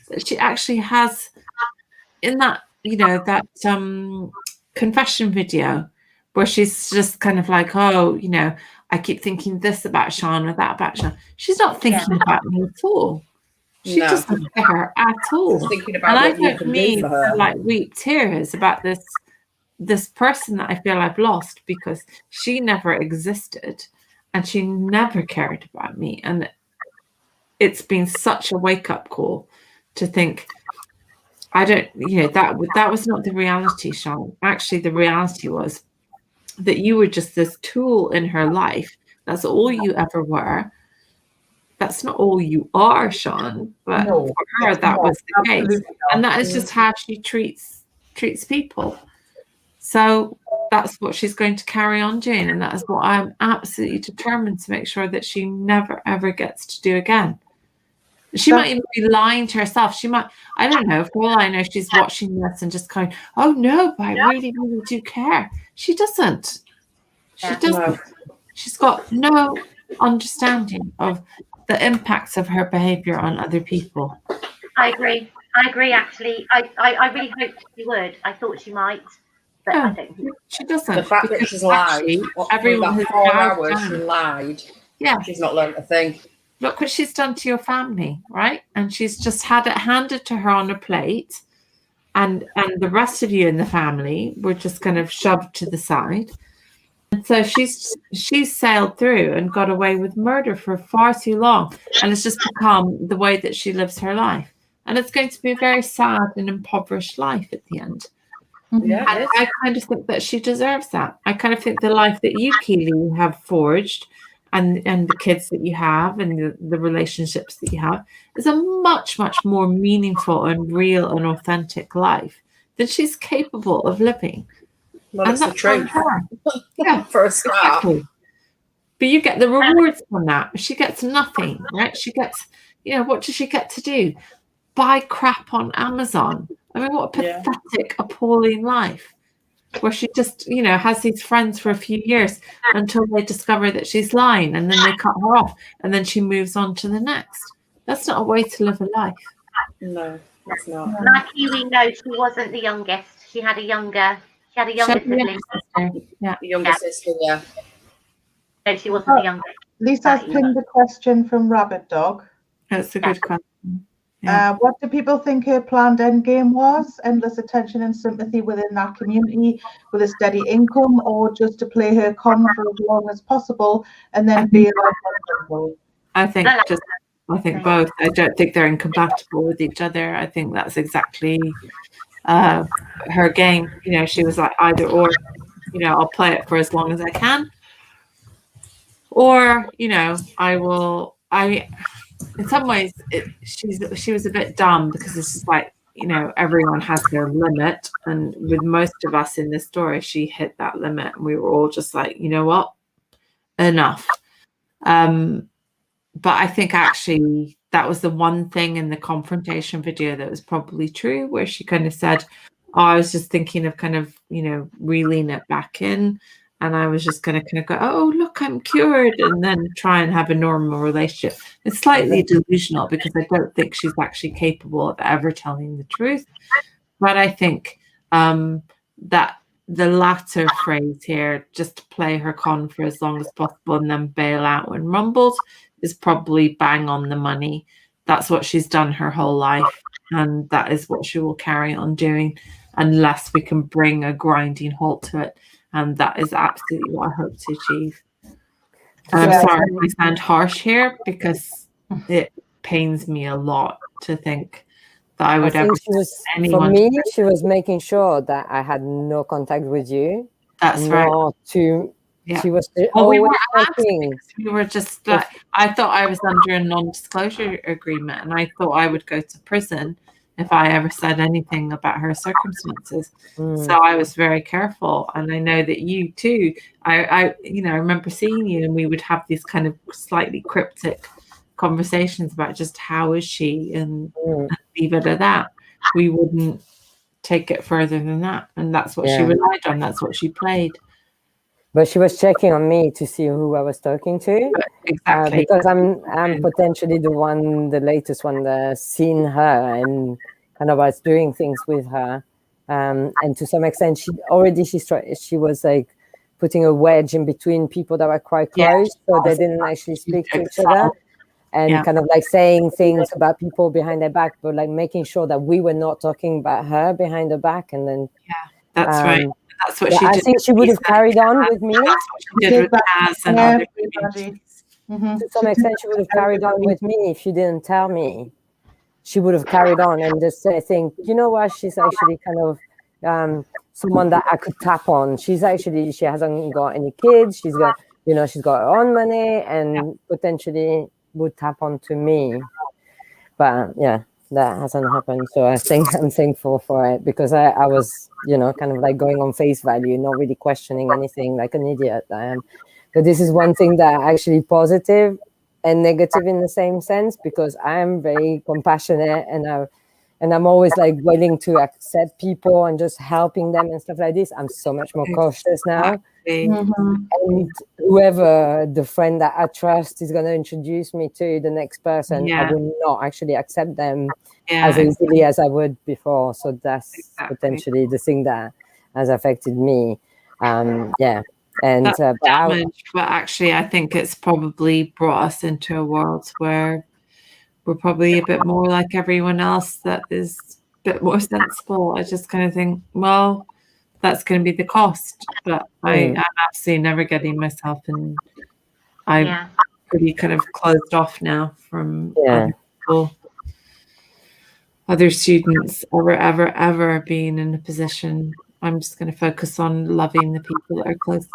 That she actually has in that, you know, that confession video where she's just kind of like, oh, you know, I keep thinking this about Sean or that about Sean. She's not thinking about me at all. She doesn't care at all. She's thinking about what you can do for her. Like weep tears about this person that I feel I've lost because she never existed and she never cared about me. And it's been such a wake-up call to think, I don't, you know, that was not the reality, Sean. Actually, the reality was that you were just this tool in her life. That's all you ever were. That's not all you are, Sean. But for her, that was the case. And that is just how she treats people. So that's what she's going to carry on doing. And that is what I'm absolutely determined to make sure that she never, ever gets to do again. She might even be lying to herself. She might, I don't know, for all I know, she's watching this and just going, oh no, but I really, really do care. She doesn't. She doesn't. She's got no understanding of the impacts of her behavior on other people. I agree, actually. I really hoped she would. I thought she might, but I don't think she doesn't. The fact that she's lied, everyone has 4 hours she lied. Yeah. She's not learned a thing. Look what she's done to your family, right? And she's just had it handed to her on a plate, and the rest of you in the family were just kind of shoved to the side. And so she's sailed through and got away with murder for far too long, and it's just become the way that she lives her life. And it's going to be a very sad and impoverished life at the end. Yeah, and I kind of think that she deserves that. I kind of think the life that you, Keeley, have forged, and the kids that you have and the relationships that you have is a much, much more meaningful and real and authentic life than she's capable of living. Well, and that's the truth. Yeah, for a start. Exactly. But you get the rewards from that. She gets nothing, right? She gets, you know, what does she get to do? Buy crap on Amazon. I mean, what a pathetic, appalling life. Where she just, you know, has these friends for a few years until they discover that she's lying, and then they cut her off, and then she moves on to the next. That's not a way to live a life. No, that's not. Like we know, she wasn't the youngest. She had a younger sibling. Yeah, younger sister. Yeah. No, she wasn't the youngest. Lisa's pinned a question from Rabbit Dog. That's a good question. What do people think her planned endgame was? Endless attention and sympathy within that community with a steady income, or just to play her con for as long as possible and then be like, I think both. I don't think they're incompatible with each other. I think that's exactly her game. You know, she was like either or. You know, I'll play it for as long as I can, or you know, in some ways, she was a bit dumb because it's just like, you know, everyone has their limit. And with most of us in this story, she hit that limit. And we were all just like, you know what? Enough. But I think actually that was the one thing in the confrontation video that was probably true, where she kind of said, oh, I was just thinking of kind of, you know, reeling it back in. And I was just going to kind of go, oh, look, I'm cured, and then try and have a normal relationship. It's slightly delusional because I don't think she's actually capable of ever telling the truth. But I think that the latter phrase here, just to play her con for as long as possible and then bail out when rumbled, is probably bang on the money. That's what she's done her whole life, and that is what she will carry on doing. unless we can bring a grinding halt to it. And that is absolutely what I hope to achieve. And I'm sorry if I sound harsh here, because it pains me a lot to think that I would ever for me, she was making sure that I had no contact with you. That's right. She was we were asking. We were just like, I thought I was under a non-disclosure agreement, and I thought I would go to prison if I ever said anything about her circumstances. So I was very careful, and I know that you too. I remember seeing you, and we would have these kind of slightly cryptic conversations about just how is she, and leave it at that. We wouldn't take it further than that, and that's what she relied on. That's what she played. But she was checking on me to see who I was talking to. Exactly. Because I'm potentially the latest one that's seen her and kind of was doing things with her. And to some extent, she was like putting a wedge in between people that were quite close, so they didn't actually speak to each other. And kind of like saying things about people behind their back, but like making sure that we were not talking about her behind her back. And then that's right. That's what she did. I think she would have carried on with me. That's what she did with Kaz and other communities. To some extent, she would have carried on with me if she didn't tell me. She would have carried on and just think, you know what, she's actually kind of someone that I could tap on. She hasn't got any kids. She's got her own money, and potentially would tap on to me. But that hasn't happened. So I think I'm thankful for it, because I was, kind of like going on face value, not really questioning anything, like an idiot I am. But this is one thing that actually positive and negative in the same sense, because I am very compassionate, and I'm always like willing to accept people and just helping them and stuff like this. I'm so much more cautious now. And whoever the friend that I trust is going to introduce me to the next person, I will not actually accept them as easily as I would before. So that's potentially the thing that has affected me. And that's damage, but actually I think it's probably brought us into a world where we're probably a bit more like everyone else that is a bit more sensible. I just kind of think, well, that's going to be the cost, but I'm absolutely never getting myself in. I'm pretty kind of closed off now from other people, other students, ever being in a position. I'm just going to focus on loving the people that are close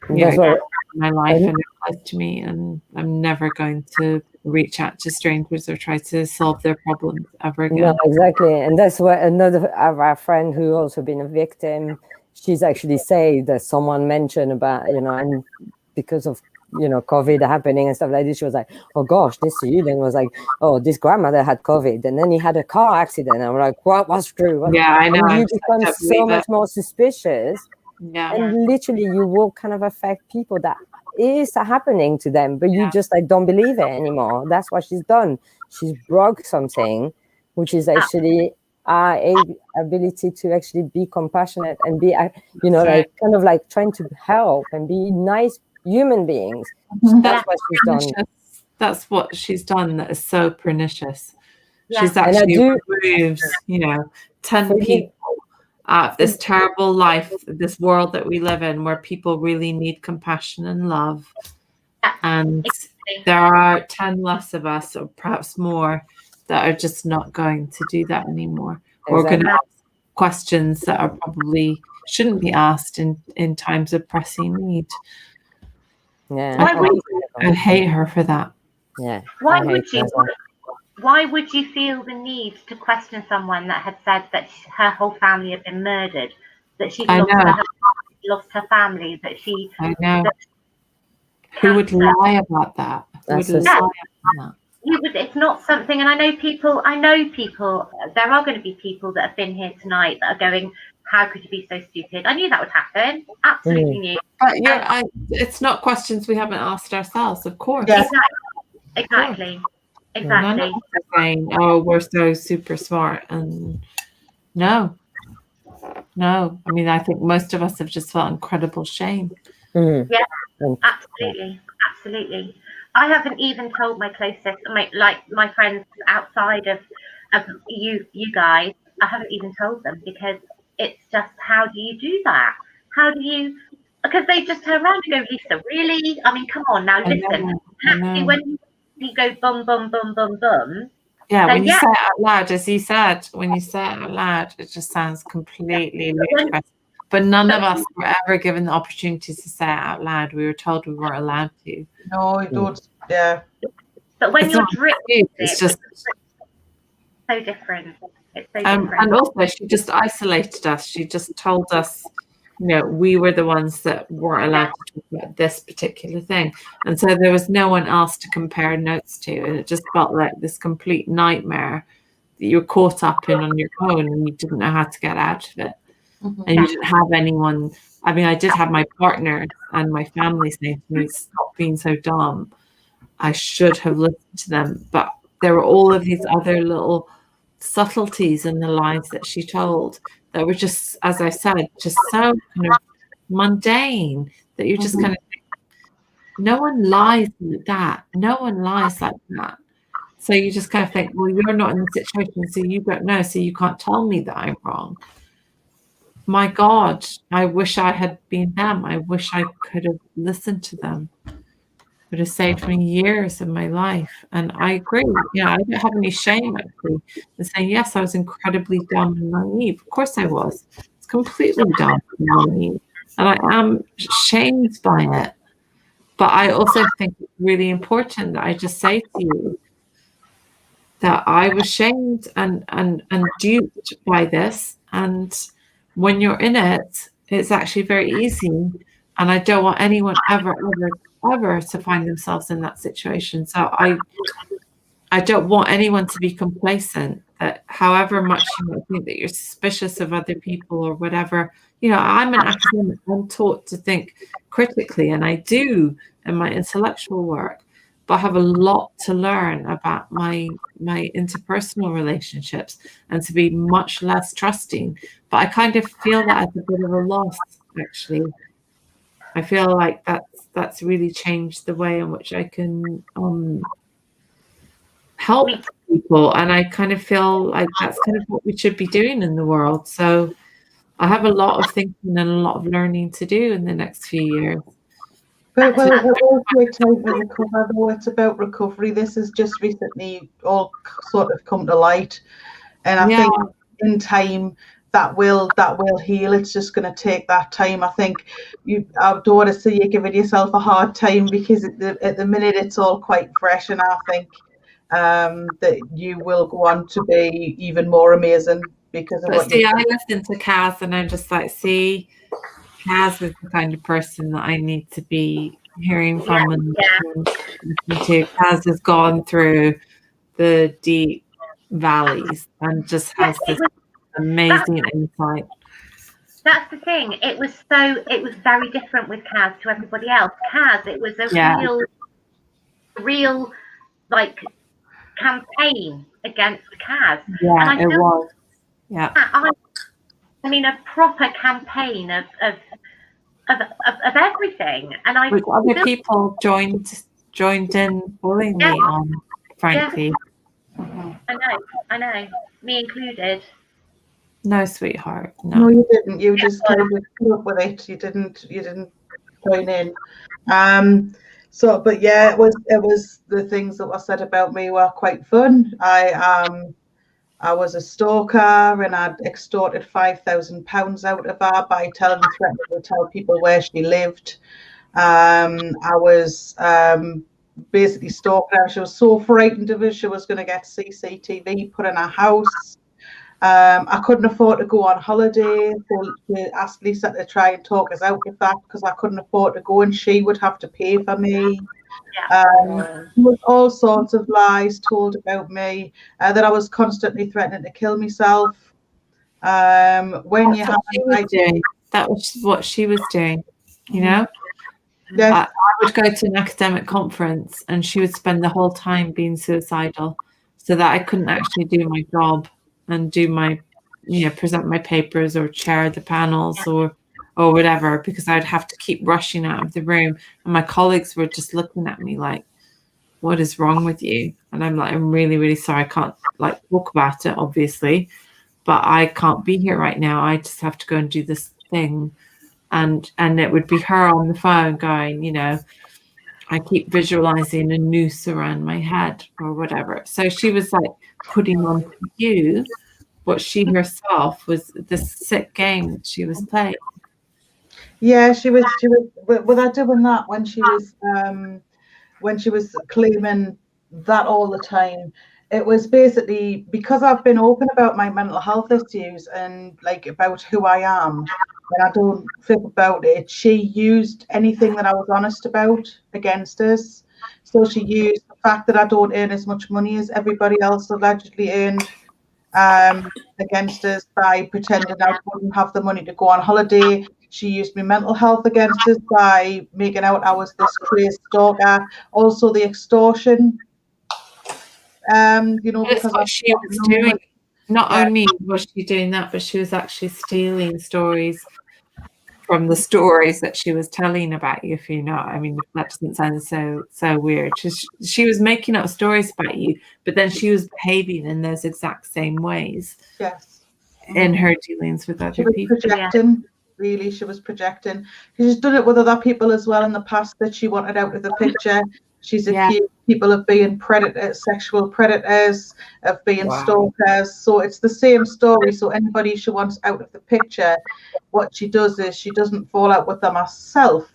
in my life and are close to me, and I'm never going to reach out to strangers or try to solve their problems ever again. No, exactly. And that's what another of our friend who also been a victim, she's actually said that someone mentioned about, and because of, COVID happening and stuff like this, she was like, oh gosh, this student was like, oh, this grandmother had COVID, and then he had a car accident. I'm like, what was true? I know. And you become so much more suspicious. And literally you will kind of affect people that is happening to them, but you just like don't believe it anymore. That's what she's done. She's broke something, which is actually our ability to actually be compassionate and be, like kind of like trying to help and be nice human beings. That's what she's done. That's what she's done that is so pernicious. She's actually removed, 10 people out of this terrible life, this world that we live in, where people really need compassion and love. And there are 10 less of us, or perhaps more, that are just not going to do that anymore. We're going to ask questions that are probably shouldn't be asked in times of pressing need. I hate her for that. Why would you feel the need to question someone that had said that her whole family had been murdered, that she'd lost her family, that she... I know. Who would lie about that? It's not something, and I know people, there are going to be people that have been here tonight that are going, how could you be so stupid? I knew that would happen. Absolutely knew. But it's not questions we haven't asked ourselves, of course. Exactly. Exactly. Saying, oh, we're so super smart, and no. I mean, I think most of us have just felt incredible shame. Yeah, absolutely. I haven't even told my closest, my friends outside of you guys. I haven't even told them, because it's just, how do you do that? How do you, because they just turn around and go, Lisa, really? I mean, come on now, listen. Actually, when you go bum, bum, bum, bum, bum. Yeah, when you say it out loud, as you said, when you say it out loud, it just sounds completely ludicrous. But none of us were ever given the opportunity to say it out loud. We were told we weren't allowed to. No, you don't. Yeah. But when you're dripping, it's just so different. It's so different. And also, she just isolated us. She just told us, you know, we were the ones that weren't allowed to talk about this particular thing. And so there was no one else to compare notes to. And it just felt like this complete nightmare that you were caught up in on your own and you didn't know how to get out of it. Mm-hmm. And you didn't have anyone. I mean, I did have my partner and my family saying to me, stop being so dumb. I should have listened to them. But there were all of these other little subtleties in the lies that she told that were just, as I said, just so kind of mundane that you just kind of think, no one lies like that. No one lies like that. So you just kind of think, well, you're not in the situation, so you don't know, so you can't tell me that I'm wrong. My God, I wish I had been them. I wish I could have listened to them. It would have saved me years of my life. And I agree. You know, I don't have any shame actually in saying, yes, I was incredibly dumb and naive. Of course I was. It's completely dumb and naive. And I am shamed by it. But I also think it's really important that I just say to you that I was shamed and duped by this. And when you're in it, it's actually very easy. And I don't want anyone ever to find themselves in that situation. So I don't want anyone to be complacent, that however much you might think that you're suspicious of other people or whatever. You know, I'm an academic. I'm taught to think critically, and I do in my intellectual work, but I have a lot to learn about my interpersonal relationships and to be much less trusting. But I kind of feel that as a bit of a loss, actually. I feel like that's really changed the way in which I can help people, and I kind of feel like that's kind of what we should be doing in the world. So I have a lot of thinking and a lot of learning to do in the next few years. But well, it's recover, though. It's about recovery. This has just recently all sort of come to light, and I think in time that will heal. It's just going to take that time. I think I don't want to say you're giving yourself a hard time, because at the minute it's all quite fresh, and I think that you will go on to be even more amazing because of what. I listen to Kaz and I'm just like, see, Kaz is the kind of person that I need to be hearing from and listening to. Kaz has gone through the deep valleys and just has this amazing insight. That's the thing. It was very different with Kaz to everybody else. Kaz, it was a real like campaign against Kaz. Yeah, and it was. Yeah. I mean, a proper campaign of everything, and which other people joined in bullying me on, frankly. Yeah. I know, me included. No, sweetheart. No, you didn't. You just kind of put up with it. You didn't join in. So, but yeah, it was the things that were said about me were quite fun. I was a stalker, and I'd extorted £5,000 out of her by threatening to tell people where she lived. I was basically stalking her. She was so frightened of us, she was going to get CCTV put in her house. I couldn't afford to go on holiday, so she asked Lisa to try and talk us out of that, because I couldn't afford to go and she would have to pay for me. There was all sorts of lies told about me, that I was constantly threatening to kill myself. That was what she was doing, you know. Yes. I would go to an academic conference and she would spend the whole time being suicidal, so that I couldn't actually do my job and do my, present my papers or chair the panels or whatever, because I'd have to keep rushing out of the room, and my colleagues were just looking at me like, what is wrong with you? And I'm like, I'm really, really sorry, I can't talk about it, obviously, but I can't be here right now. I just have to go and do this thing. And it would be her on the phone going, you know, I keep visualizing a noose around my head or whatever. So she was like putting on to you what she herself was, this sick game that she was playing. Yeah, she was without doing that when she was claiming that all the time. It was basically because I've been open about my mental health issues and like about who I am, and I don't flip about it. She used anything that I was honest about against us. So she used the fact that I don't earn as much money as everybody else allegedly earned against us by pretending I wouldn't have the money to go on holiday. She used my mental health against us by making out I was this crazy stalker. Also the extortion. You know, That's because what she was doing. Not only was she doing that, but she was actually stealing stories from the stories that she was telling about you, if you know. I mean, that doesn't sound so weird. She was making up stories about you, but then she was behaving in those exact same ways. Yes. In her dealings with other people. Projecting, really, she was projecting. She's done it with other people as well in the past that she wanted out of the picture. She's accused people of being predators, sexual predators, of being stalkers. So it's the same story. So anybody she wants out of the picture, what she does is she doesn't fall out with them herself,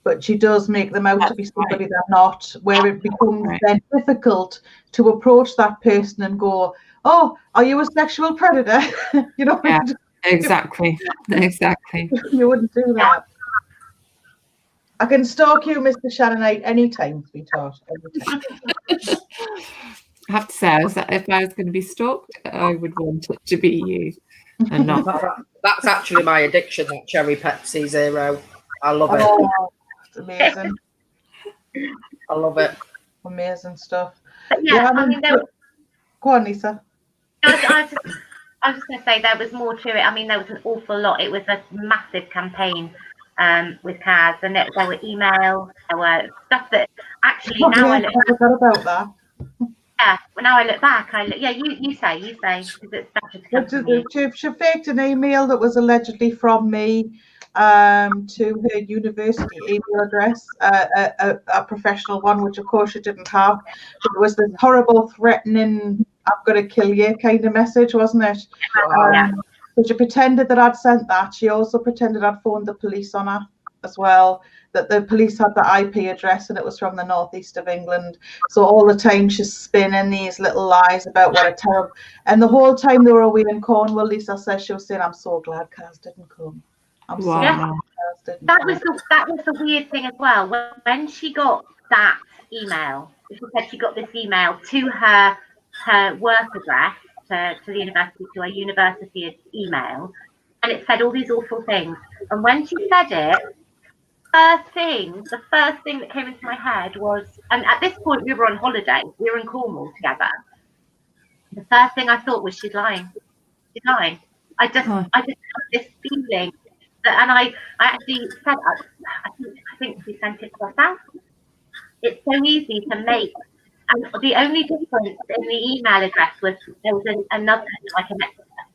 but she does make them out to be somebody they're not, where it becomes then difficult to approach that person and go, oh, are you a sexual predator? You know, exactly. You wouldn't do that. I can stalk you, Mr. Shannonite, anytime, sweetheart. I have to say, if I was going to be stalked, I would want it to be you, and not. That's actually my addiction. That cherry Pepsi Zero. I love it. Oh, it's amazing. I love it. Amazing stuff. But yeah, I mean, go on, Lisa. I was just going to say there was more to it. I mean, there was an awful lot. It was a massive campaign with Kaz, and there were emails, there were stuff that actually I forgot about that. Yeah, well, now I look back, you say, because it's better to come from you. She faked an email that was allegedly from me to her university email address, a professional one, which of course she didn't have. It was this horrible, threatening, I'm going to kill you kind of message, wasn't it? So she pretended that I'd sent that. She also pretended I'd phoned the police on her as well, that the police had the IP address and it was from the northeast of England. So all the time she's spinning these little lies about what a terrible. And the whole time they were away in Cornwall, Lisa says, she was saying, I'm so glad Kaz didn't come. I'm so glad Kaz didn't come. That was the weird thing as well. When she got that email, she said she got this email to her work address, to the university, to her university email, and it said all these awful things. And when she said it, the first thing that came into my head was, and at this point we were on holiday, we were in Cornwall together. The first thing I thought was, she's lying. She's lying. I just had this feeling that, and I actually said, I think we sent it to herself. It's so easy to make. And the only difference in the email address was there was another, like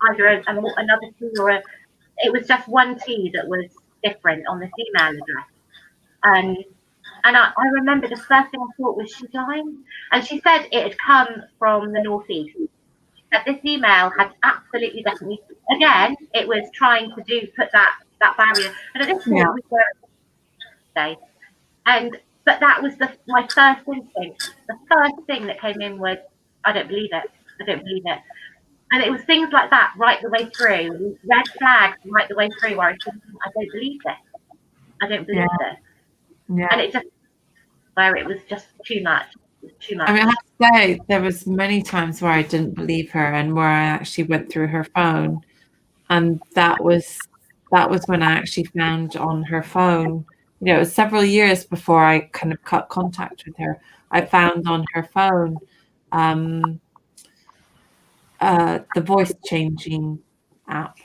either another T or it was just one T that was different on this email address. And I remember the first thing I thought was, she's lying. And she said it had come from the northeast. She said this email had absolutely definitely, again, it was trying to put that barrier. And at this point we were today. But that was my first instinct. The first thing that came in was, I don't believe it. I don't believe it. And it was things like that right the way through, red flags right the way through, where I was thinking, I don't believe this. I don't believe this. Yeah. And it was just too much. Too much. I mean, I have to say, there was many times where I didn't believe her and where I actually went through her phone. And that was when I actually found on her phone, it was several years before I kind of cut contact with her. I found on her phone the voice changing app.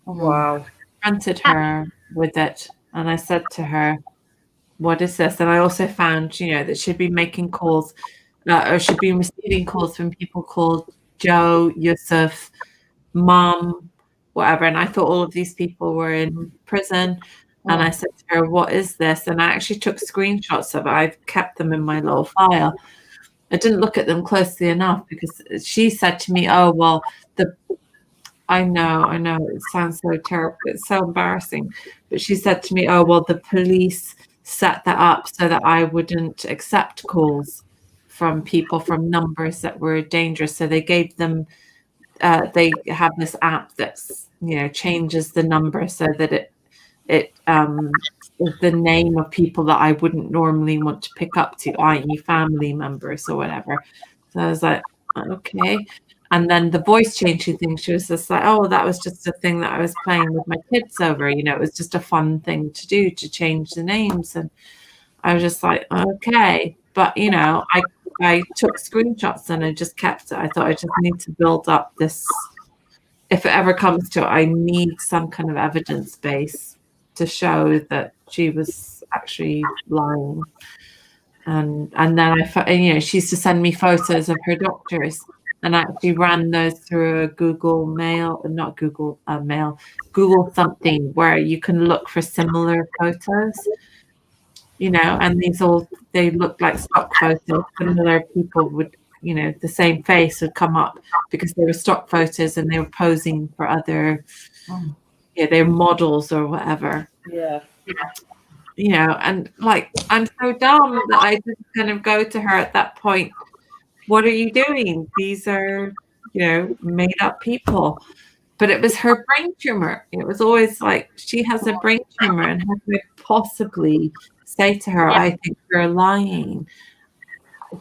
Wow. Confronted her with it, and I said to her, what is this? And I also found, that she'd be making calls, or she'd been receiving calls from people called Joe, Yusuf, mum, whatever. And I thought all of these people were in prison. And I said to her, what is this? And I actually took screenshots of it. I've kept them in my little file. I didn't look at them closely enough because she said to me, oh, well, I know, it sounds so terrible. It's so embarrassing. But she said to me, oh, well, the police set that up so that I wouldn't accept calls from people from numbers that were dangerous. So they gave them, they have this app that's, changes the number so that it is the name of people that I wouldn't normally want to pick up to, i.e. family members or whatever. So I was like, okay. And then the voice changing thing, she was just like, oh, that was just a thing that I was playing with my kids over. It was just a fun thing to do, to change the names. And I was just like, okay. But, I took screenshots and I just kept it. I thought I just need to build up this. If it ever comes to it, I need some kind of evidence base to show that she was actually lying. And then she used to send me photos of her doctors, and I actually ran those through a Google something where you can look for similar photos, and they look like stock photos. Similar people would, the same face would come up because they were stock photos and they were posing for other, they're models or whatever. Yeah. And like, I'm so dumb that I just kind of go to her at that point. What are you doing? These are, made up people. But it was her brain tumor. It was always like, she has a brain tumor, and how could I possibly say to her, I think you're lying?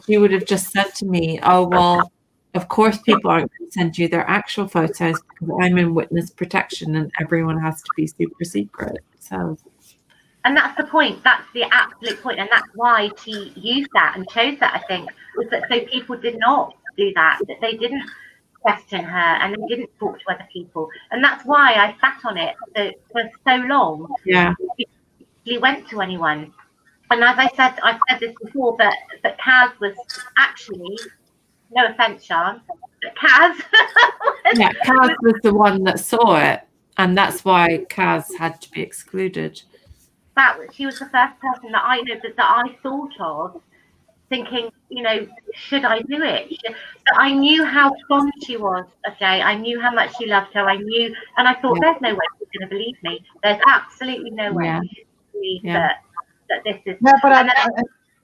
She would have just said to me, oh, well, of course people aren't going to send you their actual photos because I'm in witness protection and everyone has to be super secret. So. And that's the point. That's the absolute point. And that's why she used that and chose that, I think, was that so people did not do that they didn't question her and they didn't talk to other people. And that's why I sat on it for so long. Yeah. She went to anyone. And as I've said this before, but Kaz was actually, no offense, Sian, but Kaz. Kaz was the one that saw it. And that's why Kaz had to be excluded. She was the first person that I know that I thought of thinking, should I do it? But I knew how fond she was of Jay. I knew how much she loved her. I knew, and I thought, there's no way she's going to believe me. There's absolutely no way she believe that this is. Yeah, but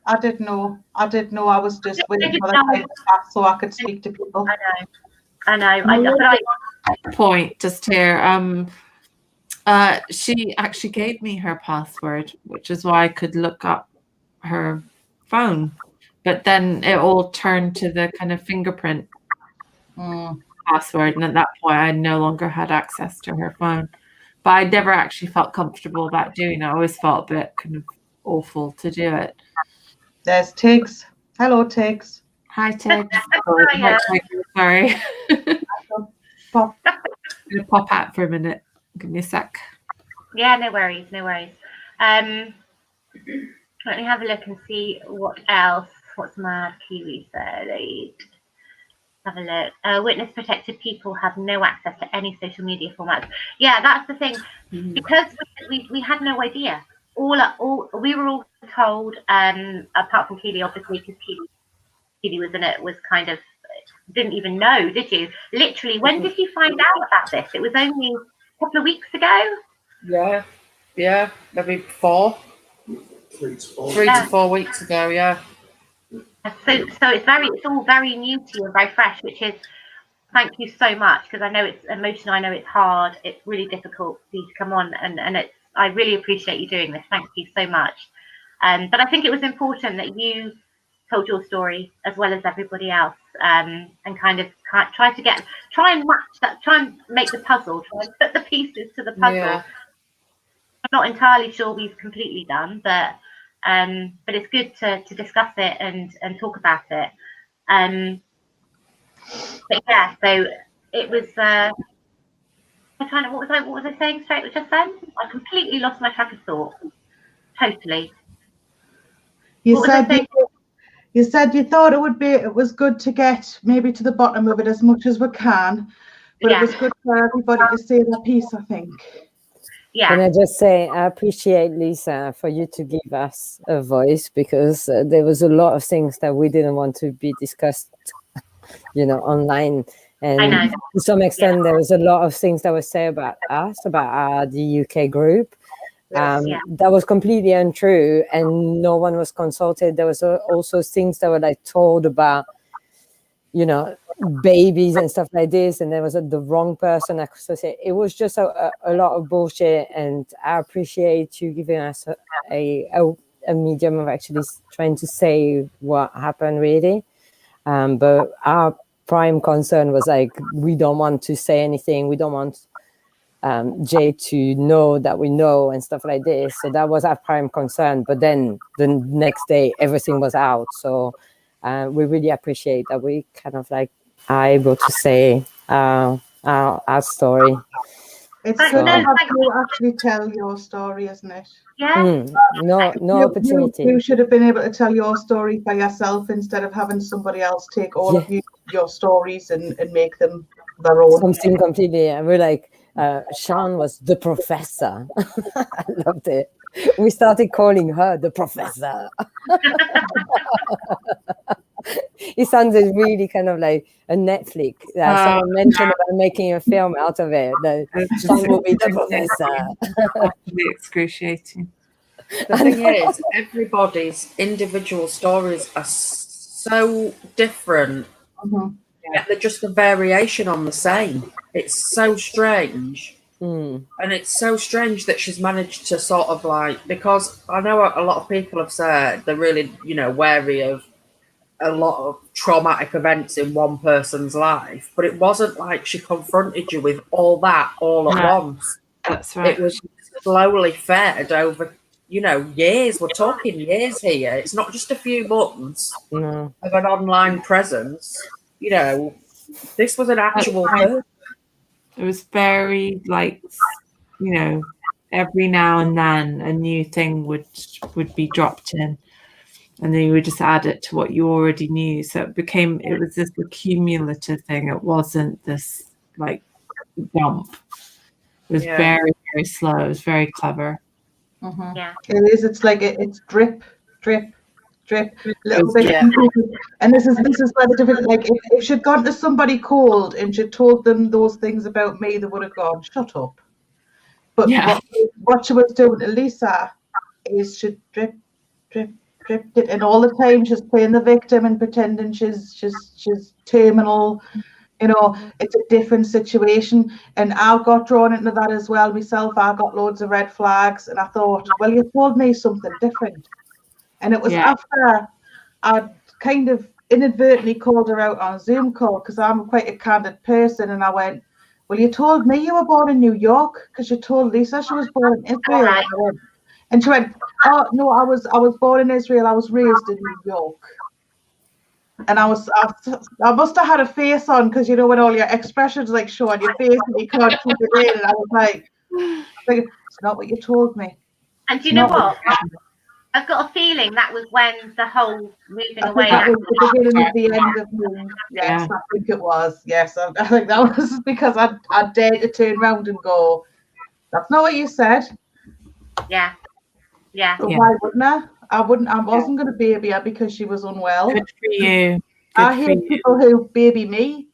I didn't know. I was just waiting for the time to pass so I could speak to people. I know. Point just here. She actually gave me her password, which is why I could look up her phone. But then it all turned to the kind of fingerprint password. And at that point, I no longer had access to her phone. But I never actually felt comfortable about doing it. I always felt a bit kind of awful to do it. There's Tiggs. Hello, Tiggs. Hi, Tiggs. Sorry. I'm going to pop out for a minute. Give me a sec. Yeah, no worries. Let me have a look and see what else. What's Mad Keeley said? Have a look. Witness protected people have no access to any social media formats. Yeah, that's the thing. Because we had no idea. All we were all told, apart from Keeley, obviously, because Keeley was in it, was kind of didn't even know, did you? Literally, when did you find out about this? It was only a couple of weeks ago. Yeah, maybe 4. 3 to 4. 3 to 4 weeks ago. Yeah. So it's all very new to you and very fresh, which is, thank you so much, because I know it's emotional, I know it's hard, it's really difficult for you to come on, and it's, I really appreciate you doing this. Thank you so much. But I think it was important that you told your story as well as everybody else, and kind of try and match that, try and make the puzzle, try and put the pieces to the puzzle. Yeah. I'm not entirely sure we've completely done, but it's good to discuss it and talk about it. But yeah, so it was. What was I saying straight just then? I completely lost my track of thought. Totally. You said you thought it was good to get maybe to the bottom of it as much as we can, But it was good for everybody to say their piece, I think. Yeah. Can I just say, I appreciate, Lisa, for you to give us a voice, because there was a lot of things that we didn't want to be discussed, online. And to some extent, there was a lot of things that were said about us, about the UK group. That was completely untrue, and no one was consulted. There was also things that were like told about, babies and stuff like this, and there was the wrong person associated. It was just a lot of bullshit, and I appreciate you giving us a medium of actually trying to say what happened, really. But our prime concern was like, we don't want to say anything. We don't want Jay to know that we know and stuff like this. So that was our prime concern. But then the next day, everything was out. So we really appreciate that we kind of like are able to say our story. It's good to have you actually tell your story, isn't it? Yeah. No opportunity. You should have been able to tell your story by yourself instead of having somebody else take all of your stories and make them their own. Something completely. And we're like, Sian was the professor. I loved it. We started calling her the professor. It sounded really kind of like a Netflix. Someone mentioned about making a film out of it. Sian will be the professor. Excruciating. The thing is, everybody's individual stories are so different. Yeah, they're just a variation on the same. It's so strange. And it's so strange that she's managed to sort of like, because I know a lot of people have said they're really, wary of a lot of traumatic events in one person's life, but it wasn't like she confronted you with all that all at once. That's right. It was slowly fed over, years. We're talking years here. It's not just a few months of an online presence. This was an actual person. It was very every now and then a new thing would be dropped in, and then you would just add it to what you already knew. So it was this accumulative thing. It wasn't this like dump. It was very, very slow. It was very clever. Yeah, it is. It's like it's drip, drip, drip, little bit. And this is where the difference. Like if she'd gone to somebody cold and she'd told them those things about me, they would have gone, "Shut up." But what she was doing to Lisa is she drip, drip, drip it, and all the time she's playing the victim and pretending she's terminal. It's a different situation, and I got drawn into that as well myself. I got loads of red flags, and I thought, well, you told me something different. And it was after I kind of inadvertently called her out on a Zoom call, because I'm quite a candid person, and I went, well, you told me you were born in New York because you told Lisa she was born in Israel. And she went, oh, no, I was born in Israel. I was raised in New York. And I must have had a face on, because when all your expressions like show on your face and you can't keep it in. And I was like, it's not what you told me. And do you know what? I've got a feeling that was when the whole moving away. That was the beginning of the end of me. Yes, I think it was. Yes, I think that was because I dared to turn around and go, that's not what you said. Yeah. But why wouldn't I? I wasn't going to baby her because she was unwell. Good for you. I hate people who baby me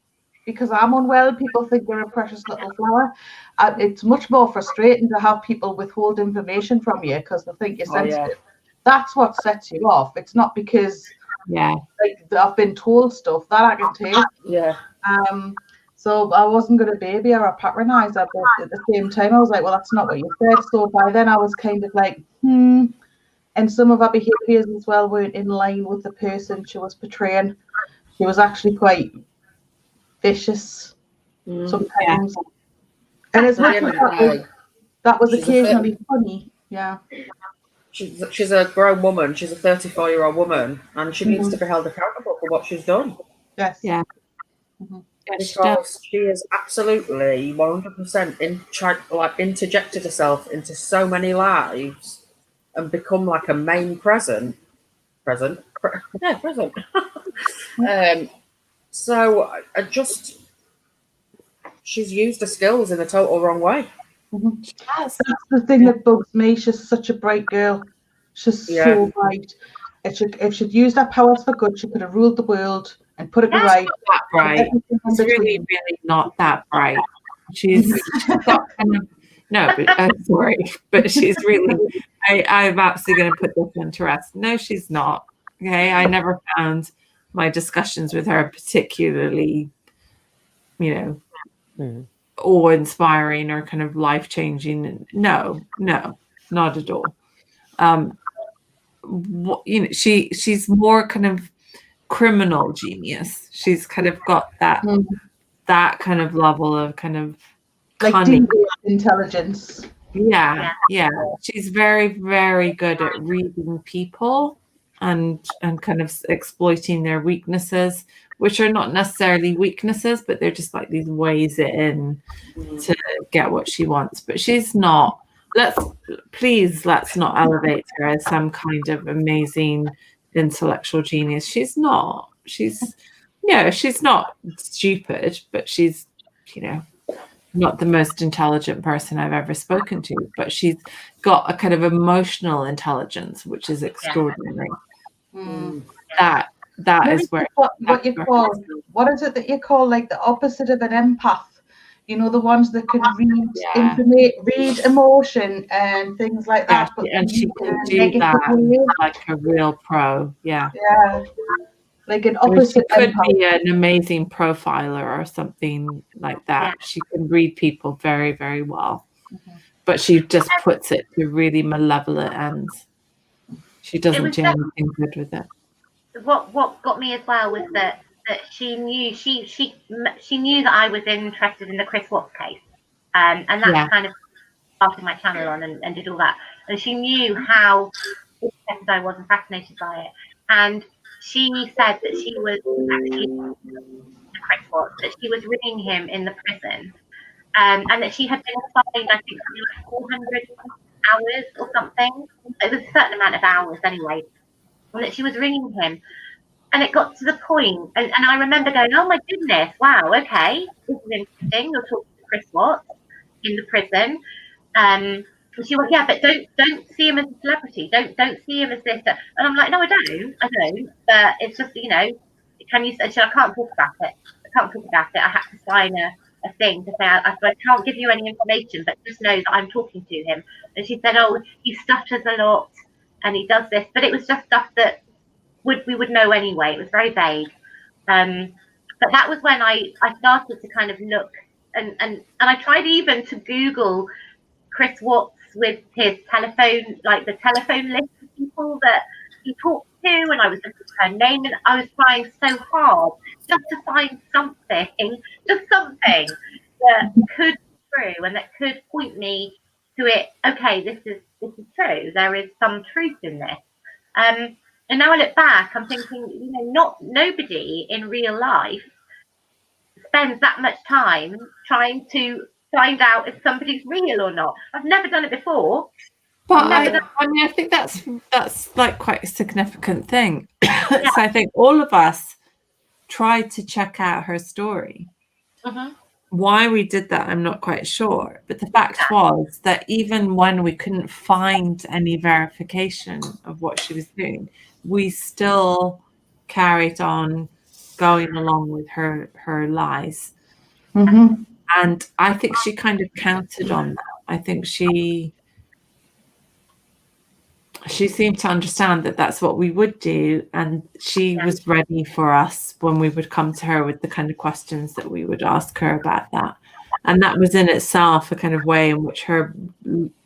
because I'm unwell. People think they're a precious little flower. It's much more frustrating to have people withhold information from you because they think you're sensitive. That's what sets you off. It's not because I've been told stuff that I can take. Yeah. So I wasn't going to baby her or patronize her, but at the same time I was like, well, that's not what you said. So by then I was kind of like, And some of her behaviours as well weren't in line with the person she was portraying. She was actually quite vicious sometimes. And as much as that was occasionally funny. Yeah. She's a grown woman. She's a 34-year-old woman, and she needs to be held accountable for what she's done. Yes. Yeah. Because she is absolutely 100% interjected herself into so many lives and become like a main present. So I just, she's used her skills in a total wrong way. That's the thing that bugs me. She's such a bright girl. She's so bright. If she'd used her powers for good, she could have ruled the world and put it right. That bright. She's really, really not that bright. She's got kind of, no, but sorry, but she's really. I'm absolutely going to put this into rest. No, she's not. Okay, I never found my discussions with her particularly, awe-inspiring or kind of life-changing. No, not at all. She's more kind of criminal genius. She's kind of got that kind of level of kind of cunning. Intelligence. Yeah. She's very, very good at reading people and kind of exploiting their weaknesses, which are not necessarily weaknesses, but they're just like these ways in to get what she wants. But she's not. Let's not elevate her as some kind of amazing intellectual genius. She's not. She's not stupid, but she's, not the most intelligent person I've ever spoken to, but she's got a kind of emotional intelligence, which is extraordinary. That is where what is it that you call like the opposite of an empath? The ones that can read emotion and things like that. And she can do that like a real pro. Yeah. Like an opposite. She could be an amazing profiler or something like that. She can read people very, very well, but she just puts it to really malevolent ends. She doesn't do anything good with it. What got me as well was that she knew she knew that I was interested in the Chris Watts case, and that's kind of started my channel on and did all that, and she knew how interested I was and fascinated by it, and she said that she was actually Chris Watts, that she was ringing him in the prison, and that she had been assigned, I think, like 400 hours or something. It was a certain amount of hours anyway, and that she was ringing him. And it got to the point, and I remember going, oh my goodness, wow, okay, this is interesting. You're talking to Chris Watts in the prison. And she went, yeah, but don't see him as a celebrity. Don't see him as this. And I'm like, no, I don't. But it's just, can you say, I can't talk about it. I had to sign a thing to say, I can't give you any information, but just know that I'm talking to him. And she said, oh, he stutters a lot and he does this. But it was just stuff that we would know anyway. It was very vague. But that was when I started to kind of look and I tried even to Google Chris Watts with his telephone, like the telephone list of people that he talked to, and I was looking for her name, and I was trying so hard just to find something that could be true and that could point me to it. Okay, this is true. There is some truth in this. And now I look back, I'm thinking, nobody in real life spends that much time trying to find out if somebody's real or not. I've never done it before. But I think that's like quite a significant thing. So I think all of us tried to check out her story. Why we did that, I'm not quite sure. But the fact was that even when we couldn't find any verification of what she was doing, we still carried on going along with her lies. And I think she kind of counted on that. I think she seemed to understand that that's what we would do, and she was ready for us when we would come to her with the kind of questions that we would ask her about that. And that was in itself a kind of way in which her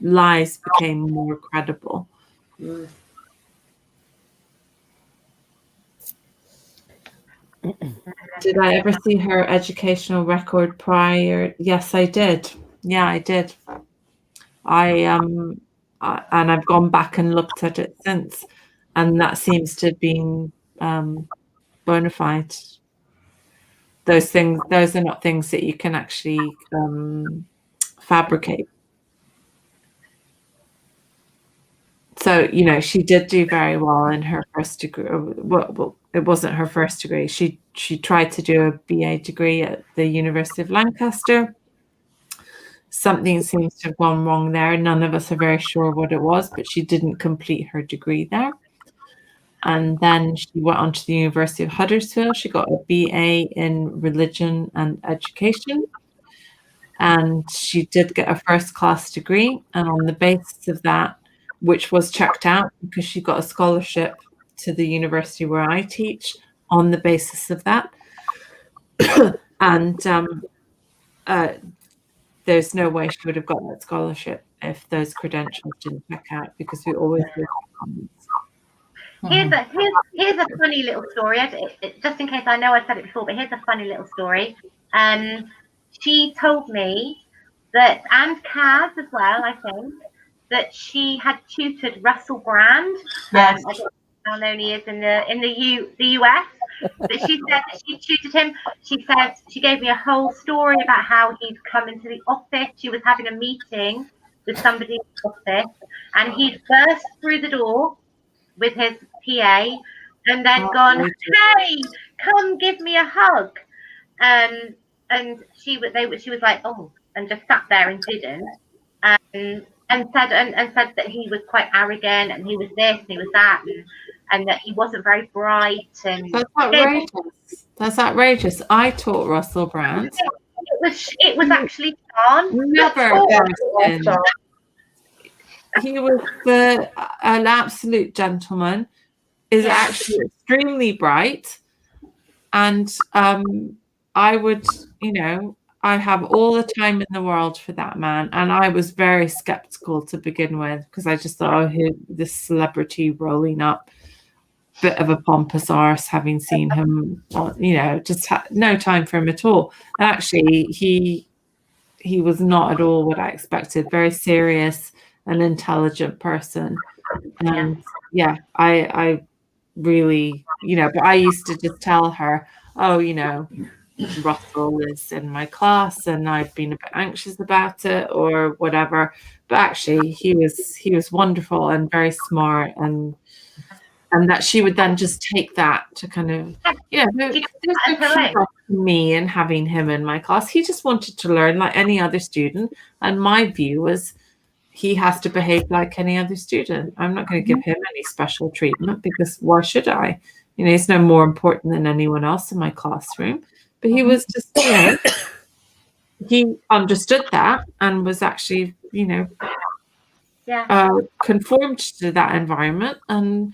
lies became more credible. Did I ever see her educational record prior? Yes, I did. Yeah, I did. And I've gone back and looked at it since, and that seems to have been bona fide. Those are not things that you can actually fabricate. So, she did do very well in her first degree. Well, it wasn't her first degree. She tried to do a BA degree at the University of Lancaster. Something seems to have gone wrong there. None of us are very sure what it was, but she didn't complete her degree there. And then she went on to the University of Huddersfield. She got a BA in religion and education. And she did get a first class degree. And on the basis of that, which was checked out because she got a scholarship to the university where I teach on the basis of that. And there's no way she would have got that scholarship if those credentials didn't check out, because we always look at comments. Here's a funny little story. Just in case, I know I said it before, but here's a funny little story. She told me that, and Kaz as well, I think, that she had tutored Russell Brand. Yes. I don't know how known he is in the US. But she said that she tutored him. She said she gave me a whole story about how he'd come into the office. She was having a meeting with somebody in the office, and he'd burst through the door with his PA, and then gone, "Hey, come give me a hug." And she was like, "Oh," and just sat there and didn't. And said that he was quite arrogant, and he was this and he was that, and that he wasn't very bright. And that's outrageous. That's outrageous. I taught Russell Brand. It was actually John. Never. He was an absolute gentleman. Is actually extremely bright, and I would, I have all the time in the world for that man. And I was very skeptical to begin with, because I just thought, oh, this celebrity rolling up, bit of a pompous arse, having seen him, just no time for him at all. And actually, he was not at all what I expected. Very serious and intelligent person. And I really, but I used to just tell her, oh, Russell is in my class and I've been a bit anxious about it or whatever. But actually he was wonderful and very smart, and that she would then just take that to kind of, there's no me and having him in my class. He just wanted to learn like any other student. And my view was, he has to behave like any other student. I'm not going to give him any special treatment, because why should I? He's no more important than anyone else in my classroom. But he was just, he understood that and was actually, conformed to that environment and,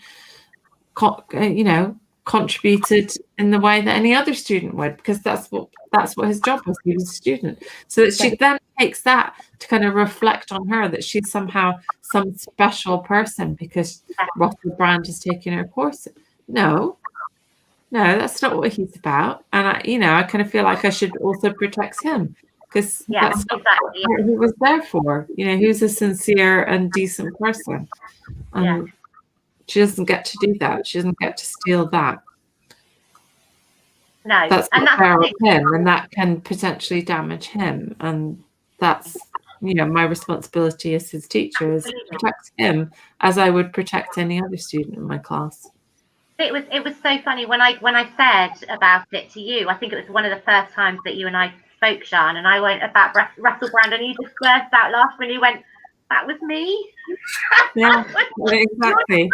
contributed in the way that any other student would, because that's what his job was. He was a student. So that she then takes that to kind of reflect on her, that she's somehow some special person because Russell Brand is taking her course. No, that's not what he's about. And I kind of feel like I should also protect him, because that's what he was there for. He was a sincere and decent person. And she doesn't get to do that. She doesn't get to steal that. No, that's not fair of him, and that can potentially damage him. And that's, my responsibility as his teacher is to protect him as I would protect any other student in my class. It was so funny when I said about it to you. I think it was one of the first times that you and I spoke, Sian, and I went about Russell Brand, and you just burst out laughing when you went, "That was me." Yeah, exactly.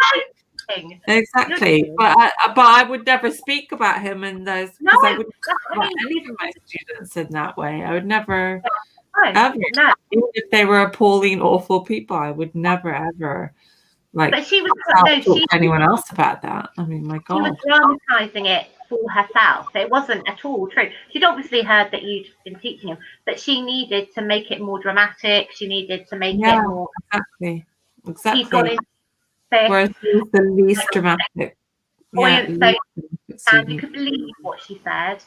Exactly. But I would never speak about him in those, because I wouldn't talk about any of my students in that way. I would never ever, even if they were appalling, awful people, I would never ever talk to anyone else about that. I mean, my God. She was dramatizing it for herself. It wasn't at all true. She'd obviously heard that you'd been teaching him, but she needed to make it more dramatic. She needed to make it more. Exactly. Whereas he's the least dramatic. And you could believe what she said.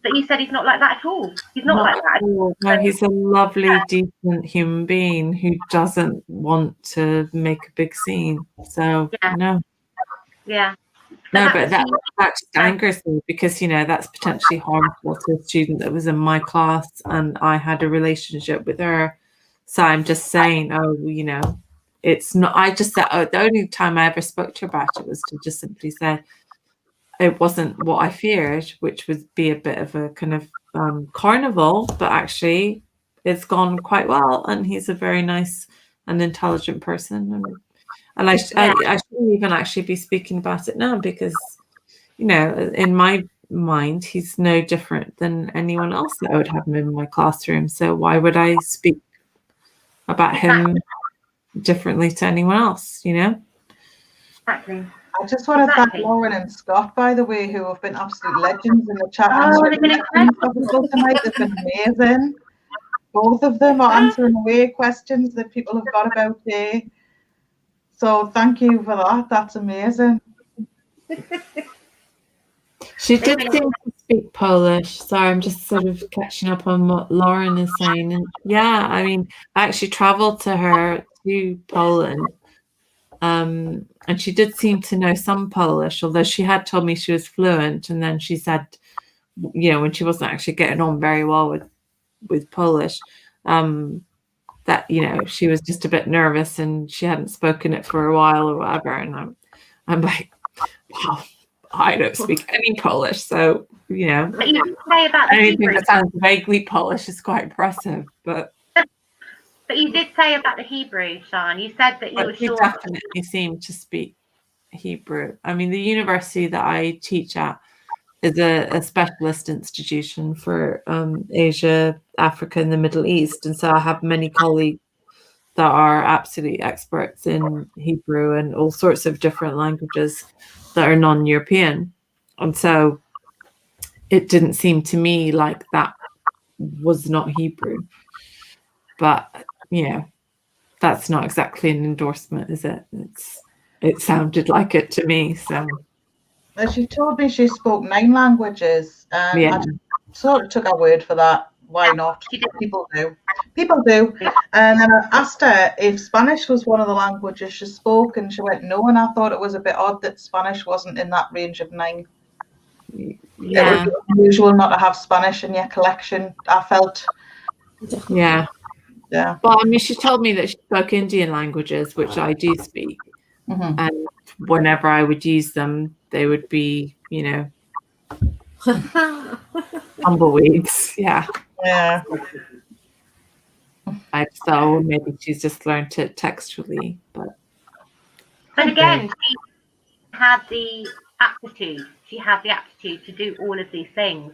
But you said he's not like that at all. He's not like that. No, he's a lovely, decent human being who doesn't want to make a big scene. So, no. Yeah. No, but that just angers me, because, that's potentially harmful to a student that was in my class and I had a relationship with her. So I'm just saying, it's not, I just said, the only time I ever spoke to her about it was to just simply say, it wasn't what I feared, which would be a bit of a kind of carnival, but actually it's gone quite well, and he's a very nice and intelligent person, and I shouldn't even actually be speaking about it now, because in my mind he's no different than anyone else that I would have in my classroom, so why would I speak about him differently to anyone else? Exactly. I just want to thank Lauren and Scott, by the way, who have been absolute legends in the chat. They've been incredible Tonight. They've been amazing. Both of them are answering away questions that people have got about today. So thank you for that. That's amazing. She did seem to speak Polish. Sorry, I'm just sort of catching up on what Lauren is saying. And yeah, I mean, I actually traveled to Poland. And she did seem to know some Polish, although she had told me she was fluent. And then she said, when she wasn't actually getting on very well with Polish, that, she was just a bit nervous and she hadn't spoken it for a while or whatever. And I'm like, wow, I don't speak any Polish. So, But you did say about anything that sounds vaguely Polish is quite impressive. But you did say about the Hebrew, Sian. You said that you were sure. Definitely seem to speak Hebrew. I mean, the university that I teach at is a specialist institution for Asia, Africa, and the Middle East. And so I have many colleagues that are absolute experts in Hebrew and all sorts of different languages that are non-European. And so it didn't seem to me like that was not Hebrew. But, that's not exactly an endorsement, is it? It sounded like it to me. So she told me she spoke 9 languages. Yeah. I sort of took her word for that. Why not? People do. And then I asked her if Spanish was one of the languages she spoke, and she went no. And I thought it was a bit odd that Spanish wasn't in that range of 9. Yeah. It was unusual not to have Spanish in your collection, I felt. Yeah. Yeah. Well, I mean, she told me that she spoke Indian languages, which I do speak. Mm-hmm. And whenever I would use them, they would be, tumbleweeds. Yeah. Yeah. I thought maybe she's just learned it textually. But again, she had the aptitude. She had the aptitude to do all of these things.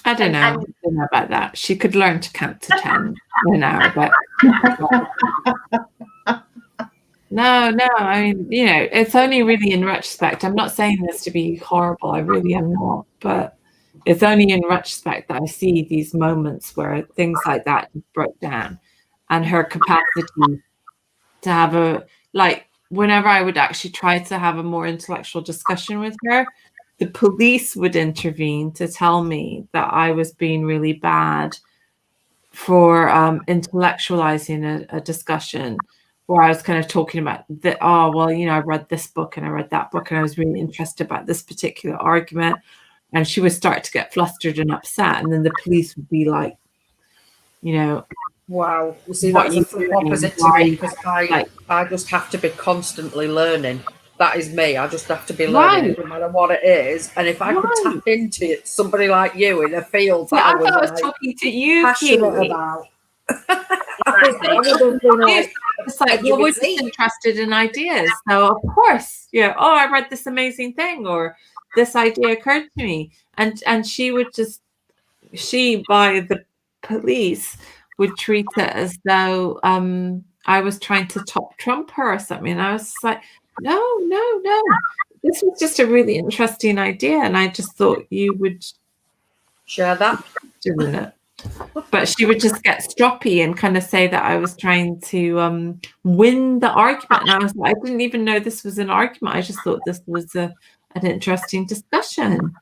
I don't know. I don't know about that. She could learn to count to 10 an hour, but no. I mean, it's only really in retrospect. I'm not saying this to be horrible. I really am not. But it's only in retrospect that I see these moments where things like that broke down, and her capacity to have whenever I would actually try to have a more intellectual discussion with her, the police would intervene to tell me that I was being really bad for intellectualizing a discussion where I was kind of talking about I read this book and I read that book and I was really interested about this particular argument. And she would start to get flustered and upset. And then the police would be like, wow. You see, that's the opposite to me, because I just have to be constantly learning. That is me. I just have to be learning, no matter what it is. And if I could tap into somebody like you in a field that I was talking to you, passionate Keeley. about. It's like, well, we're just interested in ideas. So, of course, I read this amazing thing, or this idea occurred to me. And she would by the police, would treat it as though I was trying to top trump her or something. And I was like, no. This was just a really interesting idea, and I just thought you would share that. Doing it. But she would just get stroppy and kind of say that I was trying to win the argument. And I was like, I didn't even know this was an argument. I just thought this was an interesting discussion.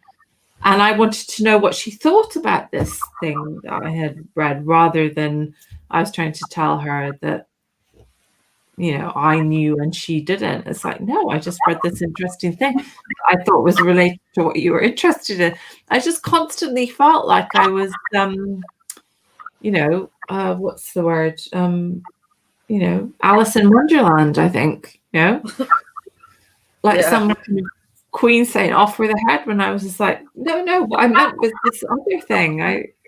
And I wanted to know what she thought about this thing that I had read, rather than I was trying to tell her that, I knew and she didn't. It's like, no, I just read this interesting thing I thought was related to what you were interested in. I just constantly felt like I was, what's the word? Alice in Wonderland, I think, like some kind of Queen saying off with her head when I was just like, no, what I meant was this other thing.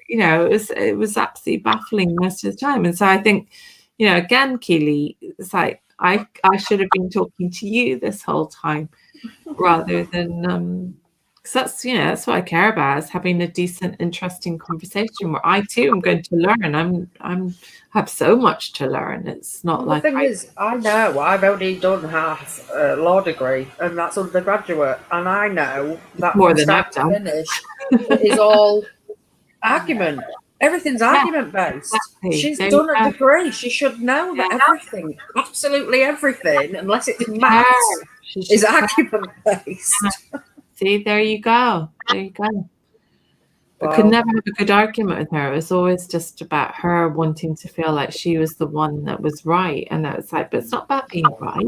It was absolutely baffling most of the time. And so I think, again, Keeley, it's like I should have been talking to you this whole time rather than because that's what I care about, is having a decent, interesting conversation where I too am going to learn. I'm have so much to learn. It's not like the thing is, I know I've only done half a law degree, and that's undergraduate, and I know that more from than start I've to done. finish, it is all argument. Everything's argument based. Exactly. She's There done you a go. degree. She should know that everything, absolutely everything, unless it's maths, She is should care. argument based. See, there you go. There you go. I could Wow. never have a good argument with her. It was always just about her wanting to feel like she was the one that was right. And it's like, but it's not about being right.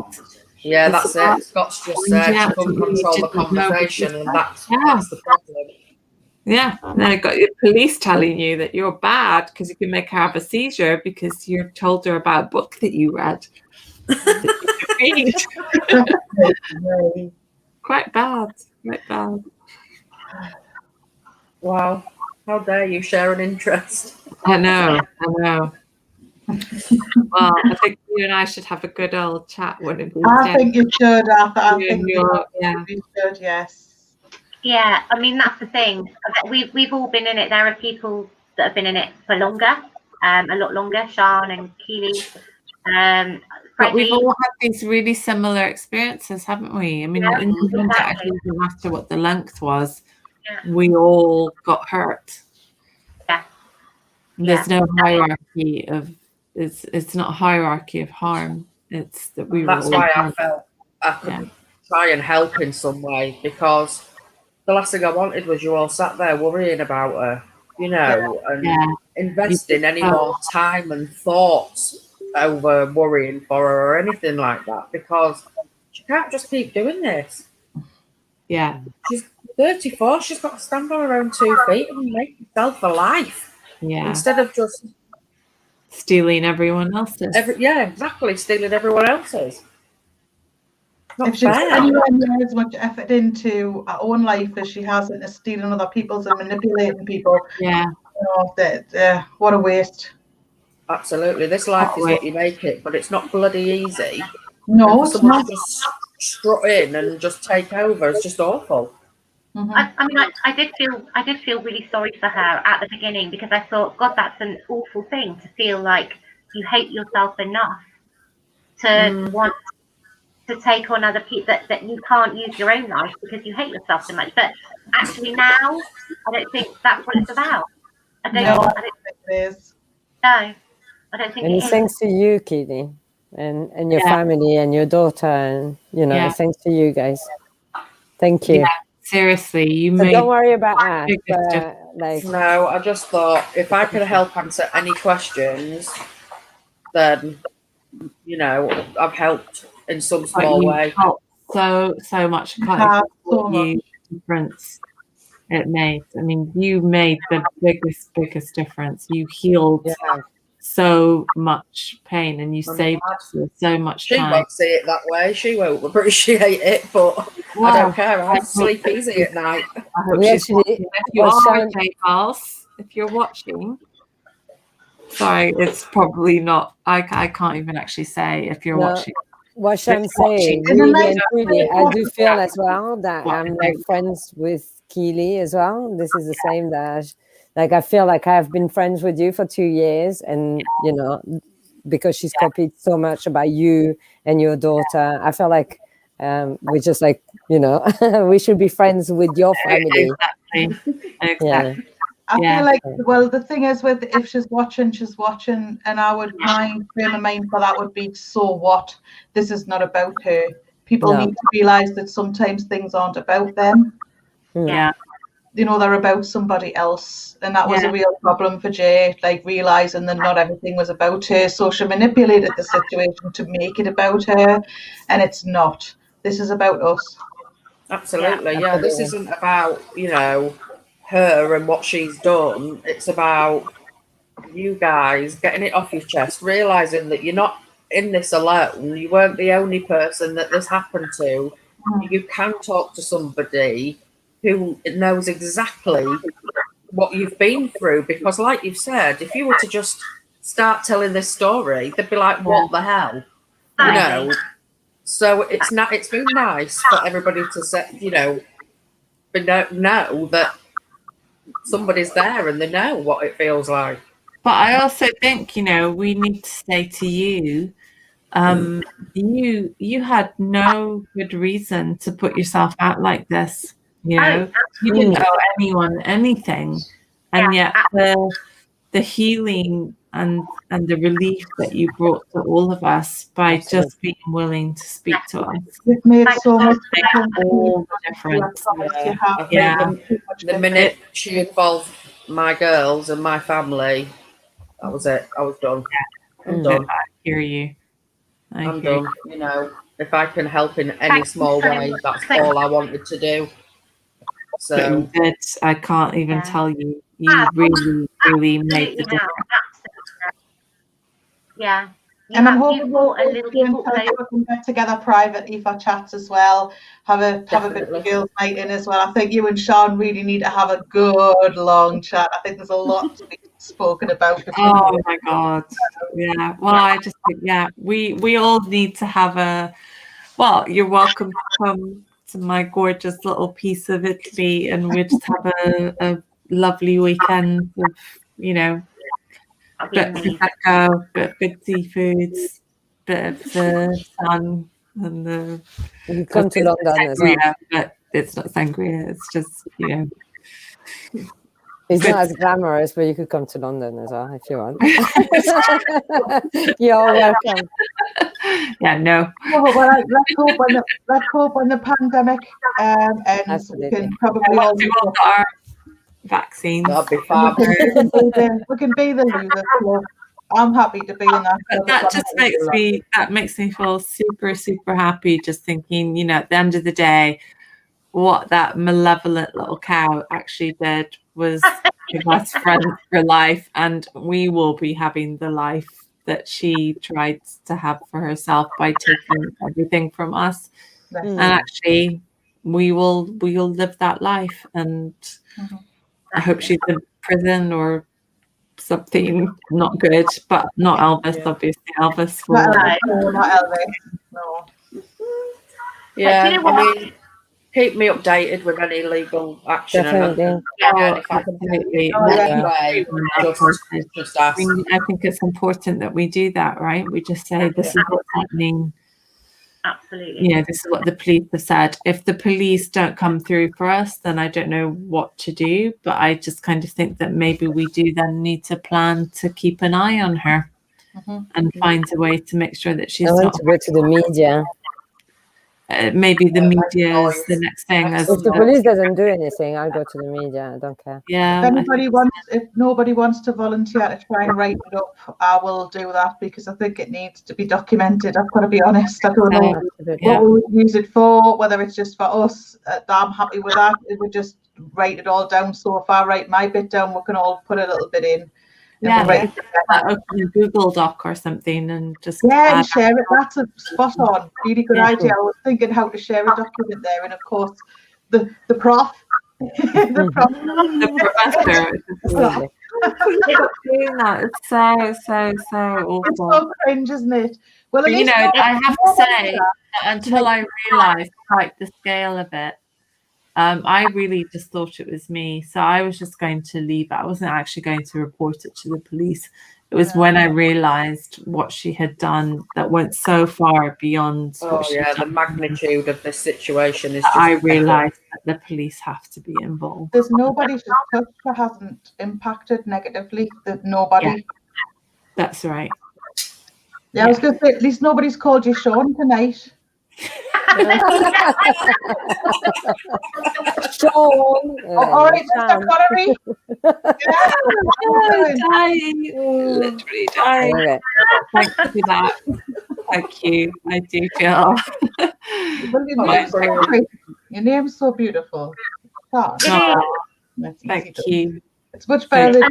Yeah, It's that's about it. Scott's just finding said she out couldn't something you control the didn't know conversation, and that's Yeah. the problem. Yeah. And then I got your police telling you that you're bad because you can make her have a seizure because you told her about a book that you read. That you could read. Quite bad. Quite bad. Wow. How dare you share an interest? I know. Well, I think you and I should have a good old chat one of these I days. think you should. I You think and you your- should. Yes. Yeah, I mean, that's the thing. We've all been in it. There are people that have been in it for longer, a lot longer. Sean and Keeley, But we've Freddie. all had these really similar experiences, haven't we? I mean, Yeah, in the end, exactly. no matter what the length was, Yeah. we all got hurt. Yeah. There's no hierarchy of it's not a hierarchy of harm. It's that we were That's all why I harmed. felt I could try and help in some way, because the last thing I wanted was you all sat there worrying about her, and investing any more time and thoughts over worrying for her or anything like that, because she can't just keep doing this. Yeah. She's 34, she's got to stand on her own 2 feet and make herself a life. Yeah. Instead of just stealing everyone else's. Exactly, stealing everyone else's. Not if she's fair. anywhere near as much effort into her own life as she has into stealing other people's and manipulating people, what a waste. Absolutely, this life is what you make it, but it's not bloody easy. No, and for it's someone not. to just strut in and just take over, it's just awful. Mm-hmm. I mean, I did feel really sorry for her at the beginning, because I thought, God, that's an awful thing to feel like you hate yourself enough to want to take on other people, that you can't use your own life because you hate yourself so much. But actually now, I don't think that's what it's about. I don't think it is. No, I don't think And it it's is. thanks to you, Keeley, and your family and your daughter, and thanks to you guys. Thank you. Yeah, seriously, you So made. don't worry about us. No, I just thought if I could help answer any questions, then I've helped in some small way. So much. Difference it made. I mean, you made the biggest difference. You healed so much pain, and you saved so much time. She won't see it that way. She won't appreciate it, but I don't care. I sleep easy at night. I hope she's watching. If you're watching, sorry, it's probably not. I can't even actually say if you're watching. What I'm saying, really and truly, I do feel as well that I'm like friends with Keeley as well. This is the same that, like, I feel like I've been friends with you for 2 years, and because she's copied so much about you and your daughter, I feel like we're just like we should be friends with your family. Exactly. Yeah. I feel like, well, the thing is with, if she's watching, and my frame of mind for that would be, so what? This is not about her. People need to realize that sometimes things aren't about them. Yeah. They're about somebody else. And that was a real problem for Jay, like realizing that not everything was about her. So she manipulated the situation to make it about her, and it's not. This is about us. Absolutely. Yeah, this isn't about, her and what she's done. It's about you guys getting it off your chest, realizing that you're not in this alone. You weren't the only person that this happened to. you can talk to somebody who knows exactly what you've been through, because like you've said, if you were to just start telling this story, they'd be like, what the hell? You know? So it's been nice for everybody to say, you know, know that somebody's there and they know what it feels like. But I also think, you know, we need to say to you, you had no good reason to put yourself out like this. You know, you didn't owe anyone anything, and yet the healing and the relief that you brought to all of us by just being willing to speak to us. You've made so much all the difference. The minute she involved my girls and my family, that was it. I was done. I'm done. I hear you. I'm done. You know, if I can help in any small way, that's all I wanted to do. So you did. I can't even tell you. You really, really made the difference. Yeah. And I'm hoping we'll get together privately for chats as well. Have a bit of girls' night in as well. I think you and Sean really need to have a good long chat. I think there's a lot to be spoken about. Oh my God. Yeah. Well, I just think, we all need to have a, well, you're welcome to come to my gorgeous little piece of Italy and we'll just have a lovely weekend of, you know, bit of prosecco, bit of good seafoods, bit of the sun and the. You come to London as well. But it's not sangria. It's just, you know. It's not as glamorous, but you could come to London as well if you want. You're welcome. Yeah, no. Well, let's hope when the pandemic ends, we can probably all got our vaccines. That'll be fab. We can be the loser club. I'm happy to be in that. But that makes me feel super, super happy just thinking, you know, at the end of the day, what that malevolent little cow actually did was give us friends for life, and we will be having the life that she tried to have for herself by taking everything from us. And actually we will live that life, and I hope she's in prison or something not good, but not Elvis, obviously. Elvis will. Not Elvis. No. Yeah, you know, I mean, keep me updated with any legal action. Definitely. Absolutely. Just ask. I think it's important that we do that, right? We just say, this is what's happening. Absolutely. You know, this is what the police have said. If the police don't come through for us, then I don't know what to do. But I just kind of think that maybe we do then need to plan to keep an eye on her and find a way to make sure that she's not. To go to the media. Maybe the media is the next thing. If the police doesn't do anything, I'll go to the media. I don't care. Yeah. If nobody wants to volunteer to try and write it up, I will do that, because I think it needs to be documented. I've got to be honest. I don't know what we would use it for, whether it's just for us. I'm happy with that. If we just write it all down. So if I write my bit down, we can all put a little bit in. Open a Google Doc or something and just and share it. That's a spot on, really good idea. I was thinking how to share a document there, and of course the prof, the professor. It's so awful. It's so cringe, isn't it? Well, but, you know, I have to say, until I realised quite the scale of it, I really just thought it was me. So I was just going to leave it. I wasn't actually going to report it to the police. It was when I realised what she had done that went so far beyond what she had done. The magnitude of this situation is I realised that the police have to be involved. There's nobody she's touched that hasn't impacted negatively. That nobody. Yeah. That's right. Yeah, I was going to say, at least nobody's called you Sean tonight. Sean. All right, Mr. Connery. Dying. Literally dying. Thank you for that. Thank you. I do feel. Your name's so beautiful. Thank you. It's much better than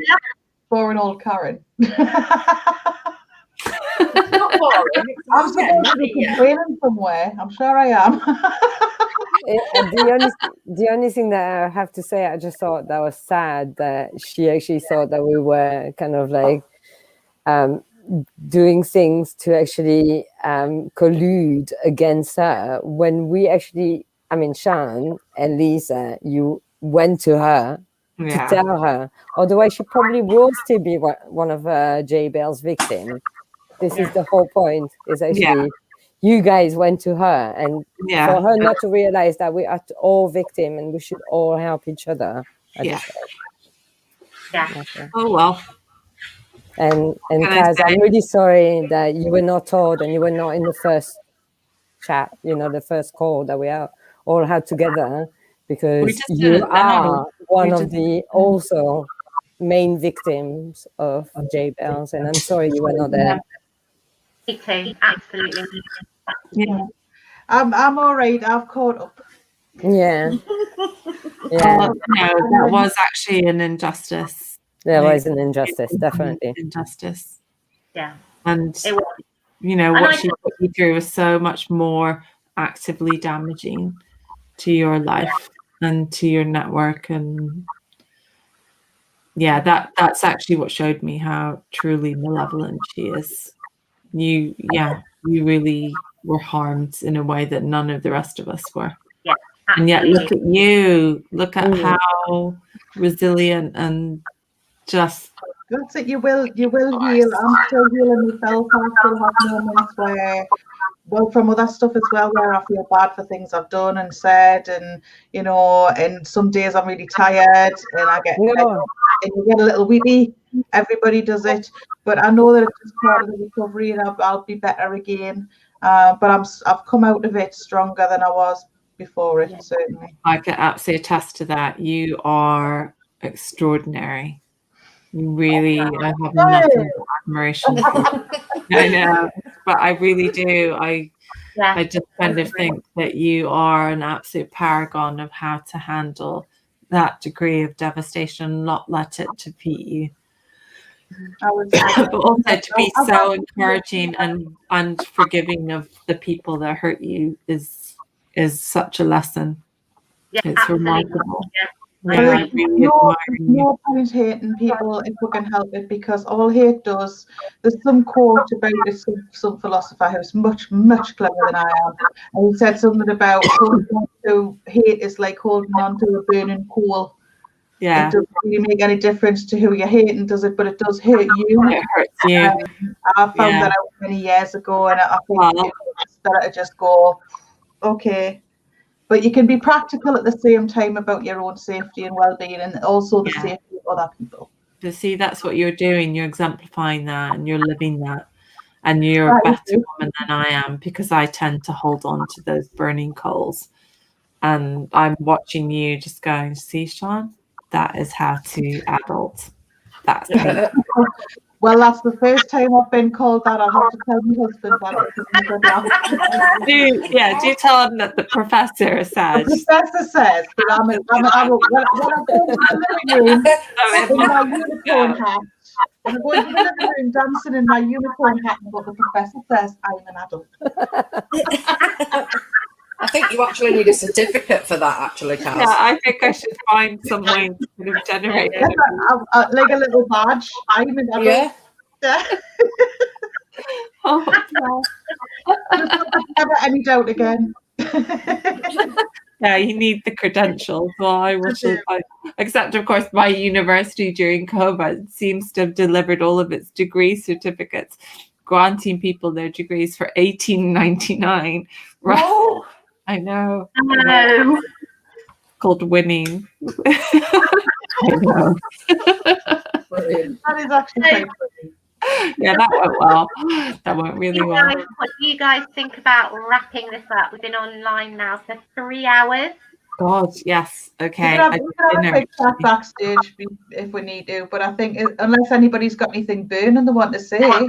boring old Karen. Not boring. I'm supposed to be complaining somewhere. I'm sure I am. the only thing that I have to say, I just thought that was sad that she actually thought that we were kind of like doing things to actually collude against her when we actually, I mean, Sian and Lisa, you went to her to tell her. Otherwise, she probably will still be one of J Bell's victims. This is the whole point, is actually you guys went to her, and for her not to realize that we are all victims and we should all help each other. Oh, well. And Kaz, I'm really sorry that you were not told and you were not in the first chat, the first call that we all had together, because you are one of the also main victims of J Bells, and I'm sorry you were not there. Me too, absolutely. Yeah. I'm all right. I've caught up. Yeah. No, that was actually an injustice. There was an injustice, definitely. Injustice. Yeah. And what she put you through was so much more actively damaging to your life and to your network. And that's actually what showed me how truly malevolent she is. You really were harmed in a way that none of the rest of us were. Yeah. And yet look at you. Look at how resilient and just. That's it. You will heal. I'm still healing myself. I still have moments where, from other stuff as well, where I feel bad for things I've done and said, and and some days I'm really tired, and I get and you get a little weepy. Everybody does it, but I know that it's just part of the recovery, and I'll be better again. But I've come out of it stronger than I was before it. Certainly, I can absolutely attest to that. You are extraordinary. You really, I have nothing but admiration for you. I know, but I really do. I just kind of think that you are an absolute paragon of how to handle that degree of devastation, not let it defeat you. But also to be so encouraging and forgiving of the people that hurt you is such a lesson. Yeah, it's remarkable. No point hating people if we can help it, because all hate does. There's some quote about it, some philosopher who's much, much cleverer than I am, and he said something about holding on to hate is like holding on to a burning coal. Yeah. It doesn't really make any difference to who you're hating, does it? But it does hurt you. It hurts you. I found that out many years ago, and I think it's better to just go, okay. But you can be practical at the same time about your own safety and well-being, and also the safety of other people. To see, that's what you're doing. You're exemplifying that, and you're living that, and you're a better woman than I am, because I tend to hold on to those burning coals. And I'm watching you just going, see, Sian, that is how to adult. That's painful. Well, that's the first time I've been called that. I'll have to tell my husband that. Do tell him that the professor says. The professor says that I'm when I go to the living room in my unicorn hat. When I go into the living room dancing in my unicorn hat, but the professor says I'm an adult. I think you actually need a certificate for that, actually, Kaz. Yeah, I think I should find some way to sort of generate it. Like a little badge. I'm an adult. Yeah. Oh, no. Never any doubt again. Yeah, you need the credentials. Well, except, of course, my university during COVID seems to have delivered all of its degree certificates, granting people their degrees for $18.99. Right? Oh. I know. No. Called winning. I know. That is actually quite funny. Yeah, that went well. That went really well. What do you guys think about wrapping this up? We've been online now for 3 hours. God, yes. Okay. We can have a quick chat backstage if we need to, but I think unless anybody's got anything burning they want to say.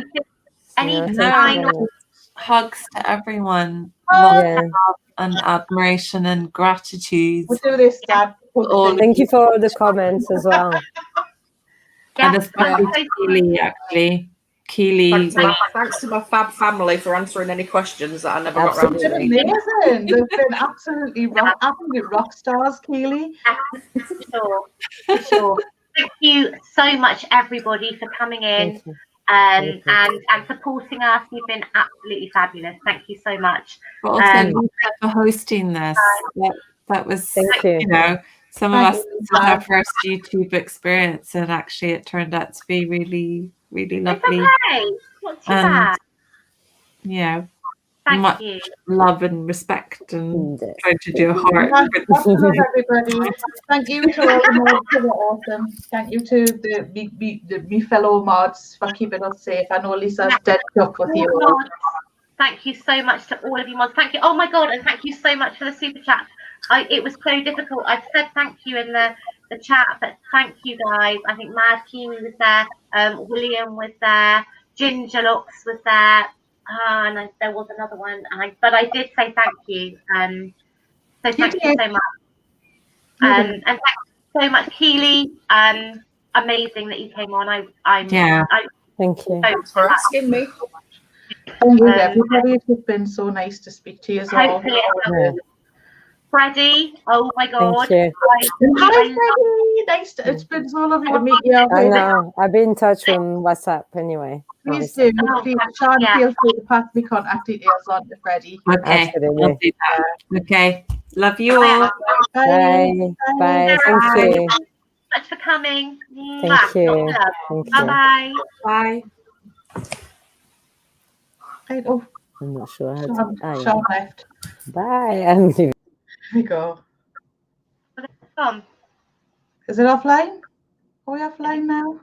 Any final hugs to everyone. Lots of love and admiration and gratitude. We'll do this, Dad. Thank you for all the comments as well. And especially Keeley, actually. Keeley. Thanks to my fab family for answering any questions that I never got around It's to been reading. amazing. They've been absolutely rock stars, Keeley. For sure. Thank you so much, everybody, for coming in Thank you. and supporting us. You've been absolutely fabulous. Thank you so much. But also you for hosting this. That was, Thank you. you know, some of Thank us you, this was our Lisa. first YouTube experience, and actually it turned out to be really, really It's lovely. okay. Not too And bad. you know, Thank much you. love and respect, and Indeed. trying to do a heart. Lots of love, everybody. Thank you to all the mods who were awesome. Thank you to me fellow mods for keeping us safe. I know Lisa's dead stuck with you all. Mods, thank you so much to all of you mods. Thank you. Oh my God, and thank you so much for the super chat. It was so difficult. I've said thank you in the chat, but thank you guys. I think Mad Kiwi was there, William was there, Ginger Locks was there, and there was another one. But I did say thank you. So thank you so much. And thank you so much, Keeley. Amazing that you came on. Thank you. Thanks for asking me. Thank you, everybody. It's just been so nice to speak to you all. Hopefully, Freddie. Oh my God. Thank you. Hi, Freddie. Nice. It's been so lovely to meet you. I know. I'll be in touch on WhatsApp anyway. Please do. Please, Sean, feel free to pass me contact details on to Freddie. Okay, Absolutely. I'll do that. Okay, love you all. Bye. Bye. Thank you. Thank you so much for coming. Thank you. Thank you. Bye-bye. Bye. Right, oh, I'm not sure how to. Sean left. Bye. I'm leaving. Here we go. Tom. Is it offline? Are we offline now?